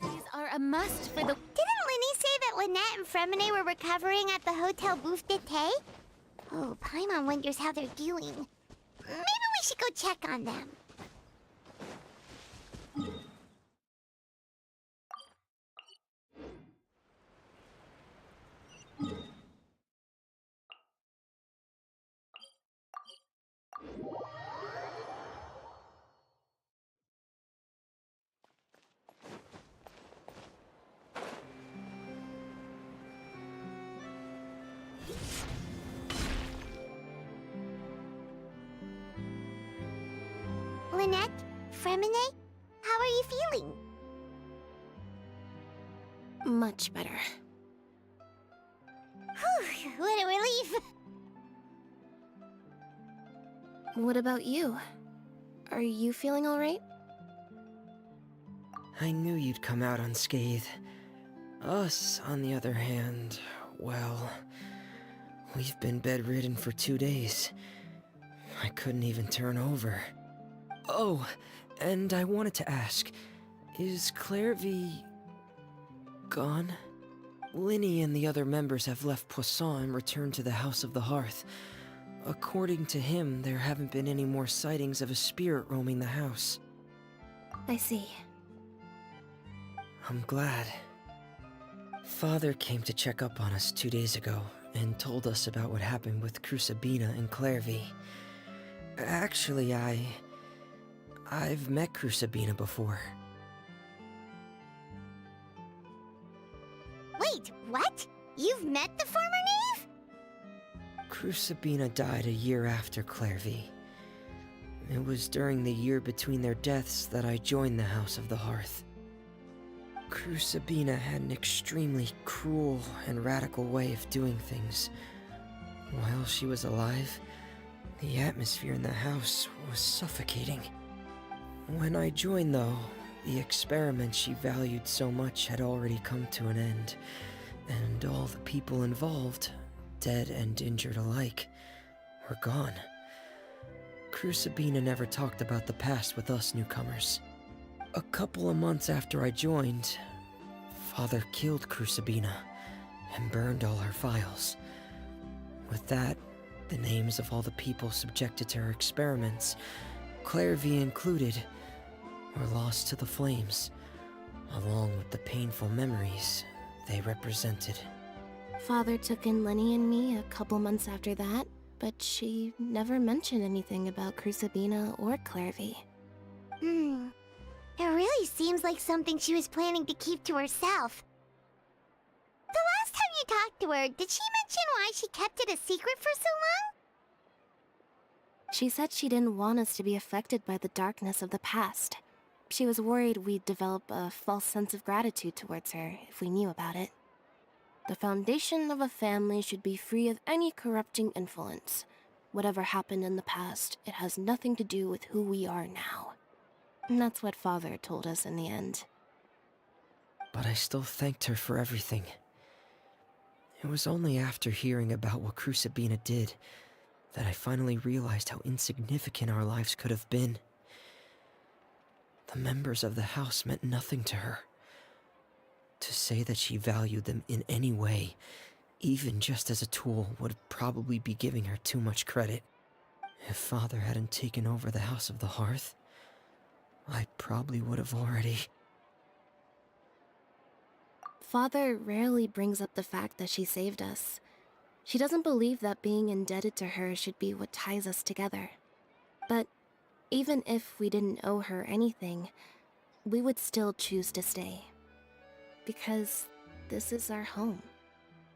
these are a must for the... Didn't Linny say that Lynette and Fremine were recovering at the Hotel Bouffe d'été? Oh, Paimon wonders how they're doing. Maybe we should go check on them. Lynette? Fremine? How are you feeling? Much better. Whew, what a relief! What about you? Are you feeling alright? I knew you'd come out unscathed. Us, on the other hand, well... We've been bedridden for 2 days. I couldn't even turn over. Oh, and I wanted to ask, is Clairvy... gone? Linny and the other members have left Poisson and returned to the House of the Hearth. According to him, there haven't been any more sightings of a spirit roaming the house. I see. I'm glad. Father came to check up on us 2 days ago and told us about what happened with Crucibina and Clairvy. Actually, I've met Crucibina before. Wait, what? You've met the former knave? Crucibina died a year after Clairvy. It was during the year between their deaths that I joined the House of the Hearth. Crucibina had an extremely cruel and radical way of doing things. While she was alive, the atmosphere in the house was suffocating. When I joined, though, the experiment she valued so much had already come to an end, and all the people involved, dead and injured alike, were gone. Crucibina never talked about the past with us newcomers. A couple of months after I joined, Father killed Crucibina and burned all her files. With that, the names of all the people subjected to her experiments, Clairvy included, were lost to the flames, along with the painful memories they represented. Father took in Lenny and me a couple months after that, but she never mentioned anything about Crucibina or Clairvy. It really seems like something she was planning to keep to herself. I talked to her, did she mention why she kept it a secret for so long? She said she didn't want us to be affected by the darkness of the past. She was worried we'd develop a false sense of gratitude towards her if we knew about it. The foundation of a family should be free of any corrupting influence. Whatever happened in the past, it has nothing to do with who we are now. And that's what Father told us in the end. But I still thanked her for everything. It was only after hearing about what Crucibina did that I finally realized how insignificant our lives could have been. The members of the house meant nothing to her. To say that she valued them in any way, even just as a tool, would probably be giving her too much credit. If Father hadn't taken over the House of the Hearth, I probably would have already... Father rarely brings up the fact that she saved us. She doesn't believe that being indebted to her should be what ties us together. But even if we didn't owe her anything, we would still choose to stay. Because this is our home.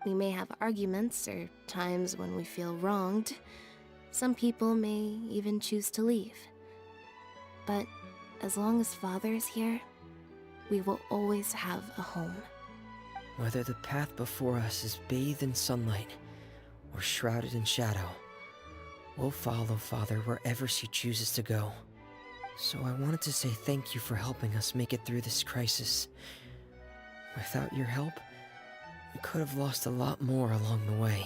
We may have arguments or times when we feel wronged. Some people may even choose to leave. But as long as Father is here, we will always have a home. Whether the path before us is bathed in sunlight or shrouded in shadow, we'll follow Father wherever she chooses to go. So I wanted to say thank you for helping us make it through this crisis. Without your help, we could have lost a lot more along the way.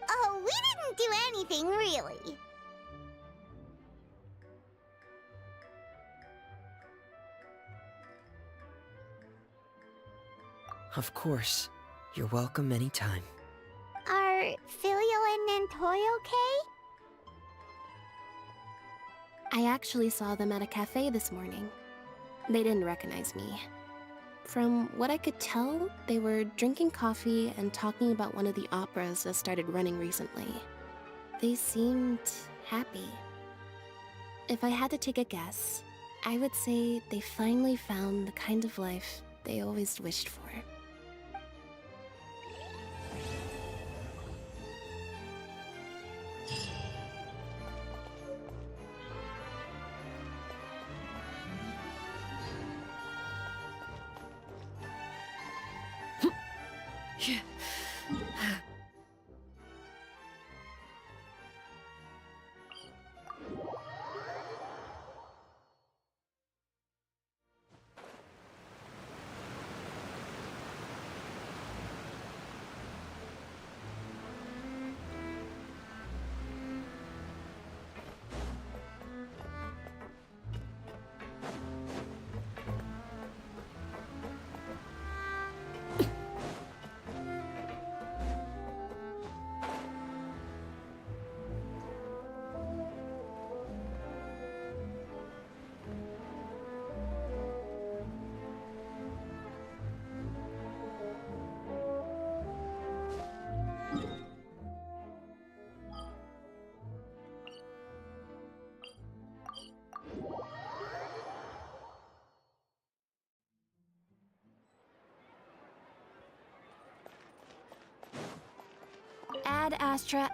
Oh, we didn't do anything, really. Of course. You're welcome anytime. Are Filial and Nantoy okay? I actually saw them at a cafe this morning. They didn't recognize me. From what I could tell, they were drinking coffee and talking about one of the operas that started running recently. They seemed happy. If I had to take a guess, I would say they finally found the kind of life they always wished for. Ad Astra.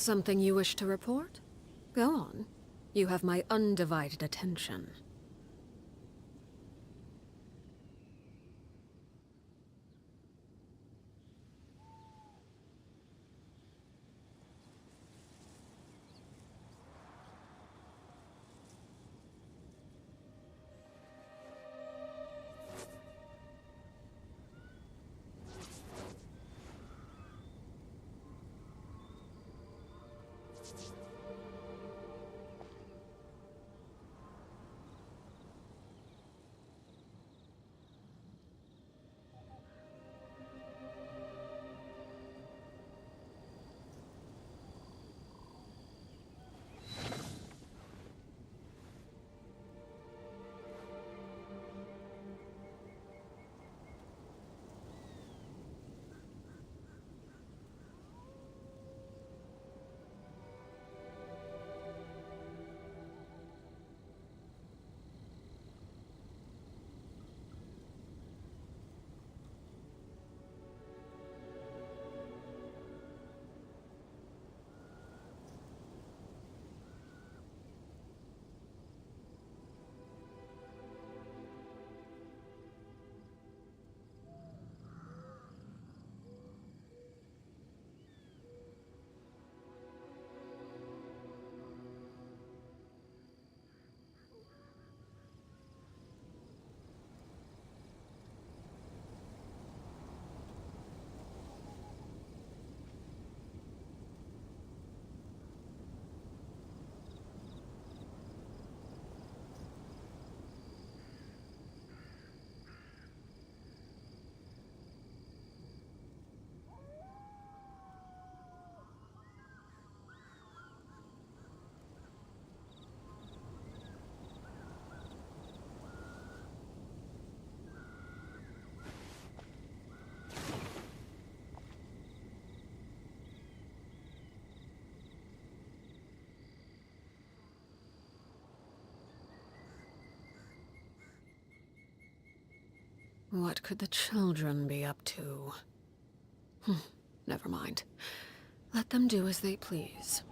Something you wish to report? Go on. You have my undivided attention. What could the children be up to? Never mind. Let them do as they please.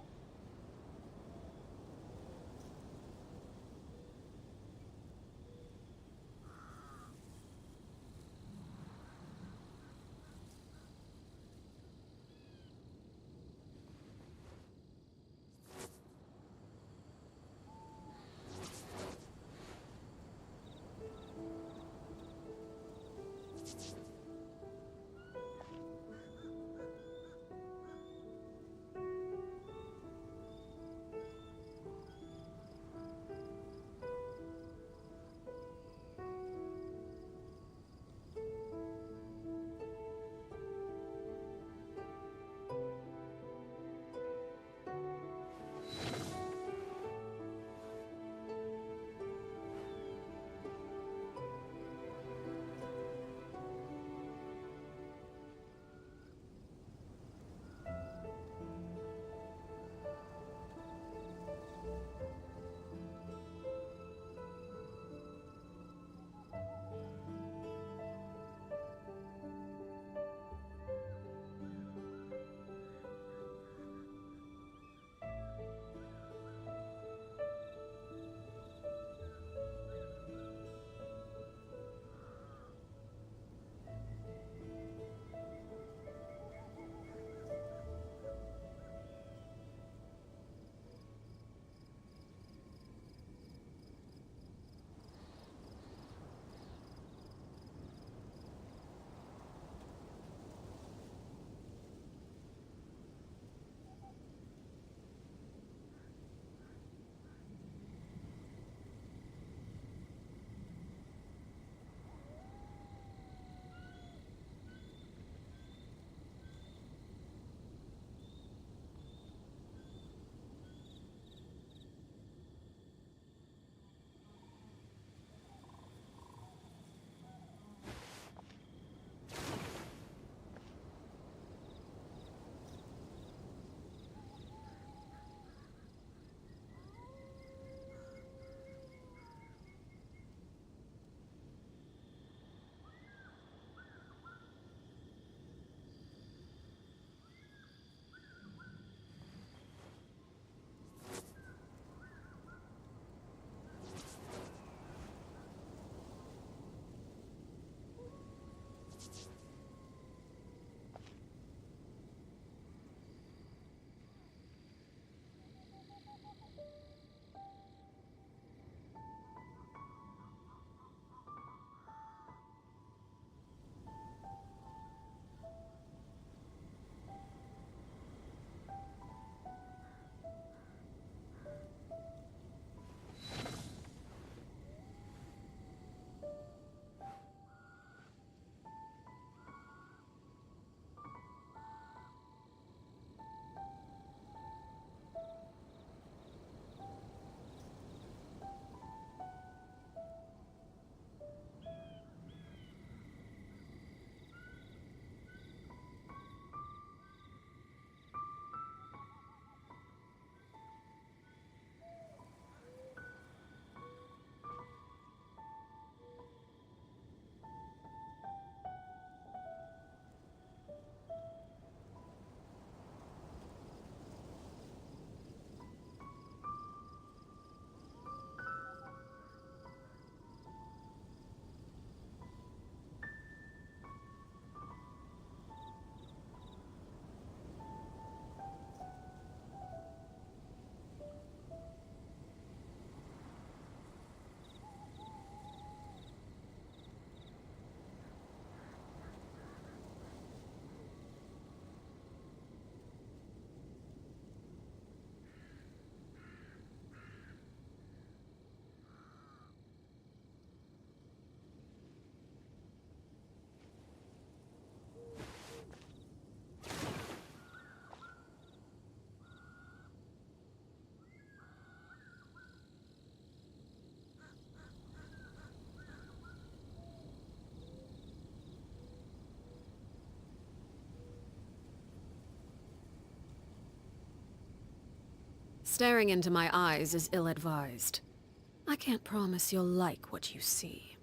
Staring into my eyes is ill-advised. I can't promise you'll like what you see.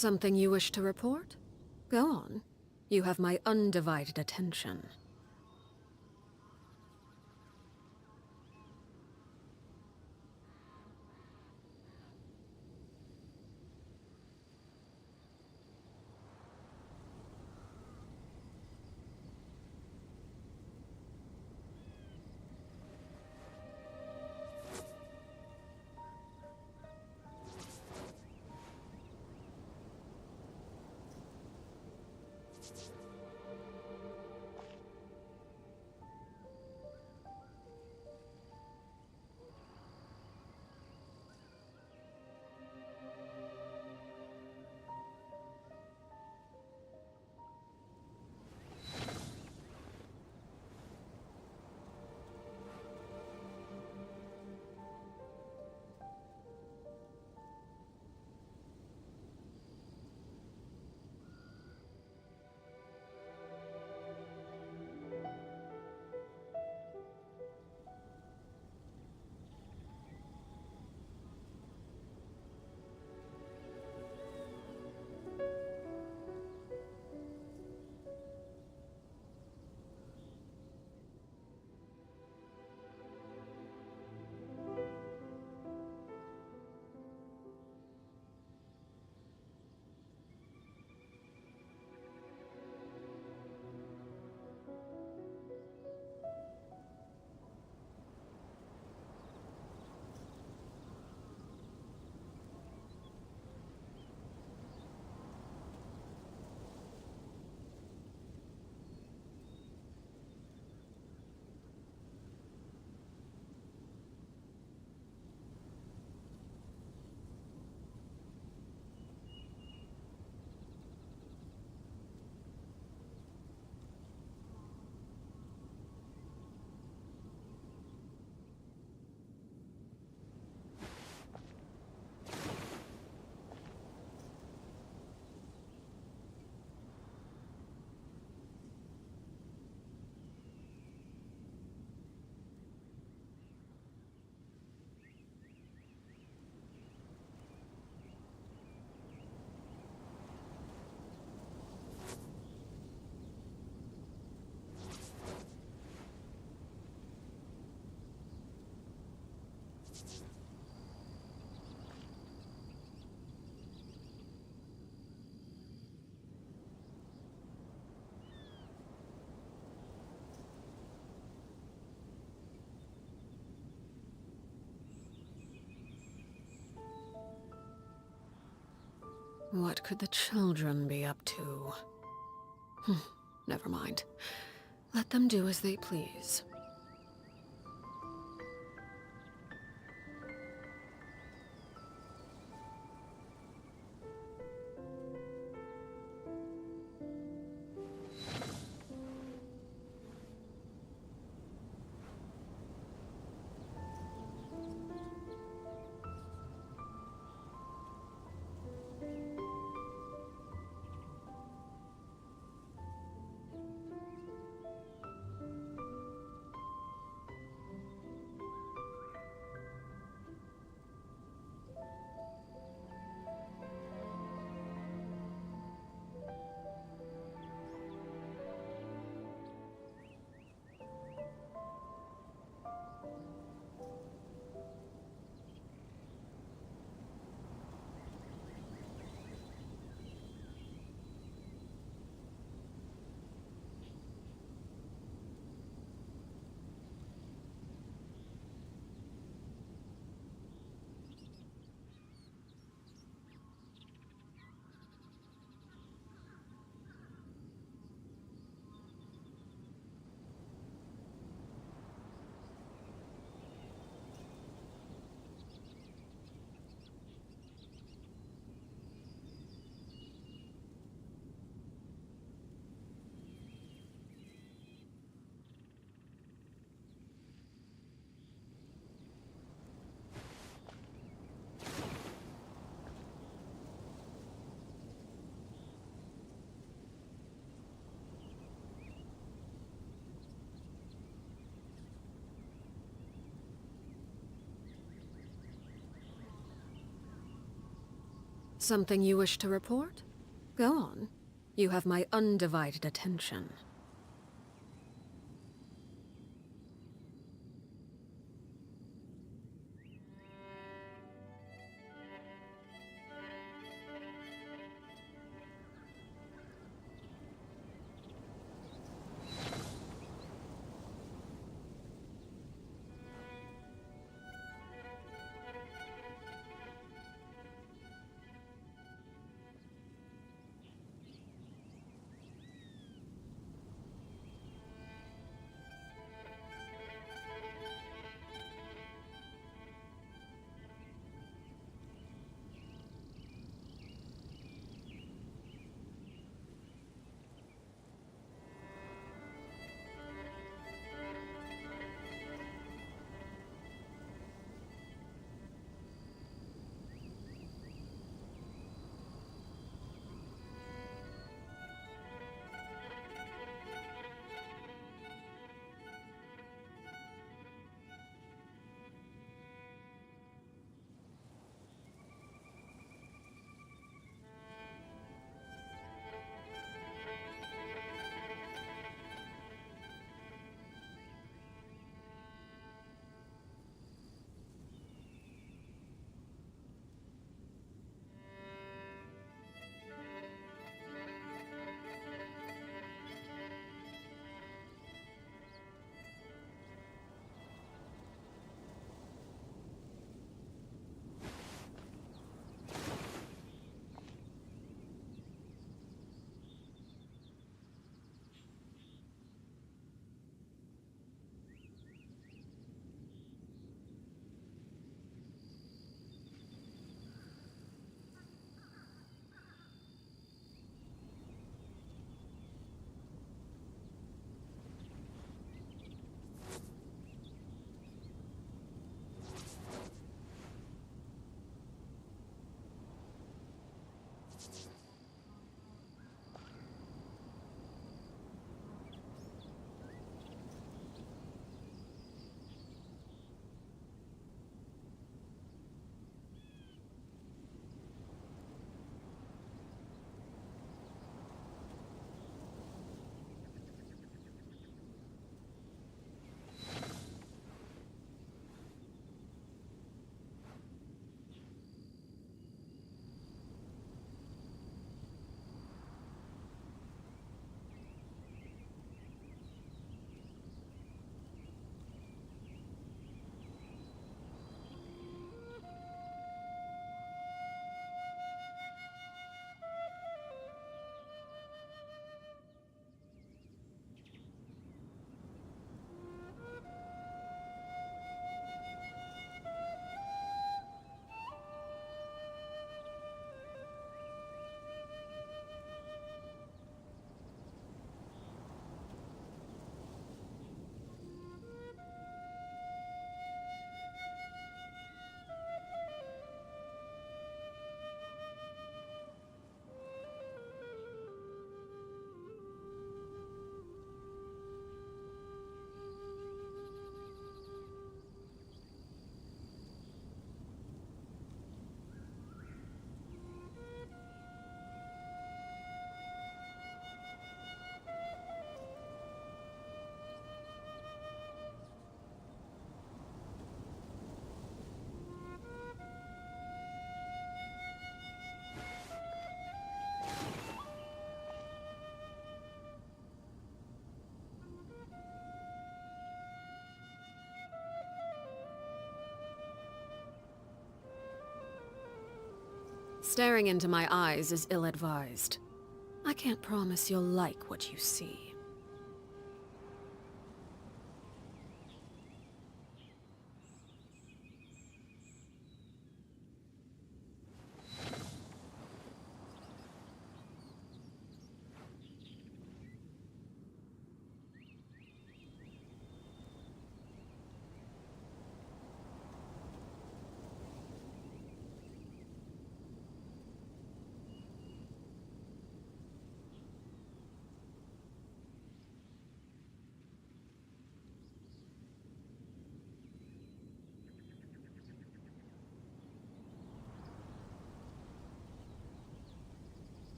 Something you wish to report? Go on. You have my undivided attention. What could the children be up to? Never mind. Let them do as they please. Something you wish to report? Go on. You have my undivided attention. Staring into my eyes is ill-advised. I can't promise you'll like what you see.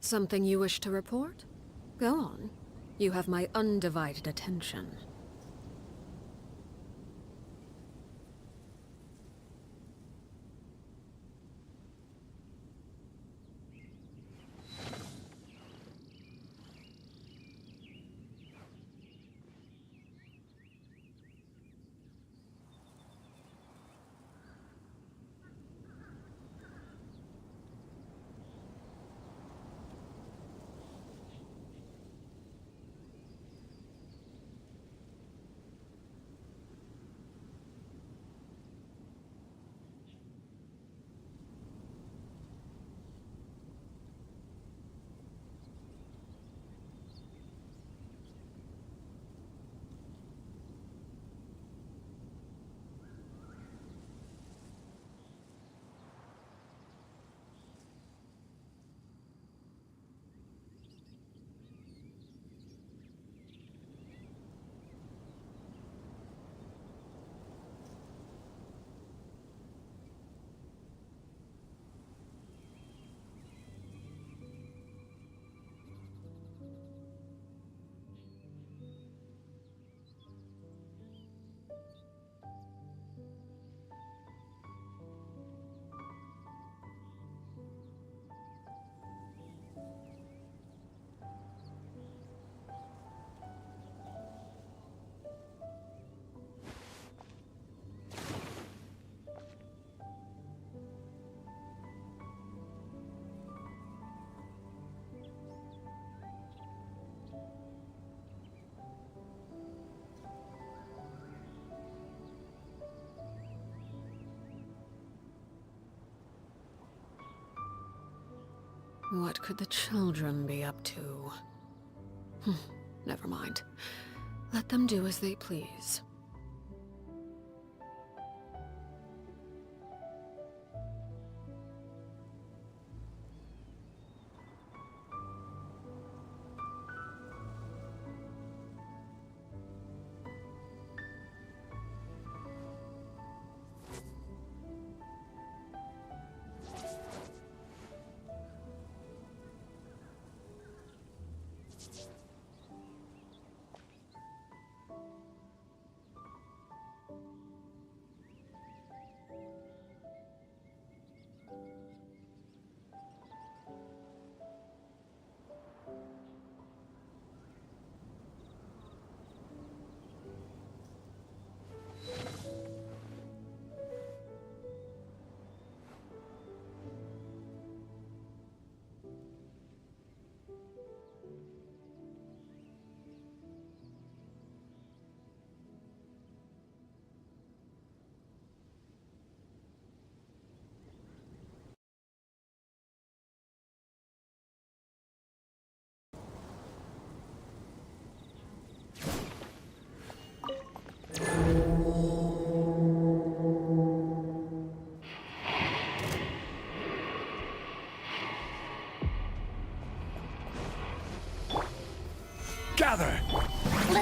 Something you wish to report? Go on. You have my undivided attention. What could the children be up to? Never mind. Let them do as they please.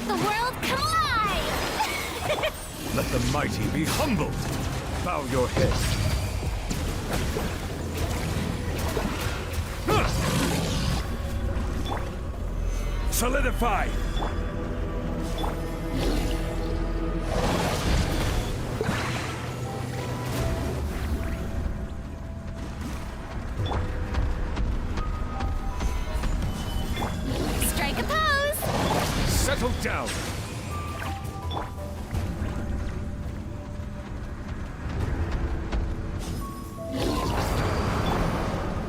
the world come alive! Let the mighty be humbled. Bow your head. Solidify! Strike a pose! Settle down!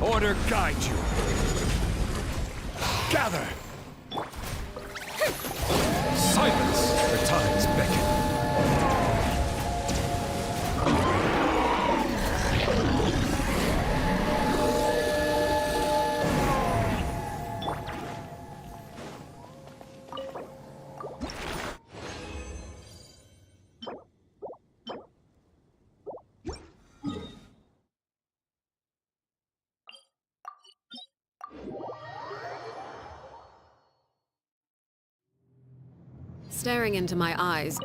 Order guide you! Gather! Silence! The tides beckon. Staring into my eyes.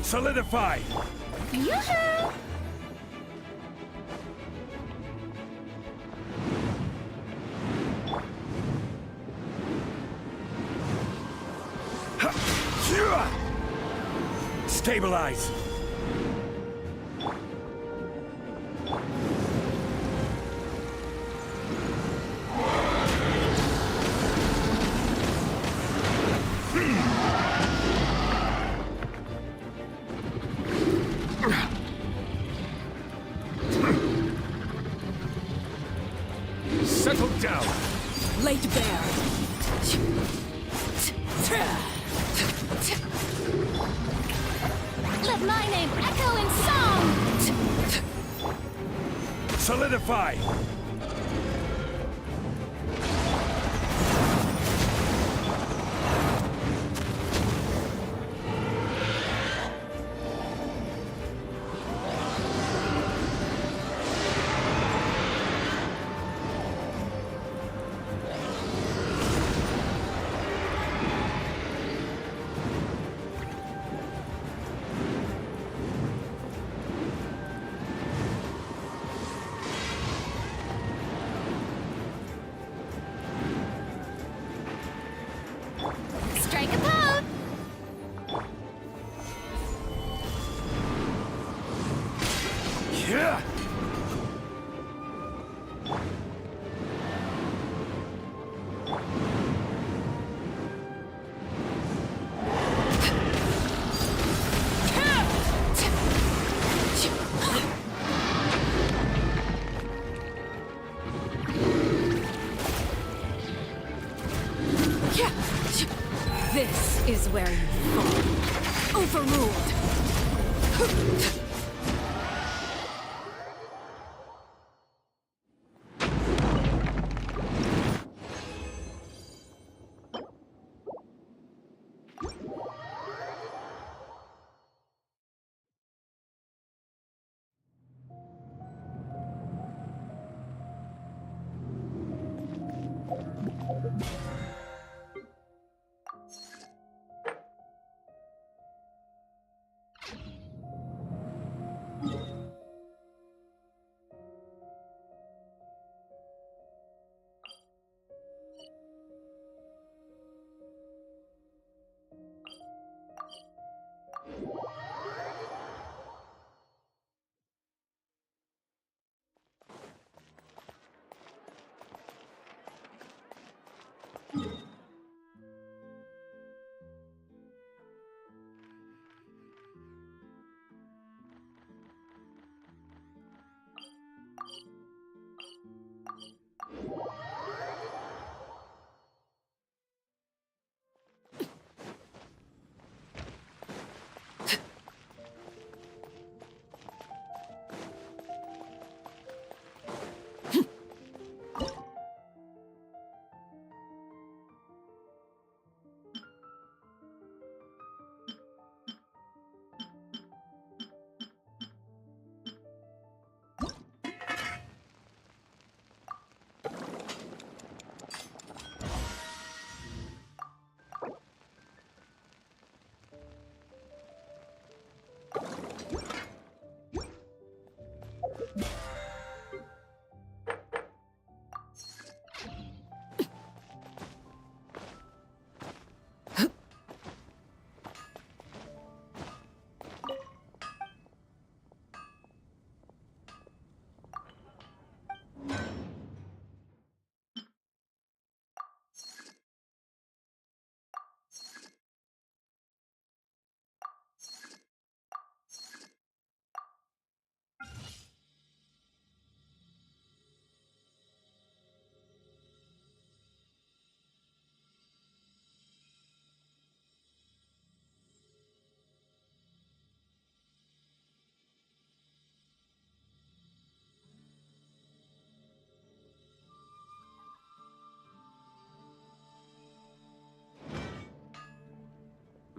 Solidify! Yoo-hoo! Stabilize! Settle down! Laid bare. Let my name echo in song! Solidify! Strike a pose! Yeah! This is where you fall. Overruled.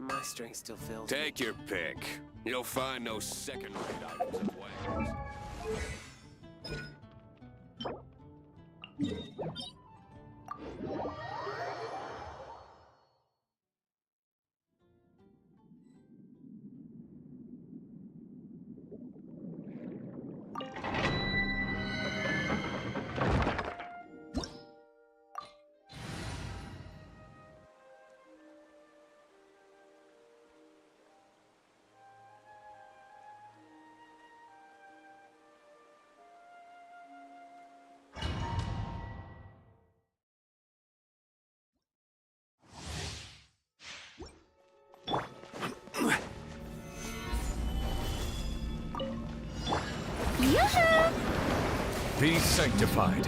My string still fills. Take your pick. You'll find no second-rate items of wagons. Be sanctified.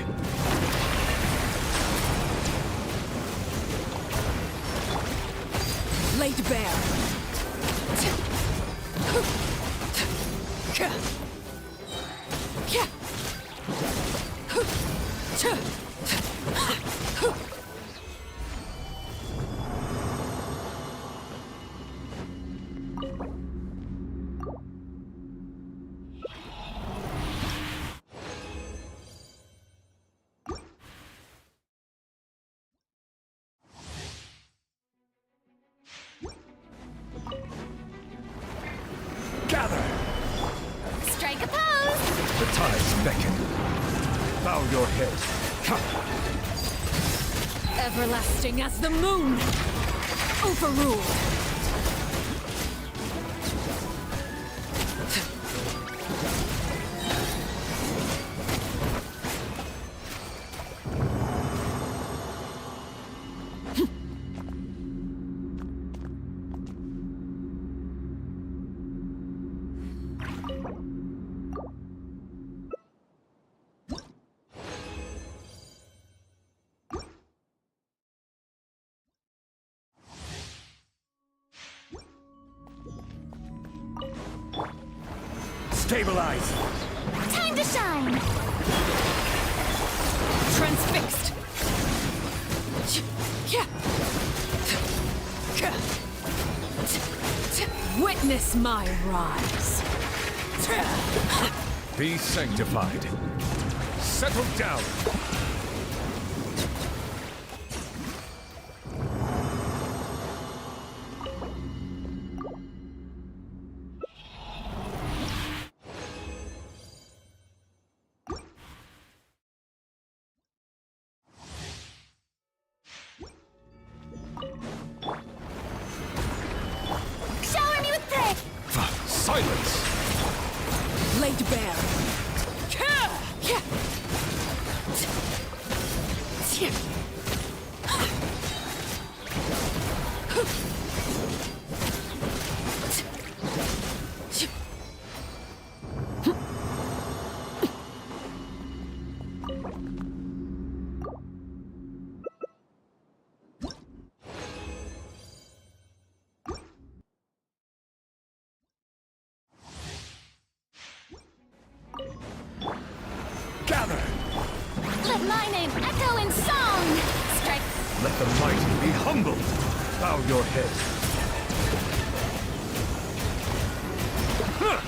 Laid bare. Gather! Strike a pose! The tides beckon. Bow your head. Come. Everlasting as the moon! Overruled! Stabilize! Time to shine! Transfixed! Witness my rise! Be sanctified. Settle down! Shower me with praise! Silence! Laid bare! Gather! Let my name echo in song! Strike! Let the mighty be humbled! Bow your head. Huh.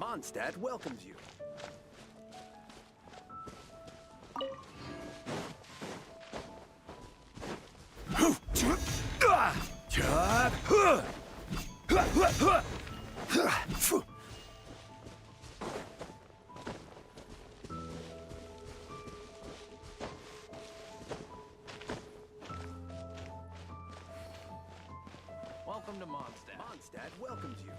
Mondstadt welcomes you. Welcome to Mondstadt. Mondstadt welcomes you.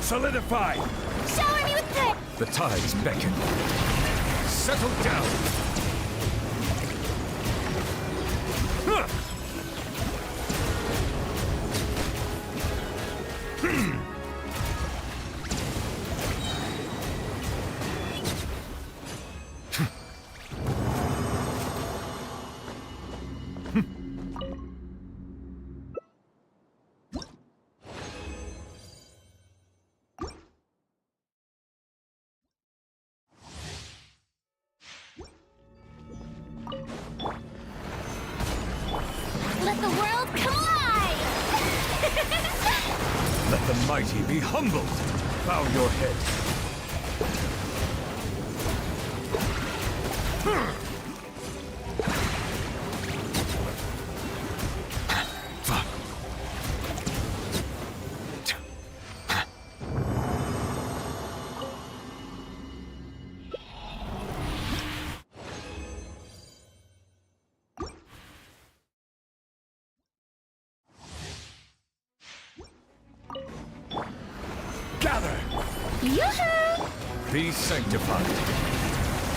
Solidify! Shower me with grit! The tides beckon. Settle down! Huh. Let the world come alive! Let the mighty be humbled! Bow your head. Gather! Yoo-hoo! Be sanctified.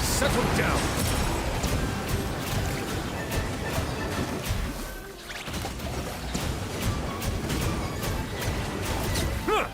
Settle down. Huh.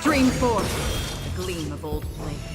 Stream forth the gleam of old flame.